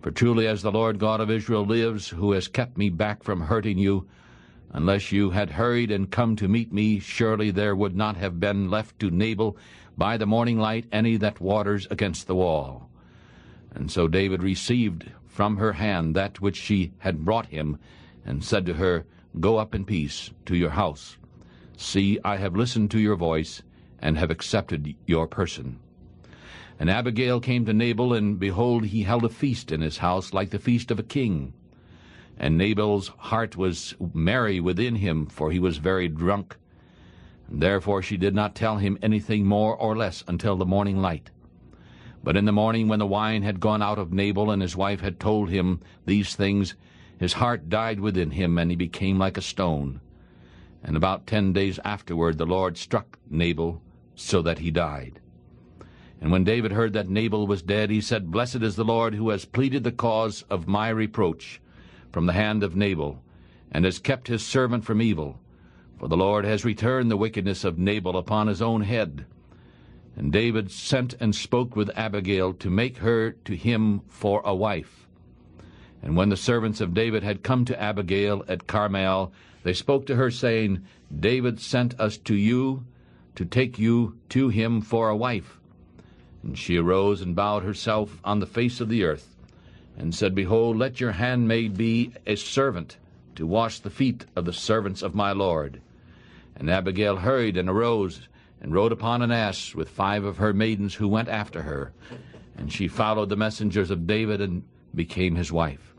For truly as the Lord God of Israel lives, who has kept me back from hurting you, unless you had hurried and come to meet me, surely there would not have been left to Nabal by the morning light any that waters against the wall. And so David received from her hand that which she had brought him, and said to her, Go up in peace to your house. See, I have listened to your voice, and have accepted your person. And Abigail came to Nabal, and behold, he held a feast in his house, like the feast of a king. And Nabal's heart was merry within him, for he was very drunk. And therefore she did not tell him anything more or less until the morning light. But in the morning, when the wine had gone out of Nabal, and his wife had told him these things, his heart died within him, and he became like a stone. And about 10 days afterward the Lord struck Nabal, so that he died. And when David heard that Nabal was dead, he said, Blessed is the Lord, who has pleaded the cause of my reproach from the hand of Nabal, and has kept his servant from evil. For the Lord has returned the wickedness of Nabal upon his own head. And David sent and spoke with Abigail to make her to him for a wife. And when the servants of David had come to Abigail at Carmel, they spoke to her, saying, David sent us to you to take you to him for a wife. And she arose and bowed herself on the face of the earth, and said, Behold, let your handmaid be a servant to wash the feet of the servants of my lord. And Abigail hurried and arose, and rode upon an ass with 5 of her maidens who went after her. And she followed the messengers of David, and became his wife.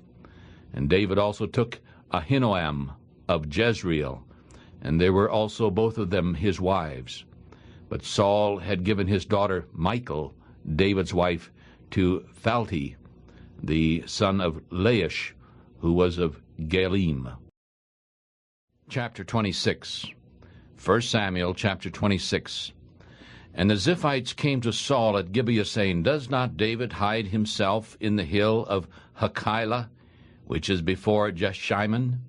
And David also took Ahinoam of Jezreel, and they were also both of them his wives. But Saul had given his daughter Michal, David's wife, to Phalti, the son of Laish, who was of Galim. Chapter 26. 1 Samuel chapter 26. And the Ziphites came to Saul at Gibeah, saying, Does not David hide himself in the hill of Hachilah, which is before Jeshimon?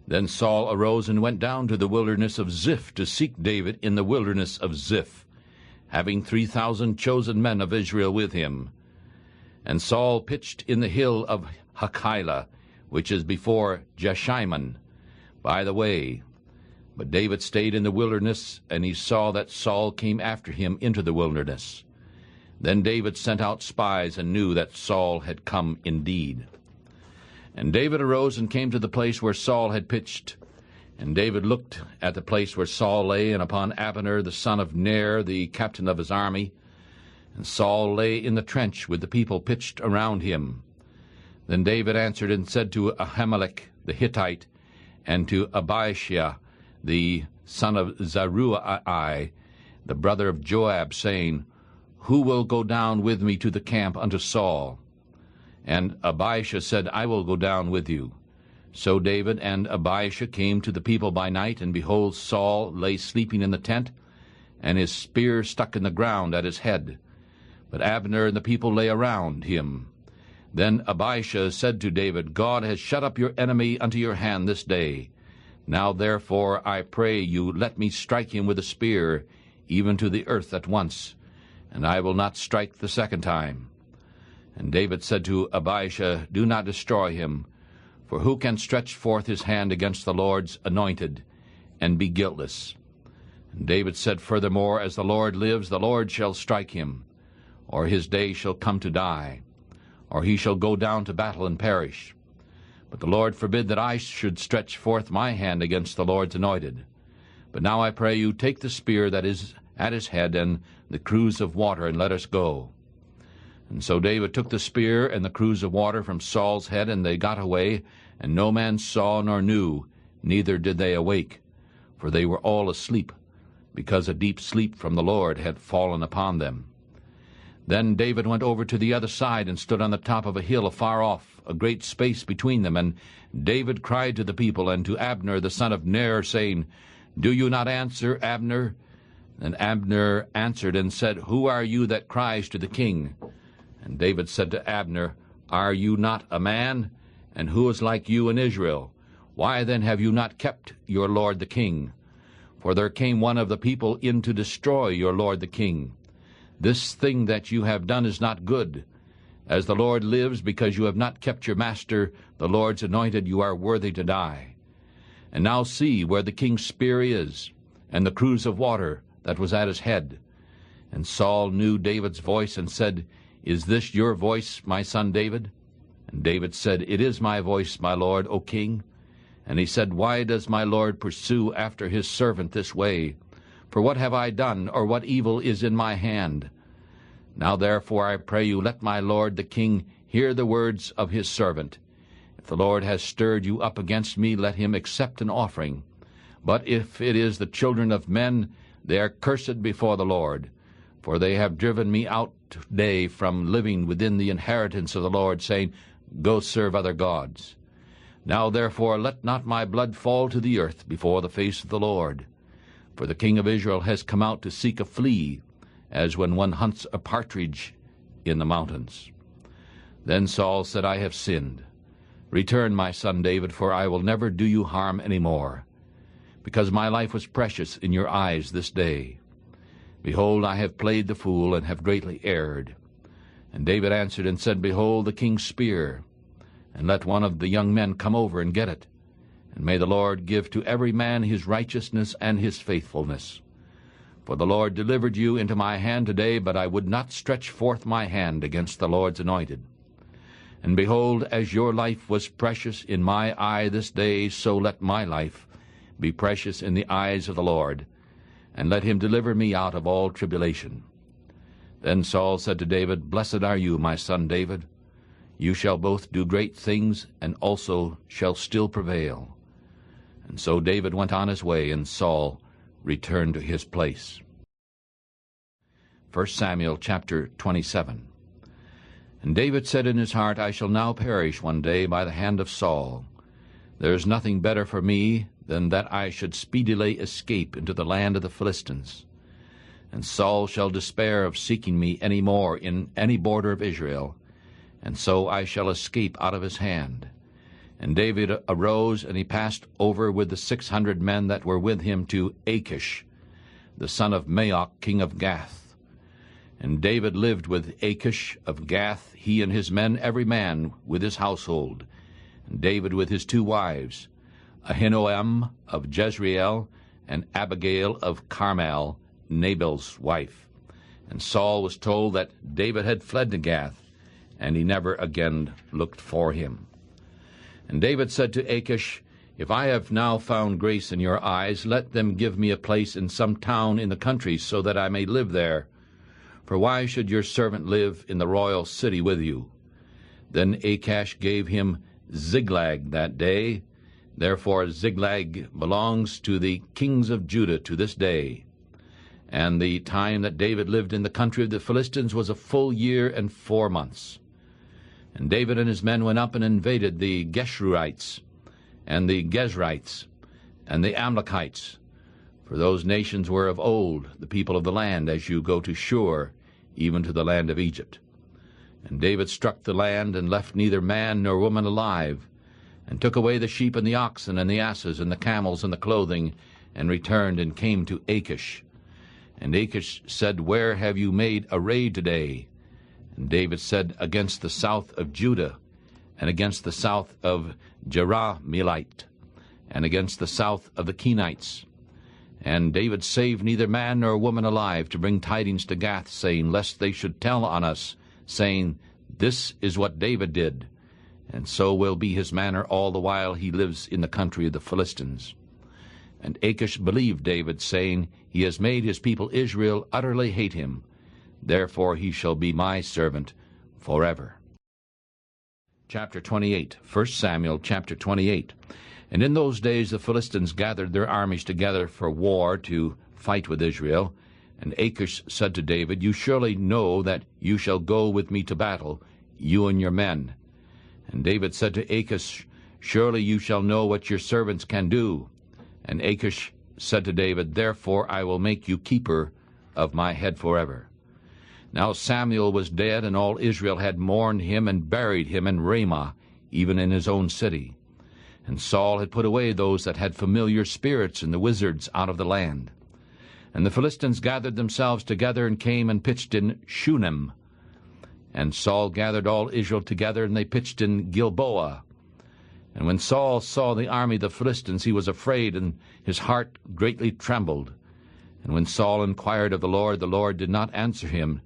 Then Saul arose and went down to the wilderness of Ziph to seek David in the wilderness of Ziph, having 3,000 chosen men of Israel with him. And Saul pitched in the hill of Hachilah, which is before Jeshimon, by the way. But David stayed in the wilderness, and he saw that Saul came after him into the wilderness. Then David sent out spies and knew that Saul had come indeed. And David arose and came to the place where Saul had pitched. And David looked at the place where Saul lay, and upon Abner the son of Ner, the captain of his army. And Saul lay in the trench with the people pitched around him. Then David answered and said to Ahimelech the Hittite, and to Abishai the son of Zeruiah, the brother of Joab, saying, Who will go down with me to the camp unto Saul? And Abishai said, I will go down with you. So David and Abishai came to the people by night, and behold, Saul lay sleeping in the tent, and his spear stuck in the ground at his head. But Abner and the people lay around him. Then Abishai said to David, God has shut up your enemy unto your hand this day. Now therefore I pray you, let me strike him with a spear, even to the earth at once, and I will not strike the second time. And David said to Abishai, Do not destroy him, for who can stretch forth his hand against the Lord's anointed, and be guiltless? And David said furthermore, As the Lord lives, the Lord shall strike him, or his day shall come to die, or he shall go down to battle and perish. But the Lord forbid that I should stretch forth my hand against the Lord's anointed. But now I pray you, take the spear that is at his head and the cruse of water, and let us go. And so David took the spear and the cruse of water from Saul's head, and they got away, and no man saw nor knew, neither did they awake, for they were all asleep, because a deep sleep from the Lord had fallen upon them. Then David went over to the other side, and stood on the top of a hill afar off, a great space between them. And David cried to the people and to Abner the son of Ner, saying, Do you not answer, Abner? And Abner answered and said, Who are you that cries to the king? And David said to Abner, Are you not a man? And who is like you in Israel? Why then have you not kept your lord the king? For there came one of the people in to destroy your lord the king. This thing that you have done is not good. As the Lord lives, because you have not kept your master, the Lord's anointed, you are worthy to die. And now see where the king's spear is, and the cruse of water that was at his head. And Saul knew David's voice, and said, Is this your voice, my son David? And David said, It is my voice, my lord, O king. And he said, Why does my lord pursue after his servant this way? For what have I done, or what evil is in my hand? Now therefore I pray you, let my lord the king hear the words of his servant. If the Lord has stirred you up against me, let him accept an offering. But if it is the children of men, they are cursed before the Lord. For they have driven me out today from living within the inheritance of the Lord, saying, Go serve other gods. Now therefore let not my blood fall to the earth before the face of the Lord. For the king of Israel has come out to seek a flea, as when one hunts a partridge in the mountains. Then Saul said, I have sinned. Return, my son David, for I will never do you harm any more, because my life was precious in your eyes this day. Behold, I have played the fool, and have greatly erred. And David answered and said, Behold the king's spear, and let one of the young men come over and get it. And may the Lord give to every man his righteousness and his faithfulness. For the Lord delivered you into my hand today, but I would not stretch forth my hand against the Lord's anointed. And behold, as your life was precious in my eye this day, so let my life be precious in the eyes of the Lord, and let him deliver me out of all tribulation. Then Saul said to David, Blessed are you, my son David. You shall both do great things, and also shall still prevail. And so David went on his way, and Saul returned to his place. 1 Samuel chapter 27. And David said in his heart, I shall now perish one day by the hand of Saul. There is nothing better for me than that I should speedily escape into the land of the Philistines. And Saul shall despair of seeking me any more in any border of Israel, and so I shall escape out of his hand. And David arose, and he passed over with the 600 men that were with him to Achish, the son of Maoch, king of Gath. And David lived with Achish of Gath, he and his men, every man with his household, and David with his 2 wives, Ahinoam of Jezreel, and Abigail of Carmel, Nabal's wife. And Saul was told that David had fled to Gath, and he never again looked for him. And David said to Achish, If I have now found grace in your eyes, let them give me a place in some town in the country, so that I may live there. For why should your servant live in the royal city with you? Then Achish gave him Ziklag that day. Therefore Ziklag belongs to the kings of Judah to this day. And the time that David lived in the country of the Philistines was a full year and 4 months. And David and his men went up and invaded the Geshurites, and the Gezrites, and the Amalekites. For those nations were of old the people of the land, as you go to Shur, even to the land of Egypt. And David struck the land, and left neither man nor woman alive, and took away the sheep and the oxen and the asses and the camels and the clothing, and returned and came to Achish. And Achish said, Where have you made a raid today? And David said, Against the south of Judah, and against the south of Jerahmeelite, and against the south of the Kenites. And David saved neither man nor woman alive to bring tidings to Gath, saying, Lest they should tell on us, saying, This is what David did, and so will be his manner all the while he lives in the country of the Philistines. And Achish believed David, saying, He has made his people Israel utterly hate him. Therefore he shall be my servant forever. Chapter 28, 1 Samuel chapter 28. And in those days the Philistines gathered their armies together for war to fight with Israel. And Achish said to David, You surely know that you shall go with me to battle, you and your men. And David said to Achish, Surely you shall know what your servants can do. And Achish said to David, Therefore I will make you keeper of my head forever. Now Samuel was dead, and all Israel had mourned him and buried him in Ramah, even in his own city. And Saul had put away those that had familiar spirits and the wizards out of the land. And the Philistines gathered themselves together and came and pitched in Shunem. And Saul gathered all Israel together, and they pitched in Gilboa. And when Saul saw the army of the Philistines, he was afraid, and his heart greatly trembled. And when Saul inquired of the Lord did not answer him,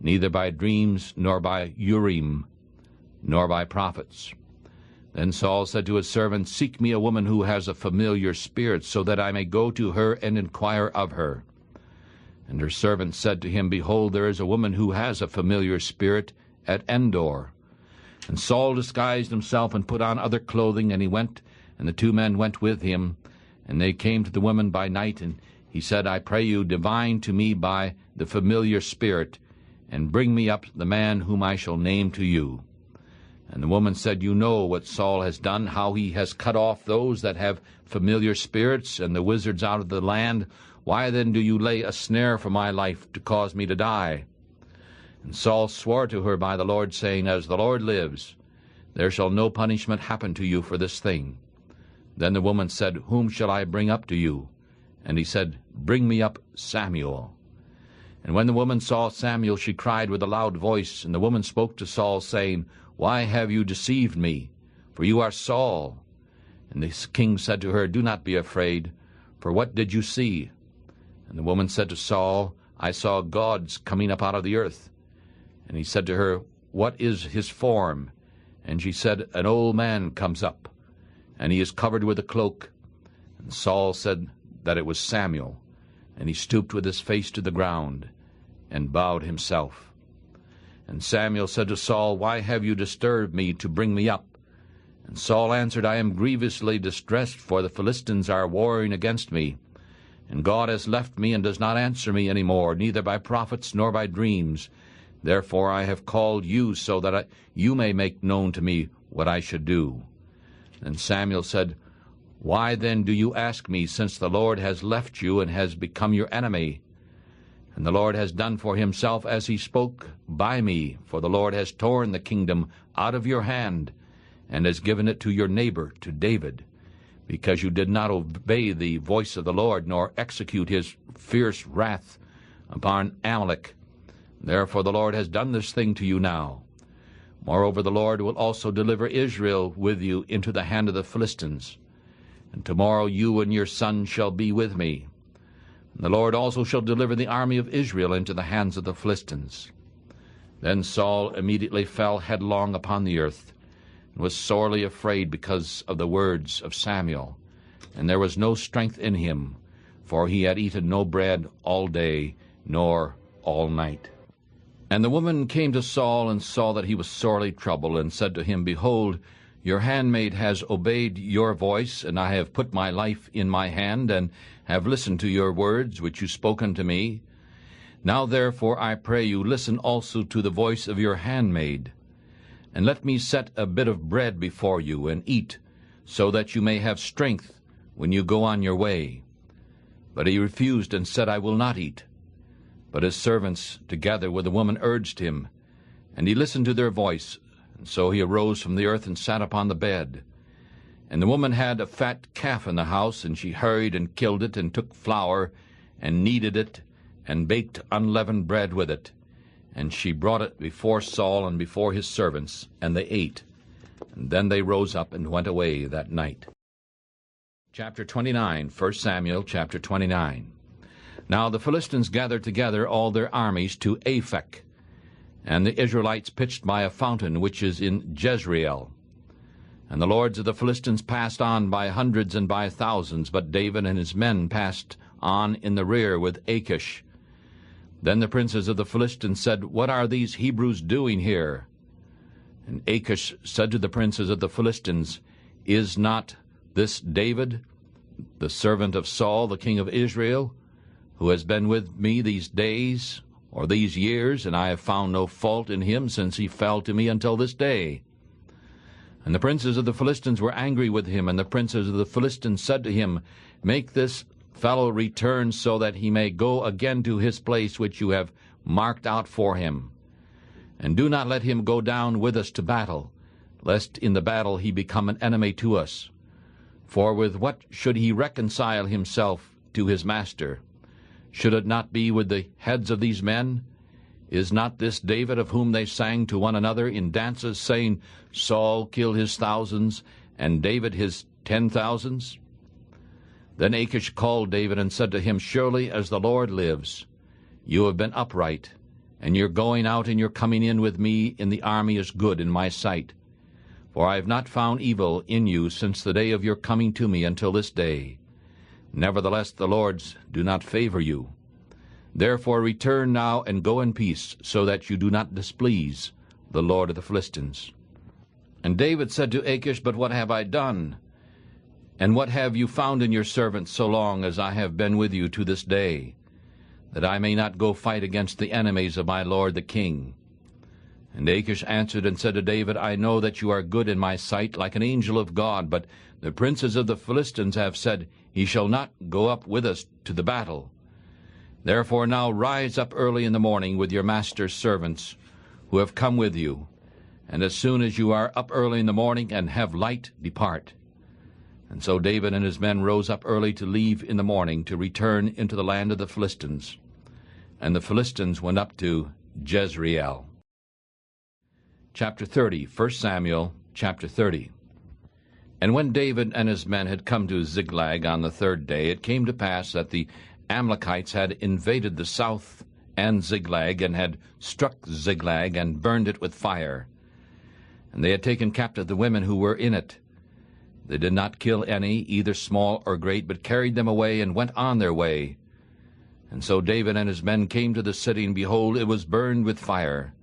neither by dreams, nor by Urim, nor by prophets. Then Saul said to his servant, Seek me a woman who has a familiar spirit, so that I may go to her and inquire of her. And her servant said to him, Behold, there is a woman who has a familiar spirit at Endor. And Saul disguised himself and put on other clothing, and he went, and the 2 men went with him. And they came to the woman by night, and he said, I pray you, divine to me by the familiar spirit, and bring me up the man whom I shall name to you. And the woman said, You know what Saul has done, how he has cut off those that have familiar spirits and the wizards out of the land. Why then do you lay a snare for my life to cause me to die? And Saul swore to her by the Lord, saying, As the Lord lives, there shall no punishment happen to you for this thing. Then the woman said, Whom shall I bring up to you? And he said, Bring me up Samuel. And when the woman saw Samuel, she cried with a loud voice. And the woman spoke to Saul, saying, Why have you deceived me? For you are Saul. And the king said to her, Do not be afraid, for what did you see? And the woman said to Saul, I saw gods coming up out of the earth. And he said to her, What is his form? And she said, An old man comes up, and he is covered with a cloak. And Saul said that it was Samuel. And he stooped with his face to the ground, and bowed himself. And Samuel said to Saul, Why have you disturbed me to bring me up? And Saul answered, I am grievously distressed, for the Philistines are warring against me. And God has left me, and does not answer me any more, neither by prophets nor by dreams. Therefore I have called you, so that you may make known to me what I should do. And Samuel said, Why then do you ask me, since the Lord has left you and has become your enemy? And the Lord has done for himself as he spoke by me, for the Lord has torn the kingdom out of your hand, and has given it to your neighbor, to David, because you did not obey the voice of the Lord, nor execute his fierce wrath upon Amalek. Therefore the Lord has done this thing to you now. Moreover, the Lord will also deliver Israel with you into the hand of the Philistines. And tomorrow you and your son shall be with me. And the Lord also shall deliver the army of Israel into the hands of the Philistines. Then Saul immediately fell headlong upon the earth, and was sorely afraid because of the words of Samuel. And there was no strength in him, for he had eaten no bread all day, nor all night. And the woman came to Saul, and saw that he was sorely troubled, and said to him, Behold, your handmaid has obeyed your voice, and I have put my life in my hand, and have listened to your words which you spoke unto me. Now therefore I pray you, listen also to the voice of your handmaid, and let me set a bit of bread before you, and eat, so that you may have strength when you go on your way. But he refused, and said, I will not eat. But his servants together with the woman urged him, and he listened to their voice. And so he arose from the earth and sat upon the bed. And the woman had a fat calf in the house, and she hurried and killed it, and took flour, and kneaded it, and baked unleavened bread with it. And she brought it before Saul and before his servants, and they ate. And then they rose up and went away that night. Chapter 29, 1 Samuel chapter 29. Now the Philistines gathered together all their armies to Aphek, and the Israelites pitched by a fountain which is in Jezreel. And the lords of the Philistines passed on by hundreds and by thousands, but David and his men passed on in the rear with Achish. Then the princes of the Philistines said, What are these Hebrews doing here? And Achish said to the princes of the Philistines, Is not this David, the servant of Saul, the king of Israel, who has been with me these days, or these years, and I have found no fault in him since he fell to me until this day? And the princes of the Philistines were angry with him, and the princes of the Philistines said to him, Make this fellow return, so that he may go again to his place which you have marked out for him. And do not let him go down with us to battle, lest in the battle he become an enemy to us. For with what should he reconcile himself to his master? Should it not be with the heads of these men? Is not this David of whom they sang to one another in dances, saying, Saul killed his thousands, and David his 10,000s? Then Achish called David and said to him, Surely as the Lord lives, you have been upright, and your going out and your coming in with me in the army is good in my sight. For I have not found evil in you since the day of your coming to me until this day. Nevertheless the lords do not favor you. Therefore return now and go in peace, so that you do not displease the Lord of the Philistines. And David said to Achish, But what have I done? And what have you found in your servant so long as I have been with you to this day, that I may not go fight against the enemies of my lord the king? And Achish answered and said to David, I know that you are good in my sight, like an angel of God, but the princes of the Philistines have said, He shall not go up with us to the battle. Therefore now rise up early in the morning with your master's servants, who have come with you, and as soon as you are up early in the morning and have light, depart. And so David and his men rose up early to leave in the morning, to return into the land of the Philistines. And the Philistines went up to Jezreel. Chapter 30, 1 Samuel, chapter 30. And when David and his men had come to Ziklag on the third day, it came to pass that the Amalekites had invaded the south and Ziklag, and had struck Ziklag, and burned it with fire. And they had taken captive the women who were in it. They did not kill any, either small or great, but carried them away, and went on their way. And so David and his men came to the city, and behold, it was burned with fire.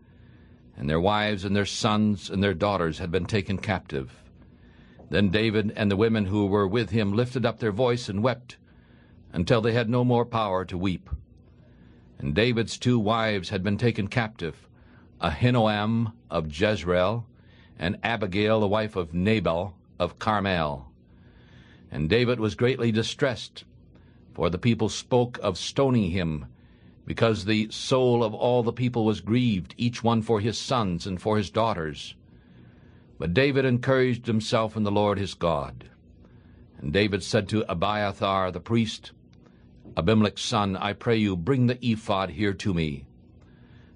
And their wives and their sons and their daughters had been taken captive. Then David and the women who were with him lifted up their voice and wept, until they had no more power to weep. And David's 2 wives had been taken captive, Ahinoam of Jezreel, and Abigail the wife of Nabal of Carmel. And David was greatly distressed, for the people spoke of stoning him, because the soul of all the people was grieved, each one for his sons and for his daughters. But David encouraged himself in the Lord his God. And David said to Abiathar the priest, Abimelech's son, I pray you, bring the ephod here to me.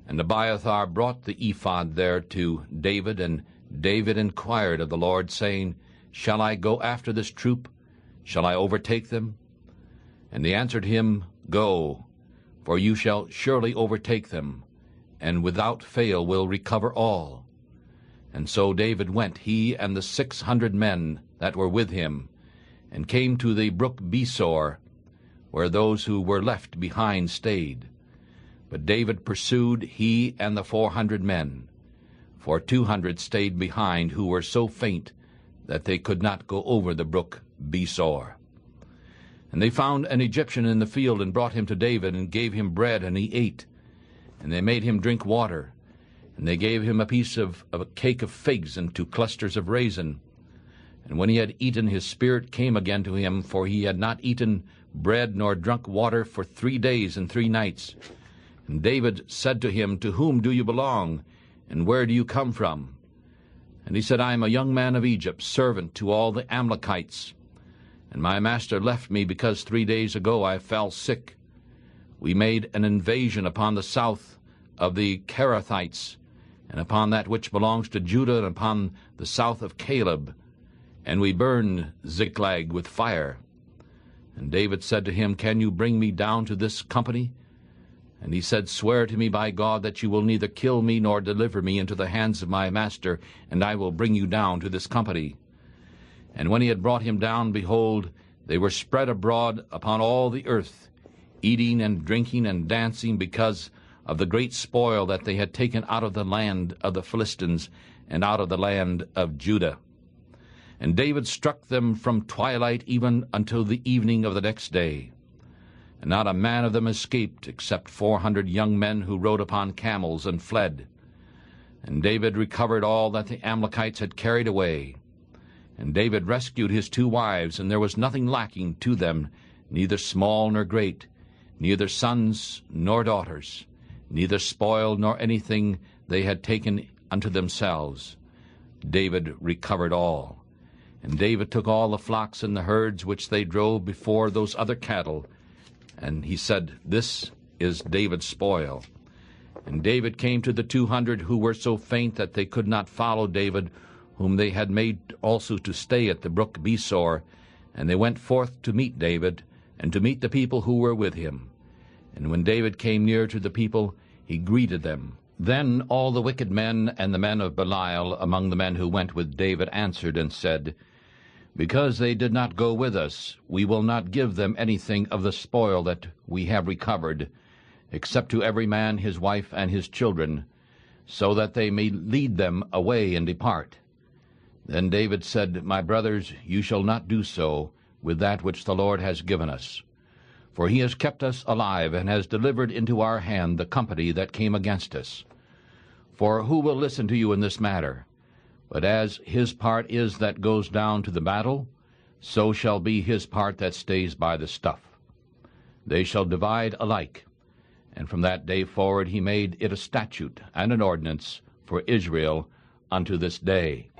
And Abiathar brought the ephod there to David, and David inquired of the Lord, saying, Shall I go after this troop? Shall I overtake them? And he answered him, Go, for you shall surely overtake them, and without fail will recover all. And so David went, he and the 600 men that were with him, and came to the brook Besor, where those who were left behind stayed. But David pursued, he and the 400 men, for 200 stayed behind, who were so faint that they could not go over the brook Besor. And they found an Egyptian in the field, and brought him to David, and gave him bread, and he ate. And they made him drink water, and they gave him a piece of a cake of figs and 2 clusters of raisin. And when he had eaten, his spirit came again to him, for he had not eaten bread nor drunk water for 3 days and 3 nights. And David said to him, To whom do you belong, and where do you come from? And he said, I am a young man of Egypt, servant to all the Amalekites. And my master left me, because 3 days ago I fell sick. We made an invasion upon the south of the Kerethites, and upon that which belongs to Judah, and upon the south of Caleb. And we burned Ziklag with fire. And David said to him, Can you bring me down to this company? And he said, Swear to me by God that you will neither kill me nor deliver me into the hands of my master, and I will bring you down to this company. And when he had brought him down, behold, they were spread abroad upon all the earth, eating and drinking and dancing, because of the great spoil that they had taken out of the land of the Philistines and out of the land of Judah. And David struck them from twilight even until the evening of the next day. And not a man of them escaped, except 400 young men who rode upon camels and fled. And David recovered all that the Amalekites had carried away. And David rescued his 2 wives, and there was nothing lacking to them, neither small nor great, neither sons nor daughters, neither spoil nor anything they had taken unto themselves. David recovered all. And David took all the flocks and the herds which they drove before those other cattle, and he said, This is David's spoil. And David came to the 200 who were so faint that they could not follow David, whom they had made also to stay at the brook Besor, and they went forth to meet David, and to meet the people who were with him. And when David came near to the people, he greeted them. Then all the wicked men and the men of Belial among the men who went with David answered and said, Because they did not go with us, we will not give them anything of the spoil that we have recovered, except to every man his wife and his children, so that they may lead them away and depart. Then David said, My brothers, you shall not do so with that which the Lord has given us. For he has kept us alive, and has delivered into our hand the company that came against us. For who will listen to you in this matter? But as his part is that goes down to the battle, so shall be his part that stays by the stuff. They shall divide alike. And from that day forward he made it a statute and an ordinance for Israel unto this day.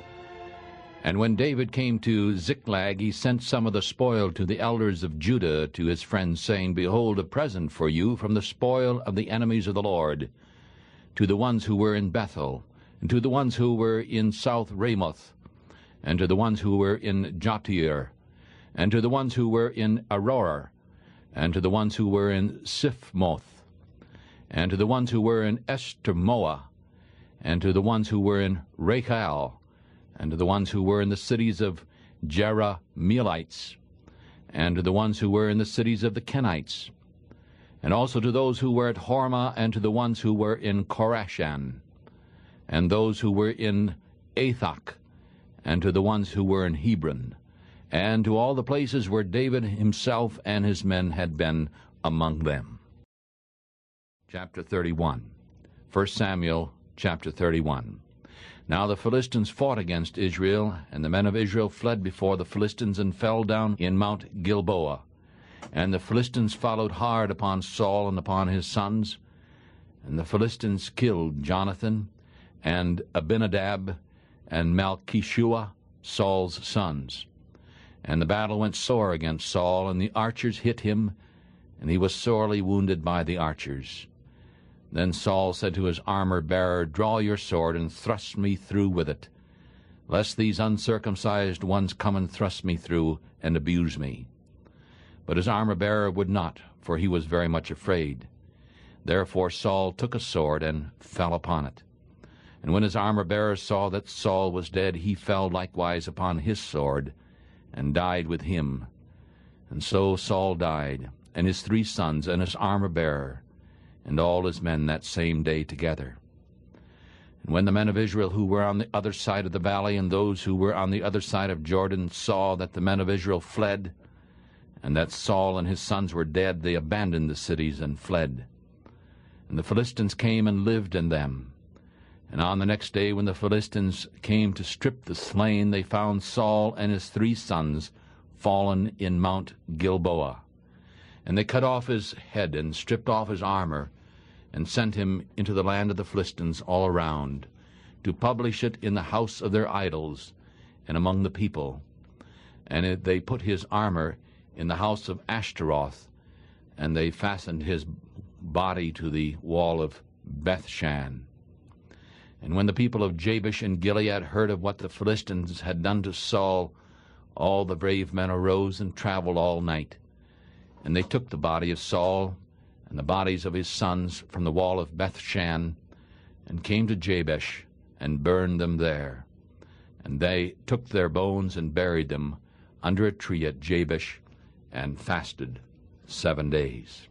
And when David came to Ziklag, he sent some of the spoil to the elders of Judah to his friends, saying, Behold, a present for you from the spoil of the enemies of the Lord, to the ones who were in Bethel, and to the ones who were in South Ramoth, and to the ones who were in Jattir, and to the ones who were in Aroer, and to the ones who were in Siphmoth, and to the ones who were in Eshtemoa, and to the ones who were in Rachel, and to the ones who were in the cities of Jerahmeelites, and to the ones who were in the cities of the Kenites, and also to those who were at Hormah, and to the ones who were in Korashan, and those who were in Athach, and to the ones who were in Hebron, and to all the places where David himself and his men had been among them. Chapter 31. 1 Samuel chapter 31. Now the Philistines fought against Israel, and the men of Israel fled before the Philistines and fell down in Mount Gilboa. And the Philistines followed hard upon Saul and upon his sons. And the Philistines killed Jonathan, and Abinadab, and Malchishua, Saul's sons. And the battle went sore against Saul, and the archers hit him, and he was sorely wounded by the archers. Then Saul said to his armor-bearer, Draw your sword, and thrust me through with it, lest these uncircumcised ones come and thrust me through, and abuse me. But his armor-bearer would not, for he was very much afraid. Therefore Saul took a sword, and fell upon it. And when his armor-bearer saw that Saul was dead, he fell likewise upon his sword, and died with him. And so Saul died, and his 3 sons, and his armor-bearer, and all his men that same day together. And when the men of Israel who were on the other side of the valley, and those who were on the other side of Jordan, saw that the men of Israel fled, and that Saul and his sons were dead, they abandoned the cities and fled. And the Philistines came and lived in them. And on the next day, when the Philistines came to strip the slain, they found Saul and his 3 sons fallen in Mount Gilboa. And they cut off his head, and stripped off his armor, and sent him into the land of the Philistines all around, to publish it in the house of their idols, and among the people. And they put his armor in the house of Ashtaroth, and they fastened his body to the wall of Bethshan. And when the people of Jabesh and Gilead heard of what the Philistines had done to Saul, all the brave men arose and traveled all night. And they took the body of Saul and the bodies of his sons from the wall of Bethshan, and came to Jabesh, and burned them there. And they took their bones and buried them under a tree at Jabesh, and fasted 7 days.